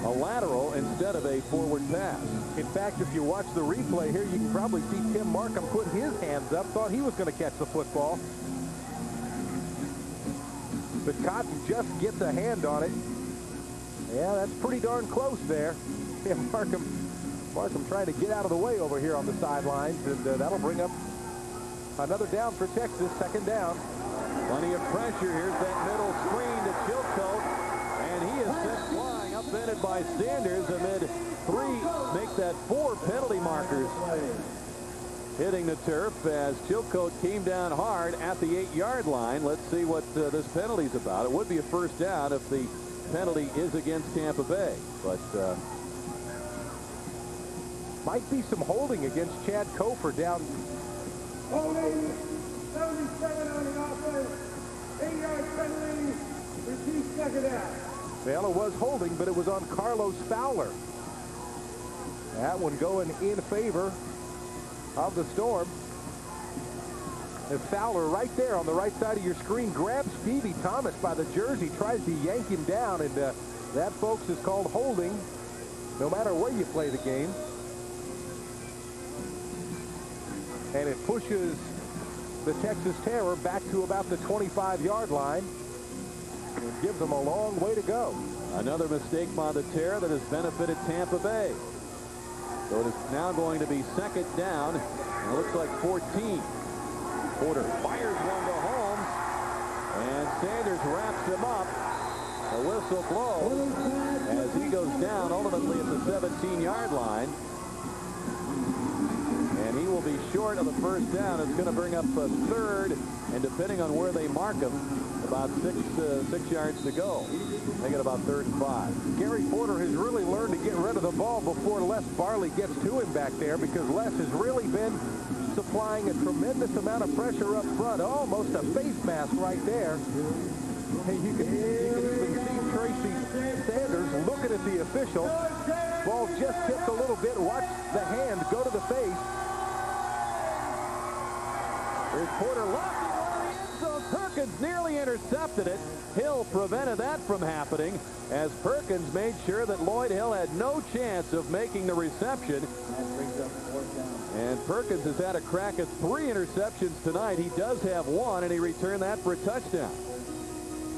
a lateral instead of a forward pass. In fact, if you watch the replay here, you can probably see Tim Markham put his hands up, thought he was going to catch the football. But Cotton just gets a hand on it. Yeah, that's pretty darn close there. Yeah, Markham trying to get out of the way over here on the sidelines, and that'll bring up Another down for Texas, second down. Plenty of pressure. Here's that middle screen to Chilcote. And he is sent flying, upended by Sanders amid make that 4 penalty markers hitting the turf as Chilcote came down hard at the 8-yard line. Let's see what this penalty's about. It would be a first down if the penalty is against Tampa Bay, but might be some holding against Chad Kofor down. Holding 77 on the offense. 8-yard penalty. Repeat second down. Well, it was holding, but it was on Carlos Fowler. That one going in favor of the Storm. And Fowler right there on the right side of your screen grabs Stevie Thomas by the jersey, tries to yank him down, and that, folks, is called holding no matter where you play the game. And it pushes the Texas Terror back to about the 25-yard line. It gives them a long way to go. Another mistake by the Terror that has benefited Tampa Bay. So it is now going to be second down, and it looks like 14. Porter fires one to Holmes, and Sanders wraps him up. The whistle blows as he goes down ultimately at the 17-yard line. And he will be short of the first down. It's going to bring up a third, and depending on where they mark him, about six yards to go. Make it about 3rd and 5. Gary Porter has really learned to get rid of the ball before Les Barley gets to him back there, because Les has really been supplying a tremendous amount of pressure up front. Almost a face mask right there. Hey, you can even see Tracy Sanders looking at the official. Ball just tipped a little bit. Watch the hand go to the face. Here's Porter lofting one of the end zone. Perkins nearly intercepted it. Hill prevented that from happening as Perkins made sure that Lloyd Hill had no chance of making the reception. And Perkins has had a crack at 3 interceptions tonight. He does have 1, and he returned that for a touchdown.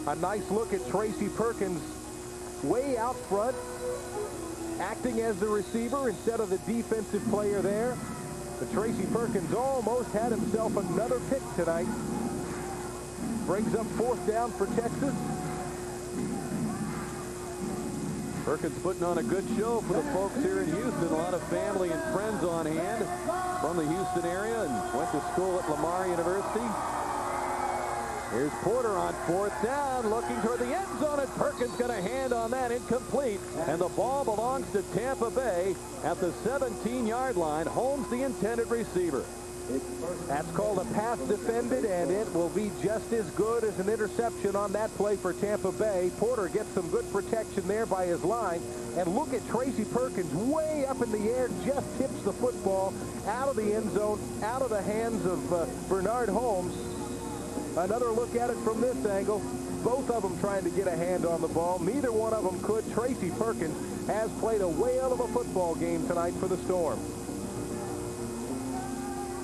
A nice look at Tracy Perkins way out front, acting as the receiver instead of the defensive player there. But Tracy Perkins almost had himself another pick tonight. Brings up 4th down for Texas. Perkins putting on a good show for the folks here in Houston. A lot of family and friends on hand from the Houston area and went to school at Lamar University. Here's Porter on 4th down, looking toward the end zone, and Perkins got a hand on that, incomplete. And the ball belongs to Tampa Bay at the 17-yard line. Holmes, the intended receiver. That's called a pass defended, and it will be just as good as an interception on that play for Tampa Bay. Porter gets some good protection there by his line. And look at Tracy Perkins way up in the air, just tips the football out of the end zone, out of the hands of Bernard Holmes. Another look at it from this angle. Both of them trying to get a hand on the ball. Neither one of them could. Tracy Perkins has played a whale of a football game tonight for the Storm.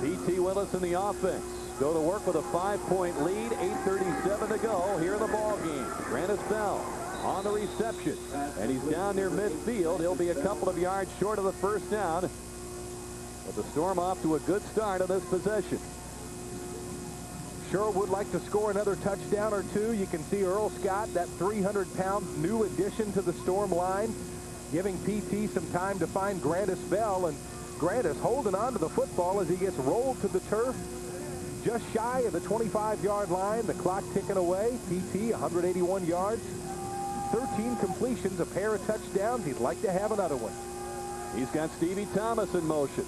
P.T. Willis in the offense. Go to work with a 5-point lead. 8:37 to go here in the ball game. Grandis Bell on the reception. And he's down near midfield. He'll be a couple of yards short of the first down. But the Storm off to a good start on this possession. Sure would like to score another touchdown or two. You can see Earl Scott, that 300-pound new addition to the Storm line, giving PT some time to find Grandis Bell. And Grandis holding on to the football as he gets rolled to the turf just shy of the 25-yard line. The clock ticking away. PT 181 yards, 13 completions, a pair of touchdowns. He'd like to have another one. He's got Stevie Thomas in motion.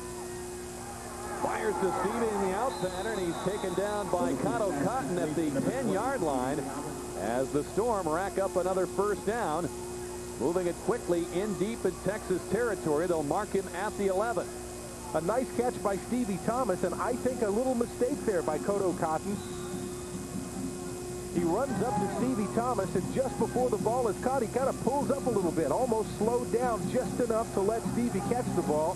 Fires to Stevie in the out pattern. He's taken down by Cotto Cotton at the 10-yard line as the Storm rack up another first down. Moving it quickly in deep in Texas territory. They'll mark him at the 11. A nice catch by Stevie Thomas, and I think a little mistake there by Cotto Cotton. He runs up to Stevie Thomas, and just before the ball is caught, he kind of pulls up a little bit, almost slowed down just enough to let Stevie catch the ball.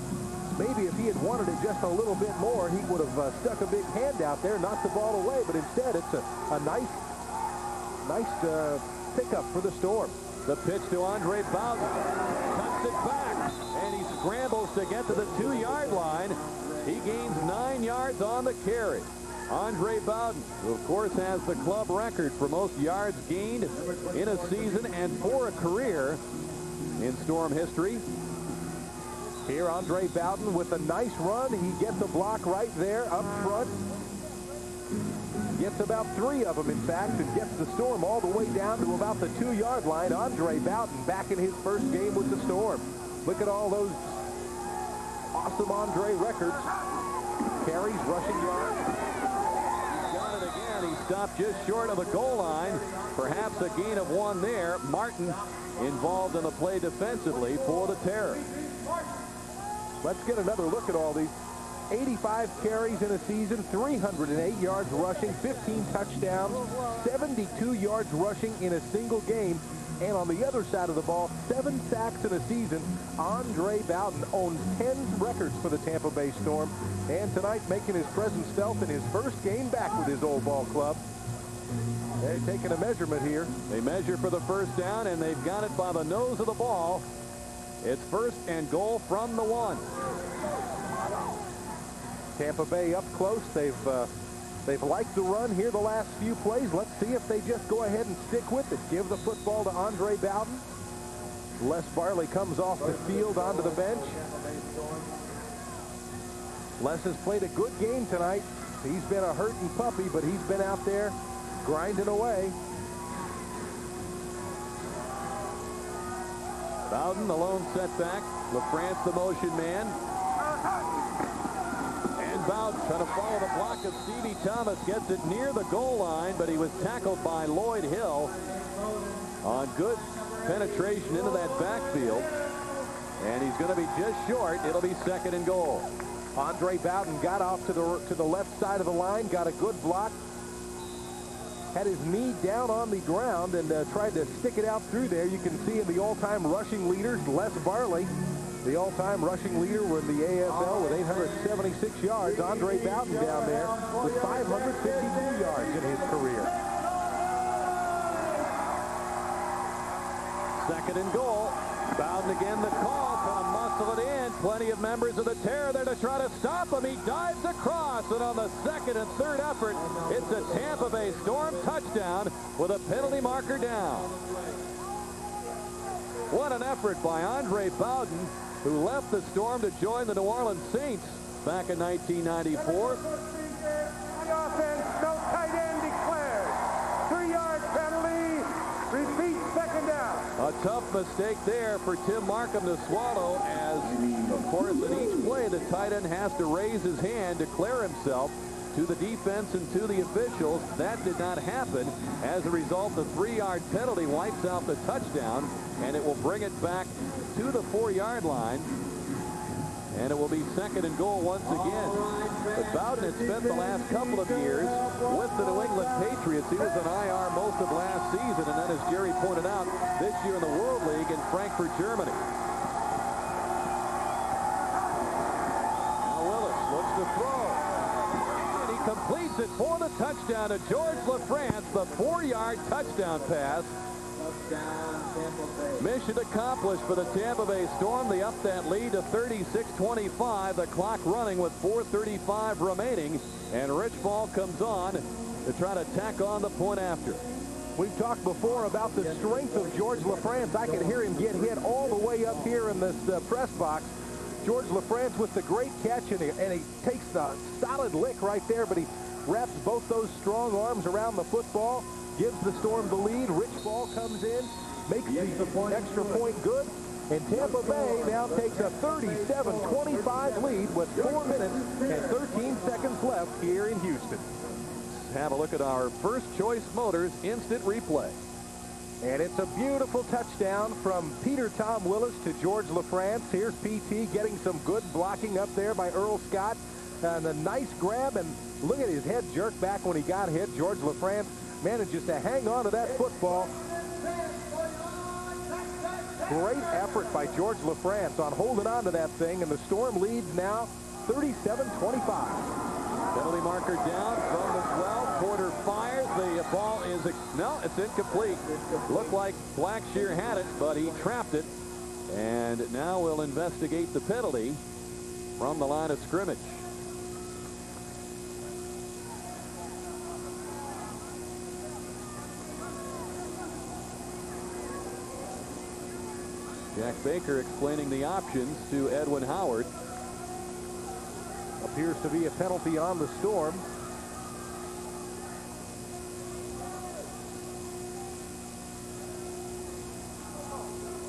Maybe if he had wanted it just a little bit more, he would have stuck a big hand out there, knocked the ball away. But instead, it's a nice pickup for the Storm. The pitch to Andre Bowden. Cuts it back, and he scrambles to get to the 2-yard line. He gains 9 yards on the carry. Andre Bowden, who of course has the club record for most yards gained in a season and for a career in Storm history. Here, Andre Bowden with a nice run. He gets a block right there up front. Gets about 3 of them, in fact, and gets the Storm all the way down to about the 2-yard line. Andre Bowden back in his first game with the Storm. Look at all those awesome Andre records. Carries, rushing yards. He's got it again. He stopped just short of the goal line. Perhaps a gain of 1 there. Martin involved in the play defensively for the Terror. Let's get another look at all these. 85 carries in a season, 308 yards rushing, 15 touchdowns, 72 yards rushing in a single game. And on the other side of the ball, 7 sacks in a season. Andre Bowden owns 10 records for the Tampa Bay Storm. And tonight making his presence felt in his first game back with his old ball club. They're taking a measurement here. They measure for the first down, and they've got it by the nose of the ball. It's 1st and goal from the 1. Tampa Bay up close. They've liked the run here the last few plays. Let's see if they just go ahead and stick with it. Give the football to Andre Bowden. Les Barley comes off the field onto the bench. Les has played a good game tonight. He's been a hurting puppy, but he's been out there grinding away. Bowden, the lone setback. LaFrance, the motion man. And Bowden trying to follow the block of Stevie Thomas. Gets it near the goal line, but he was tackled by Lloyd Hill on good penetration into that backfield. And he's going to be just short. It'll be 2nd and goal. Andre Bowden got off to the left side of the line, got a good block. Had his knee down on the ground and tried to stick it out through there. You can see in the all-time rushing leaders, Les Barley, the all-time rushing leader in the AFL with 876 yards. Andre Bowden down there with 552 yards in his career. 2nd and goal. Bowden again the call. Trying to muscle it in. Plenty of members of the Terror there to try to stop him. He dives across, and on the 2nd and 3rd effort, it's a Tampa Bay Storm touchdown with a penalty marker down. What an effort by Andre Bowden, who left the Storm to join the New Orleans Saints back in 1994. On offense, no tight end declared. 3-yard penalty. Repeat, 2nd down. A tough mistake there for Tim Markham to swallow, as, of course, in each play, the tight end has to raise his hand, declare himself to the defense and to the officials. That did not happen. As a result, the 3-yard penalty wipes out the touchdown, and it will bring it back to the 4-yard line. And it will be 2nd and goal once again. But Bowden had spent the last couple of years with the New England Patriots. He was an IR most of last season, and then, as Jerry pointed out, this year in the World League in Frankfurt, Germany. Now Willis looks to throw. And he completes it for the touchdown to George LaFrance, the 4-yard touchdown pass. Mission accomplished for the Tampa Bay Storm. They up that lead to 36-25. The clock running with 4:35 remaining. And Rich Ball comes on to try to tack on the point after. We've talked before about the strength of George LaFrance. I can hear him get hit all the way up here in this press box. George LaFrance with the great catch, and he takes the solid lick right there, but he wraps both those strong arms around the football, gives the Storm the lead. Rich Ball comes in, makes the extra point good, and Tampa Bay now takes a 37-25 lead with 4 minutes and 13 seconds left here in Houston. Have a look at our First Choice Motors instant replay. And it's a beautiful touchdown from Peter Tom Willis to George LaFrance. Here's PT getting some good blocking up there by Earl Scott. And a nice grab, and look at his head jerk back when he got hit. George LaFrance manages to hang on to that football. Great effort by George LaFrance on holding on to that thing, and the Storm leads now 37-25. Penalty marker down from the 12. Porter fires. The ball is, no, it's incomplete. Looked like Blackshear had it, but he trapped it. And now we'll investigate the penalty from the line of scrimmage. Jack Baker explaining the options to Edwin Howard. Appears to be a penalty on the Storm.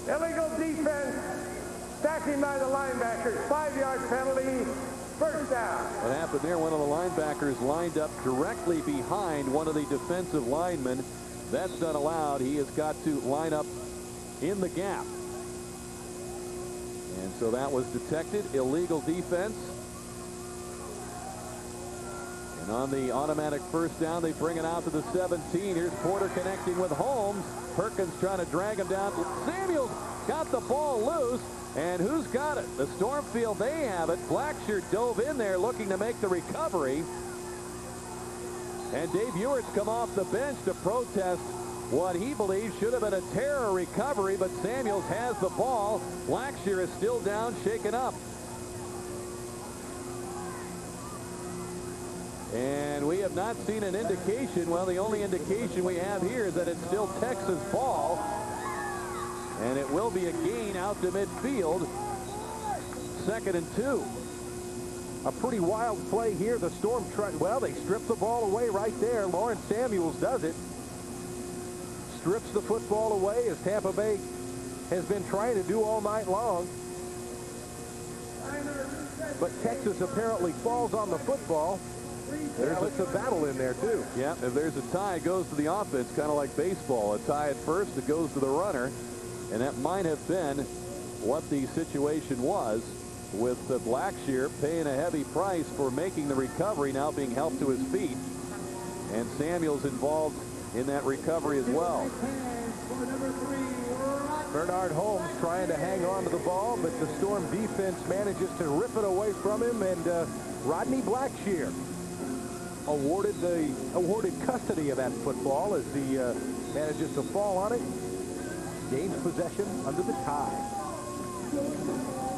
Illegal defense, stacking by the linebackers, 5-yard penalty, first down. What happened there, one of the linebackers lined up directly behind one of the defensive linemen. That's not allowed. He has got to line up in the gap. And so that was detected. Illegal defense. And on the automatic first down, they bring it out to the 17. Here's Porter connecting with Holmes. Perkins trying to drag him down. Samuels got the ball loose. And who's got it? The Storm feel they have it. Blackshear dove in there looking to make the recovery. And Dave Ewert's come off the bench to protest what he believes should have been a terror recovery, but Samuels has the ball. Blackshear is still down, shaken up. And we have not seen an indication. Well, the only indication we have here is that it's still Texas ball. And it will be a gain out to midfield. 2nd and 2. A pretty wild play here. The Storm, well, they strip the ball away right there. Lawrence Samuels does it. Strips the football away as Tampa Bay has been trying to do all night long. But Texas apparently falls on the football. There's a battle in there, too. Yeah, if there's a tie, it goes to the offense, kind of like baseball. A tie at first, it goes to the runner. And that might have been what the situation was, with Blackshear paying a heavy price for making the recovery, now being helped to his feet. And Samuels involved in that recovery as well. Bernard Holmes trying to hang on to the ball, but the Storm defense manages to rip it away from him, and Rodney Blackshear awarded custody of that football as he manages to fall on it. Gains possession under the tie.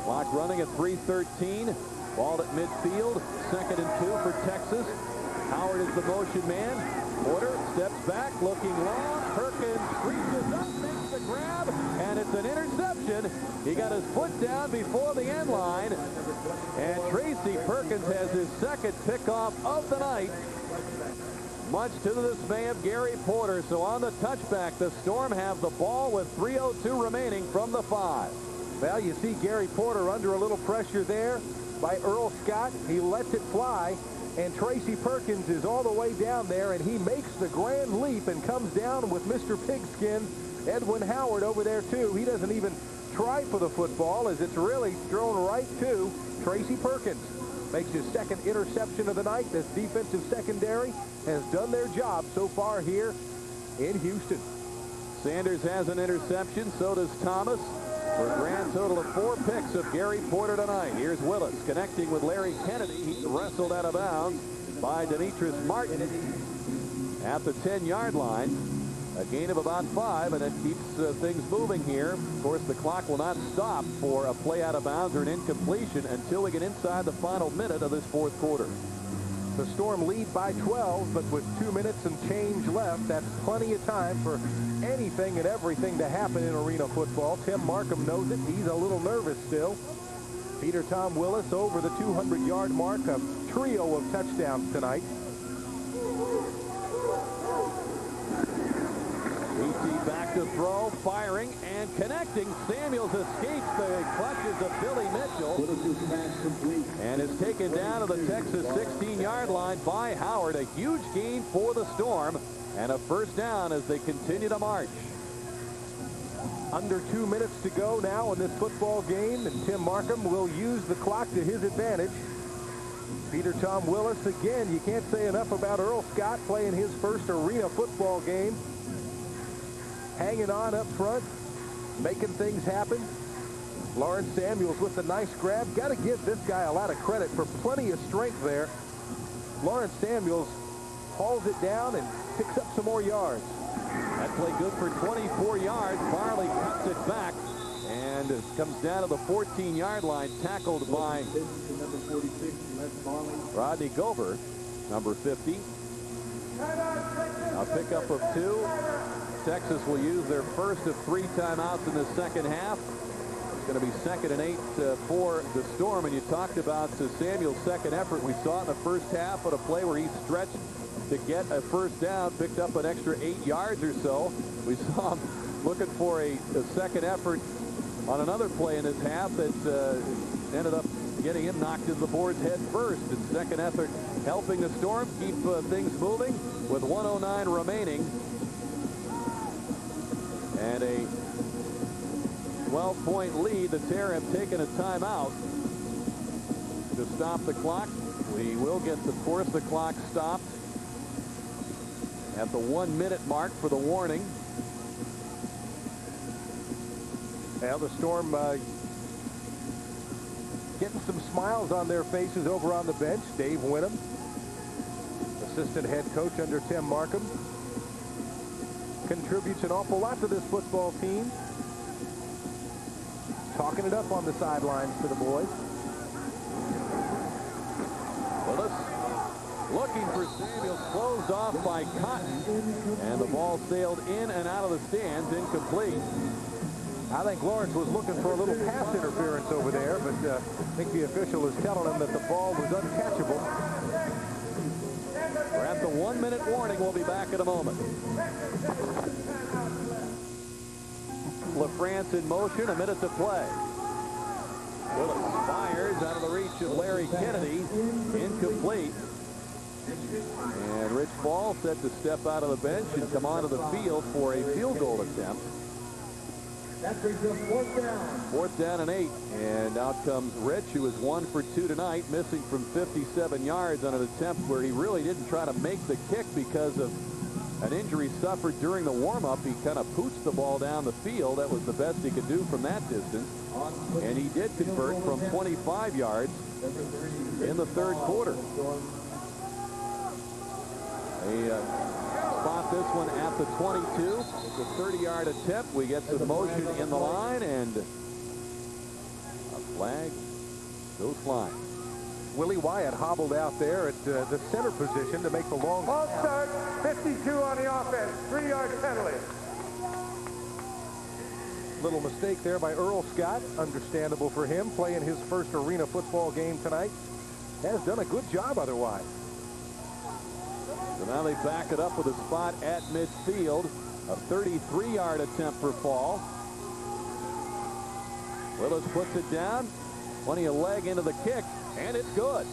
Clock running at 3:13. Ball at midfield. 2nd and 2 for Texas. Howard is the motion man. Porter steps back, looking long. Perkins reaches up, makes the grab, and it's an interception. He got his foot down before the end line. And Tracy Perkins has his 2nd pickoff of the night, much to the dismay of Gary Porter. So on the touchback, the Storm have the ball with 3:02 remaining from the 5. Well, you see Gary Porter under a little pressure there by Earl Scott. He lets it fly, and Tracy Perkins is all the way down there, and he makes the grand leap and comes down with Mr. Pigskin, Edwin Howard, over there, too. He doesn't even try for the football as it's really thrown right to Tracy Perkins. Makes his 2nd interception of the night. This defensive secondary has done their job so far here in Houston. Sanders has an interception. So does Thomas. For a grand total of 4 picks of Gary Porter tonight. Here's Willis connecting with Larry Kennedy. He's wrestled out of bounds by Demetrius Martin at the 10-yard line. A gain of about 5, and it keeps things moving here. Of course, the clock will not stop for a play out of bounds or an incompletion until we get inside the final minute of this 4th quarter. The Storm lead by 12, but with 2 minutes and change left, that's plenty of time for anything and everything to happen in arena football. Tim Markham knows it. He's a little nervous still. Peter Tom Willis over the 200-yard mark. A trio of touchdowns tonight. BT back to throw, firing, and connecting. Samuels escapes the clutches of Billy Mitchell and is taken down to the Texas 16-yard line by Howard. A huge gain for the Storm and a first down as they continue to march. Under 2 minutes to go now in this football game, and Tim Markham will use the clock to his advantage. Peter Tom Willis, again, you can't say enough about Earl Scott playing his first arena football game. Hanging on up front, making things happen. Lawrence Samuels with the nice grab. Got to give this guy a lot of credit for plenty of strength there. Lawrence Samuels hauls it down and picks up some more yards. That play good for 24 yards. Farley cuts it back and comes down to the 14-yard line, tackled by Rodney Gover, number 50. A pickup of 2. Texas will use their first of 3 timeouts in the second half. Going to be 2nd and 8 for the Storm. And you talked about Samuel's second effort. We saw it in the first half on a play where he stretched to get a first down, picked up an extra 8 yards or so. We saw him looking for a second effort on another play in this half that ended up getting him knocked into the boards head first. And second effort helping the Storm keep things moving with 1:09 remaining. And a 12-point lead. The Terror have taken a timeout to stop the clock. We will get, of course, the clock stopped at the 1-minute mark for the warning. Now the Storm getting some smiles on their faces over on the bench. Dave Winham, assistant head coach under Tim Markham, contributes an awful lot to this football team. Talking it up on the sidelines to the boys. Willis looking for Samuels, closed off by Cotton, and the ball sailed in and out of the stands, incomplete. I think Lawrence was looking for a little pass interference over there, but I think the official is telling him that the ball was uncatchable. We're at the 1-minute warning. We'll be back in a moment. LaFrance in motion, a minute to play. Willis fires out of the reach of Larry Kennedy, incomplete. And Rich Ball set to step out of the bench and come onto the field for a field goal attempt. That brings up 4th down. 4th down and 8. And out comes Rich, who was 1 for 2 tonight, missing from 57 yards on an attempt where he really didn't try to make the kick because of an injury suffered during the warm-up. He kind of pooched the ball down the field. That was the best he could do from that distance. And he did convert from 25 yards in the third quarter. Spot this one at the 22. It's a 30-yard attempt. We get some motion in the line, and a flag goes flying. Willie Wyatt hobbled out there at the center position to make the long. False start, 52 on the offense, 3-yard penalty. Little mistake there by Earl Scott. Understandable for him, playing his first arena football game tonight. Has done a good job otherwise. So now they back it up with a spot at midfield. A 33-yard attempt for Fall. Willis puts it down. Plenty of leg into the kick, and it's good.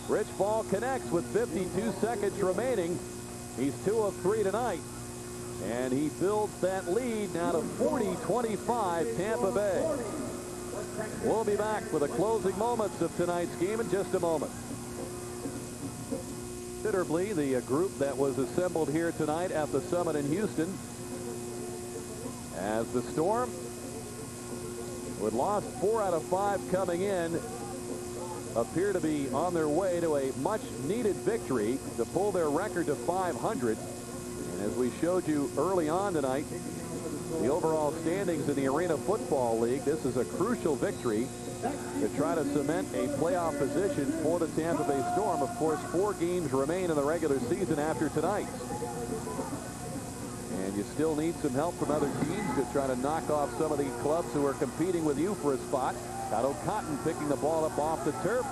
Rich Ball connects with 52 seconds remaining. He's 2 of 3 tonight. And he builds that lead now to 40-25 Tampa Bay. We'll be back for the closing moments of tonight's game in just a moment. Considerably, the group that was assembled here tonight at the Summit in Houston, as the Storm, who had lost 4 out of 5 coming in, appear to be on their way to a much-needed victory to pull their record to 500. And as we showed you early on tonight, the overall standings in the Arena Football League, this is a crucial victory to try to cement a playoff position for the Tampa Bay Storm. Of course, 4 games remain in the regular season after tonight. And you still need some help from other teams to try to knock off some of these clubs who are competing with you for a spot. Otto Cotton picking the ball up off the turf,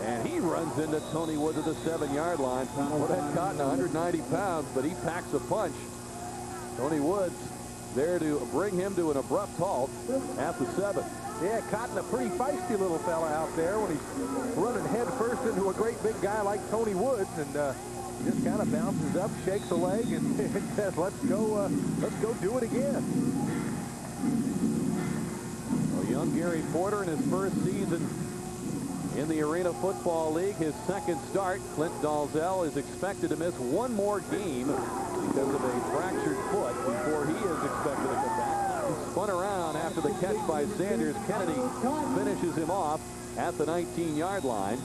and he runs into Tony Woods at the 7-yard line. Well, that Cotton, 190 pounds, but he packs a punch. Tony Woods there to bring him to an abrupt halt at the 7. Yeah, Cotton, a pretty feisty little fella out there when he's running head first into a great big guy like Tony Woods, and just kind of bounces up, shakes a leg, and says, let's go do it again. Well, young Gary Porter in his first season in the Arena Football League, his second start. Clint Dalzell is expected to miss 1 more game because of a fractured foot before he is expected to come back. He spun around after the catch by Sanders. Kennedy finishes him off at the 19-yard line.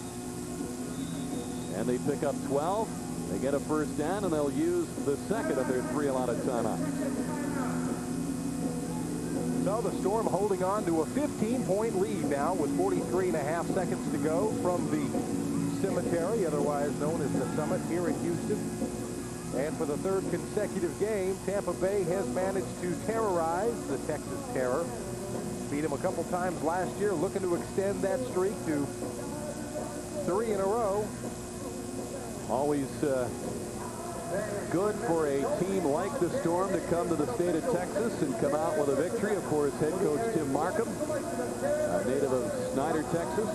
And they pick up 12. They get a first down, and they'll use the second of their 3 allotted timeouts. So the Storm holding on to a 15-point lead now with 43.5 seconds to go from the cemetery, otherwise known as the Summit, here in Houston. And for the 3rd consecutive game, Tampa Bay has managed to terrorize the Texas Terror Beat them a couple times last year, looking to extend that streak to 3 in a row. Always good for a team like the Storm to come to the state of Texas and come out with a victory. Of course, head coach Tim Markham, a native of Snyder, Texas.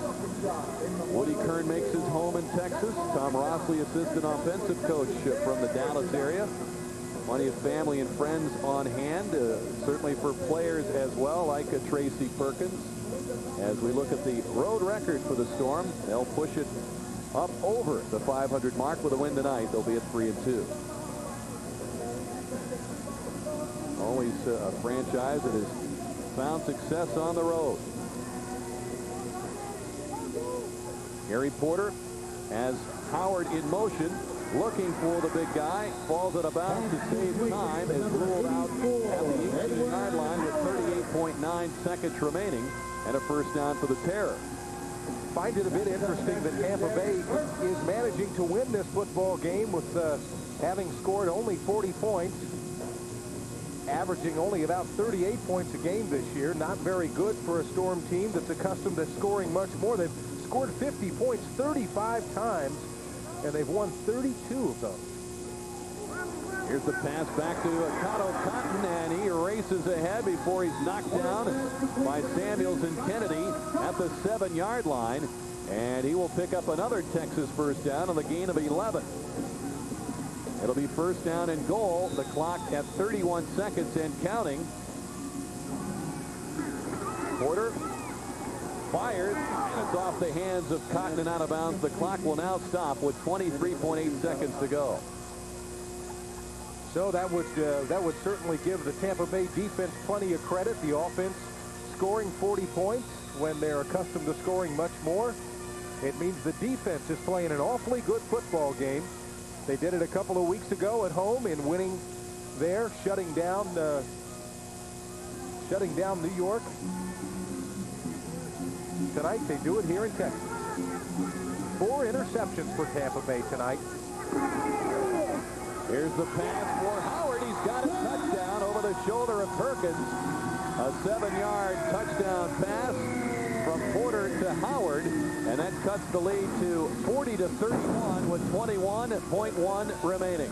Woody Kern makes his home in Texas. Tom Rossley, assistant offensive coach from the Dallas area. Plenty of family and friends on hand, certainly for players as well, like Tracy Perkins. As we look at the road record for the Storm, they'll push it up over the 500 mark with a win tonight. They'll be at 3-2. Always a franchise that has found success on the road. Gary Porter has Howard in motion, looking for the big guy. Falls out of bounds to save time. Is ruled out at the 18-yard line with 38.9 seconds remaining and a first down for the Terror. Find it a bit interesting that Tampa Bay is managing to win this football game with having scored only 40 points, averaging only about 38 points a game this year. Not very good for a Storm team that's accustomed to scoring much more. They've scored 50 points 35 times, and they've won 32 of those. Here's the pass back to Cotto Cotton, and he races ahead before he's knocked down by Samuels and Kennedy at the 7-yard line. And he will pick up another Texas first down on the gain of 11. It'll be first down and goal. The clock at 31 seconds and counting. Porter fires, and it's off the hands of Cotton and out of bounds. The clock will now stop with 23.8 seconds to go. So that would certainly give the Tampa Bay defense plenty of credit. The offense scoring 40 points when they're accustomed to scoring much more. It means the defense is playing an awfully good football game. They did it a couple of weeks ago at home in winning there, shutting down New York. Tonight they do it here in Texas. 4 interceptions for Tampa Bay tonight. Here's the pass for Howard. He's got a touchdown over the shoulder of Perkins. A 7-yard touchdown pass from Porter to Howard, and that cuts the lead to 40-31 with 21.1 remaining.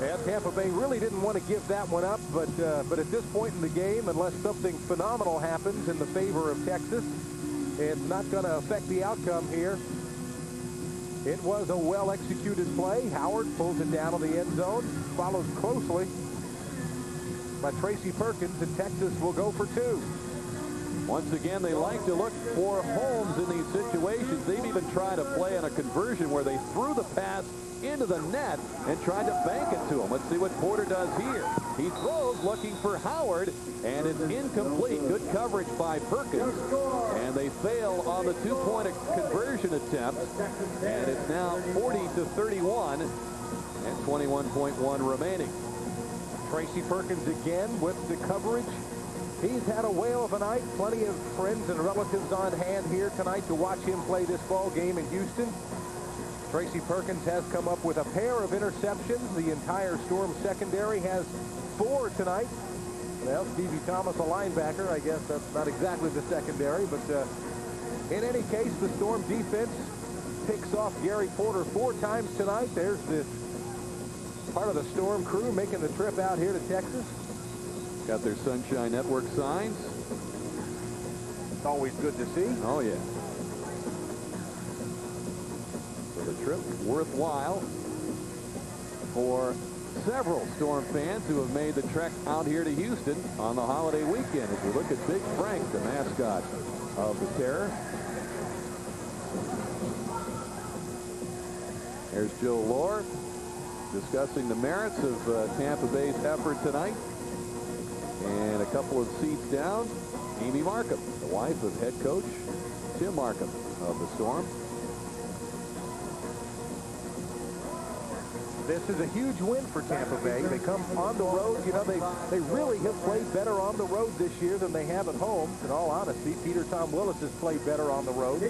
And Tampa Bay really didn't want to give that one up, but at this point in the game, unless something phenomenal happens in the favor of Texas, it's not going to affect the outcome here. It was a well-executed play. Howard pulls it down on the end zone, followed closely by Tracy Perkins, and Texas will go for 2. Once again, they like to look for homes in these situations. They've even tried to play on a conversion where they threw the pass into the net and tried to bank it to him. Let's see what Porter does here. He throws looking for Howard, and it's incomplete. Good coverage by Perkins, and they fail on the 2-point conversion attempt, and it's now 40-31 and 21.1 remaining. Tracy Perkins again with the coverage. He's had a whale of a night. Plenty of friends and relatives on hand here tonight to watch him play this ball game in Houston. Tracy Perkins has come up with a pair of interceptions. The entire Storm secondary has 4 tonight. Well, Stevie Thomas, a linebacker. I guess that's not exactly the secondary, but in any case, the Storm defense picks off Gary Porter 4 times tonight. There's the part of the Storm crew making the trip out here to Texas. Got their Sunshine Network signs. It's always good to see. Oh, yeah. So the trip worthwhile for several Storm fans who have made the trek out here to Houston on the holiday weekend. As we look at Big Frank, the mascot of the Terror. There's Joe Lohr discussing the merits of Tampa Bay's effort tonight. And a couple of seats down, Amy Markham, the wife of head coach Tim Markham of the Storm. This is a huge win for Tampa Bay. They come on the road. You know, they really have played better on the road this year than they have at home. In all honesty, Peter Tom Willis has played better on the road.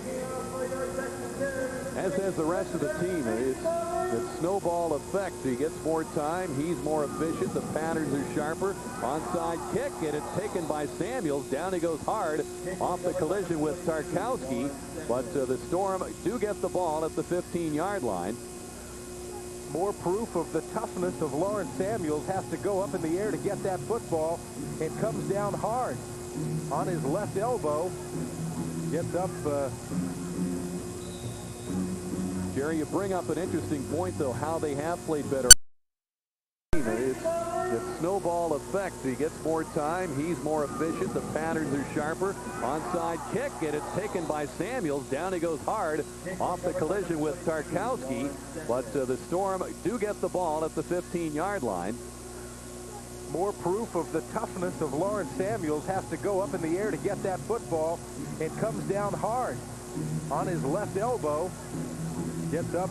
As has the rest of the team. It's the snowball effect. He gets more time. He's more efficient. The patterns are sharper. Onside kick, and it's taken by Samuels. Down he goes hard off the collision with Tarkowski. But the Storm do get the ball at the 15-yard line. More proof of the toughness of Lawrence Samuels. Has to go up in the air to get that football. It comes down hard on his left elbow. Gets up. Jerry, you bring up an interesting point, though, how they have played better. It's the snowball effect. He gets more time. He's more efficient. The patterns are sharper. Onside kick, and it's taken by Samuels. Down he goes hard off the collision with Tarkowski. But the Storm do get the ball at the 15-yard line. More proof of the toughness of Lawrence Samuels. Has to go up in the air to get that football. It comes down hard on his left elbow. Gets up.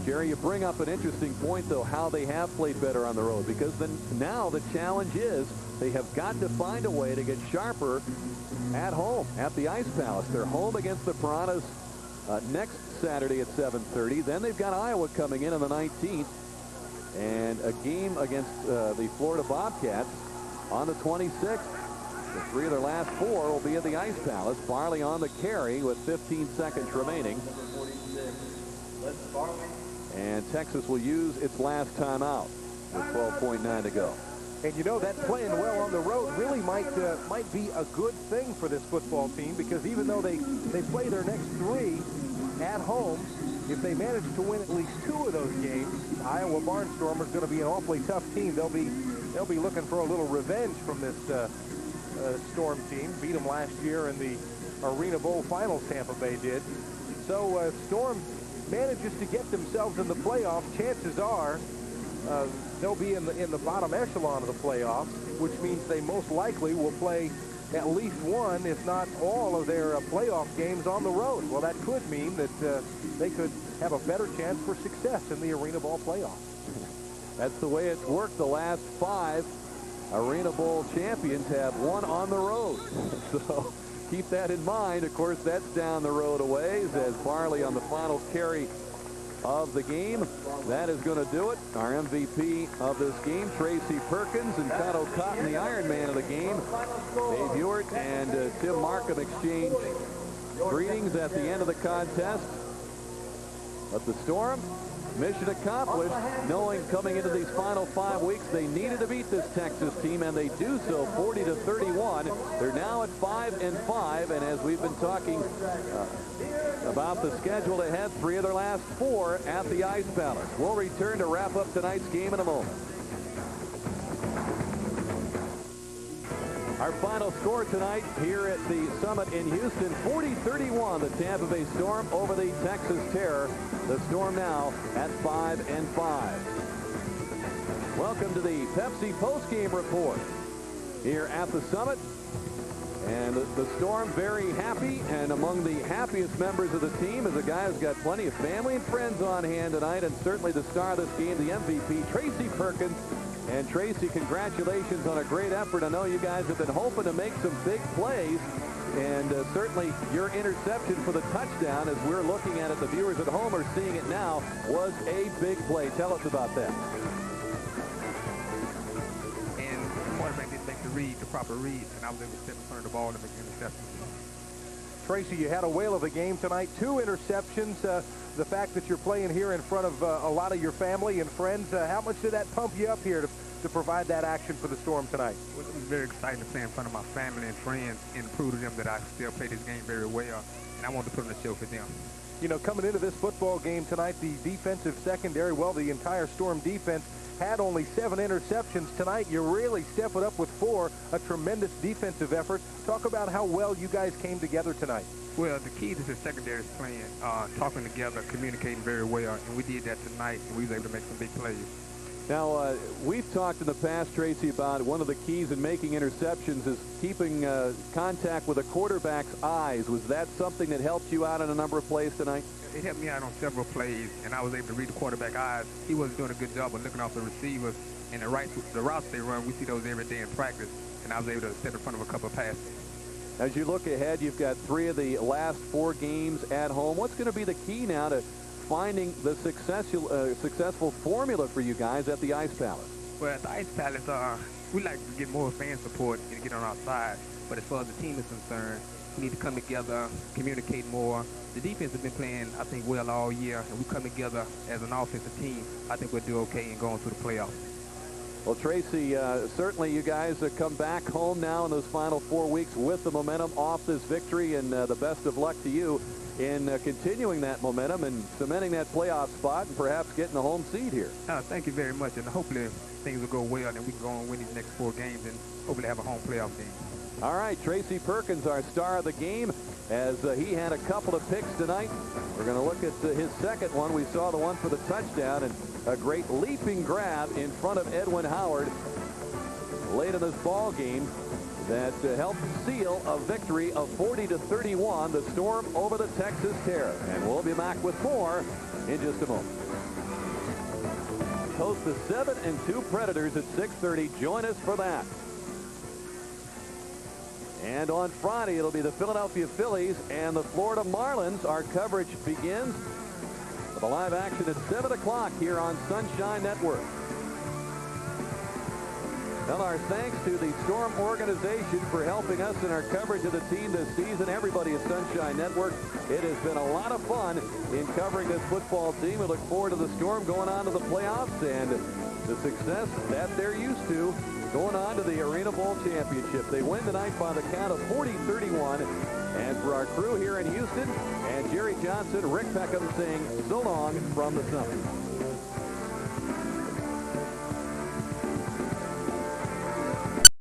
Jerry, you bring up an interesting point, though, how they have played better on the road, because then now the challenge is they have got to find a way to get sharper at home at the Ice Palace. They're home against the Piranhas next Saturday at 7:30. Then they've got Iowa coming in on the 19th, and a game against the Florida Bobcats on the 26th. The 3 of their last 4 will be at the Ice Palace. Farley on the carry with 15 seconds remaining. And Texas will use its last timeout with 12.9 to go. And you know, that playing well on the road really might be a good thing for this football team, because even though they play their next 3 at home, if they manage to win at least 2 of those games, Iowa Barnstormers going to be an awfully tough team. They'll be looking for a little revenge from this Storm team. Beat them last year in the Arena Bowl finals, Tampa Bay did. So Storm manages to get themselves in the playoffs. Chances are they'll be in the bottom echelon of the playoffs, which means they most likely will play at least one, if not all, of their playoff games on the road. Well, that could mean that they could have a better chance for success in the Arena Bowl playoffs. That's the way it's worked. The last 5 Arena Bowl champions have won on the road. So keep that in mind. Of course, that's down the road a ways as Farley on the final carry of the game. That is going to do it. Our MVP of this game, Tracy Perkins, and Cotto Cotton, the Iron Man of the game. Dave Ewart and Tim Markham exchange greetings at the end of the contest. But the Storm, mission accomplished, knowing coming into these final 5 weeks they needed to beat this Texas team, and they do so 40-31. They're now at 5-5, and as we've been talking about the schedule ahead, 3 of their last 4 at the Ice Palace. We'll return to wrap up tonight's game in a moment. Our final score tonight here at the Summit in Houston, 40-31, the Tampa Bay Storm over the Texas Terror. The Storm now at 5-5. Welcome to the Pepsi postgame report here at the Summit. And the Storm very happy, and among the happiest members of the team is a guy who's got plenty of family and friends on hand tonight, and certainly the star of this game, the MVP, Tracy Perkins. And Tracy, congratulations on a great effort. I know you guys have been hoping to make some big plays, and certainly your interception for the touchdown, as we're looking at it, the viewers at home are seeing it now, was a big play. Tell us about that. And the quarterback didn't make the proper read, and I was able to step in front of the ball and make an interception. Tracy, you had a whale of a game tonight. 2 interceptions. The fact that you're playing here in front of a lot of your family and friends, how much did that pump you up here to provide that action for the Storm tonight? Well, it was very exciting to play in front of my family and friends and prove to them that I still play this game very well, and I wanted to put on a show for them. You know, coming into this football game tonight, the defensive secondary, well, the entire Storm defense had only 7 interceptions. Tonight, you really step it up with 4, a tremendous defensive effort. Talk about how well you guys came together tonight. Well, the key to the secondary is playing, talking together, communicating very well, and we did that tonight, and we was able to make some big plays. Now, we've talked in the past, Tracy, about one of the keys in making interceptions is keeping contact with a quarterback's eyes. Was that something that helped you out in a number of plays tonight? It helped me out on several plays, and I was able to read the quarterback's eyes. He wasn't doing a good job of looking off the receivers, and the routes they run, we see those every day in practice, and I was able to step in front of a couple of passes. As you look ahead, you've got 3 of the last 4 games at home. What's going to be the key now to finding the successful formula for you guys at the Ice Palace? Well, at the Ice Palace, we like to get more fan support and get on our side. But as far as the team is concerned, we need to come together, communicate more. The defense has been playing, I think, well all year, and we come together as an offensive team. I think we'll do okay in going through the playoffs. Well, Tracy, certainly you guys come back home now in those final 4 weeks with the momentum off this victory, and the best of luck to you in continuing that momentum and cementing that playoff spot and perhaps getting the home seed here. Thank you very much, and hopefully things will go well, and we can go on and win these next 4 games and hopefully have a home playoff game. All right, Tracy Perkins, our star of the game, as he had a couple of picks tonight. We're going to look at his second one. We saw the one for the touchdown and a great leaping grab in front of Edwin Howard late in this ball game that helped seal a victory of 40-31, the Storm over the Texas Terror. And we'll be back with more in just a moment. Host the 7-2 Predators at 6:30. Join us for that. And on Friday, it'll be the Philadelphia Phillies and the Florida Marlins. Our coverage begins with a live action at 7 o'clock here on Sunshine Network. Well, our thanks to the Storm organization for helping us in our coverage of the team this season. Everybody at Sunshine Network, it has been a lot of fun in covering this football team. We look forward to the Storm going on to the playoffs and the success that they're used to going on to the Arena Bowl Championship. They win tonight by the count of 40-31. And for our crew here in Houston and Jerry Johnson, Rick Peckham saying so long from the summit.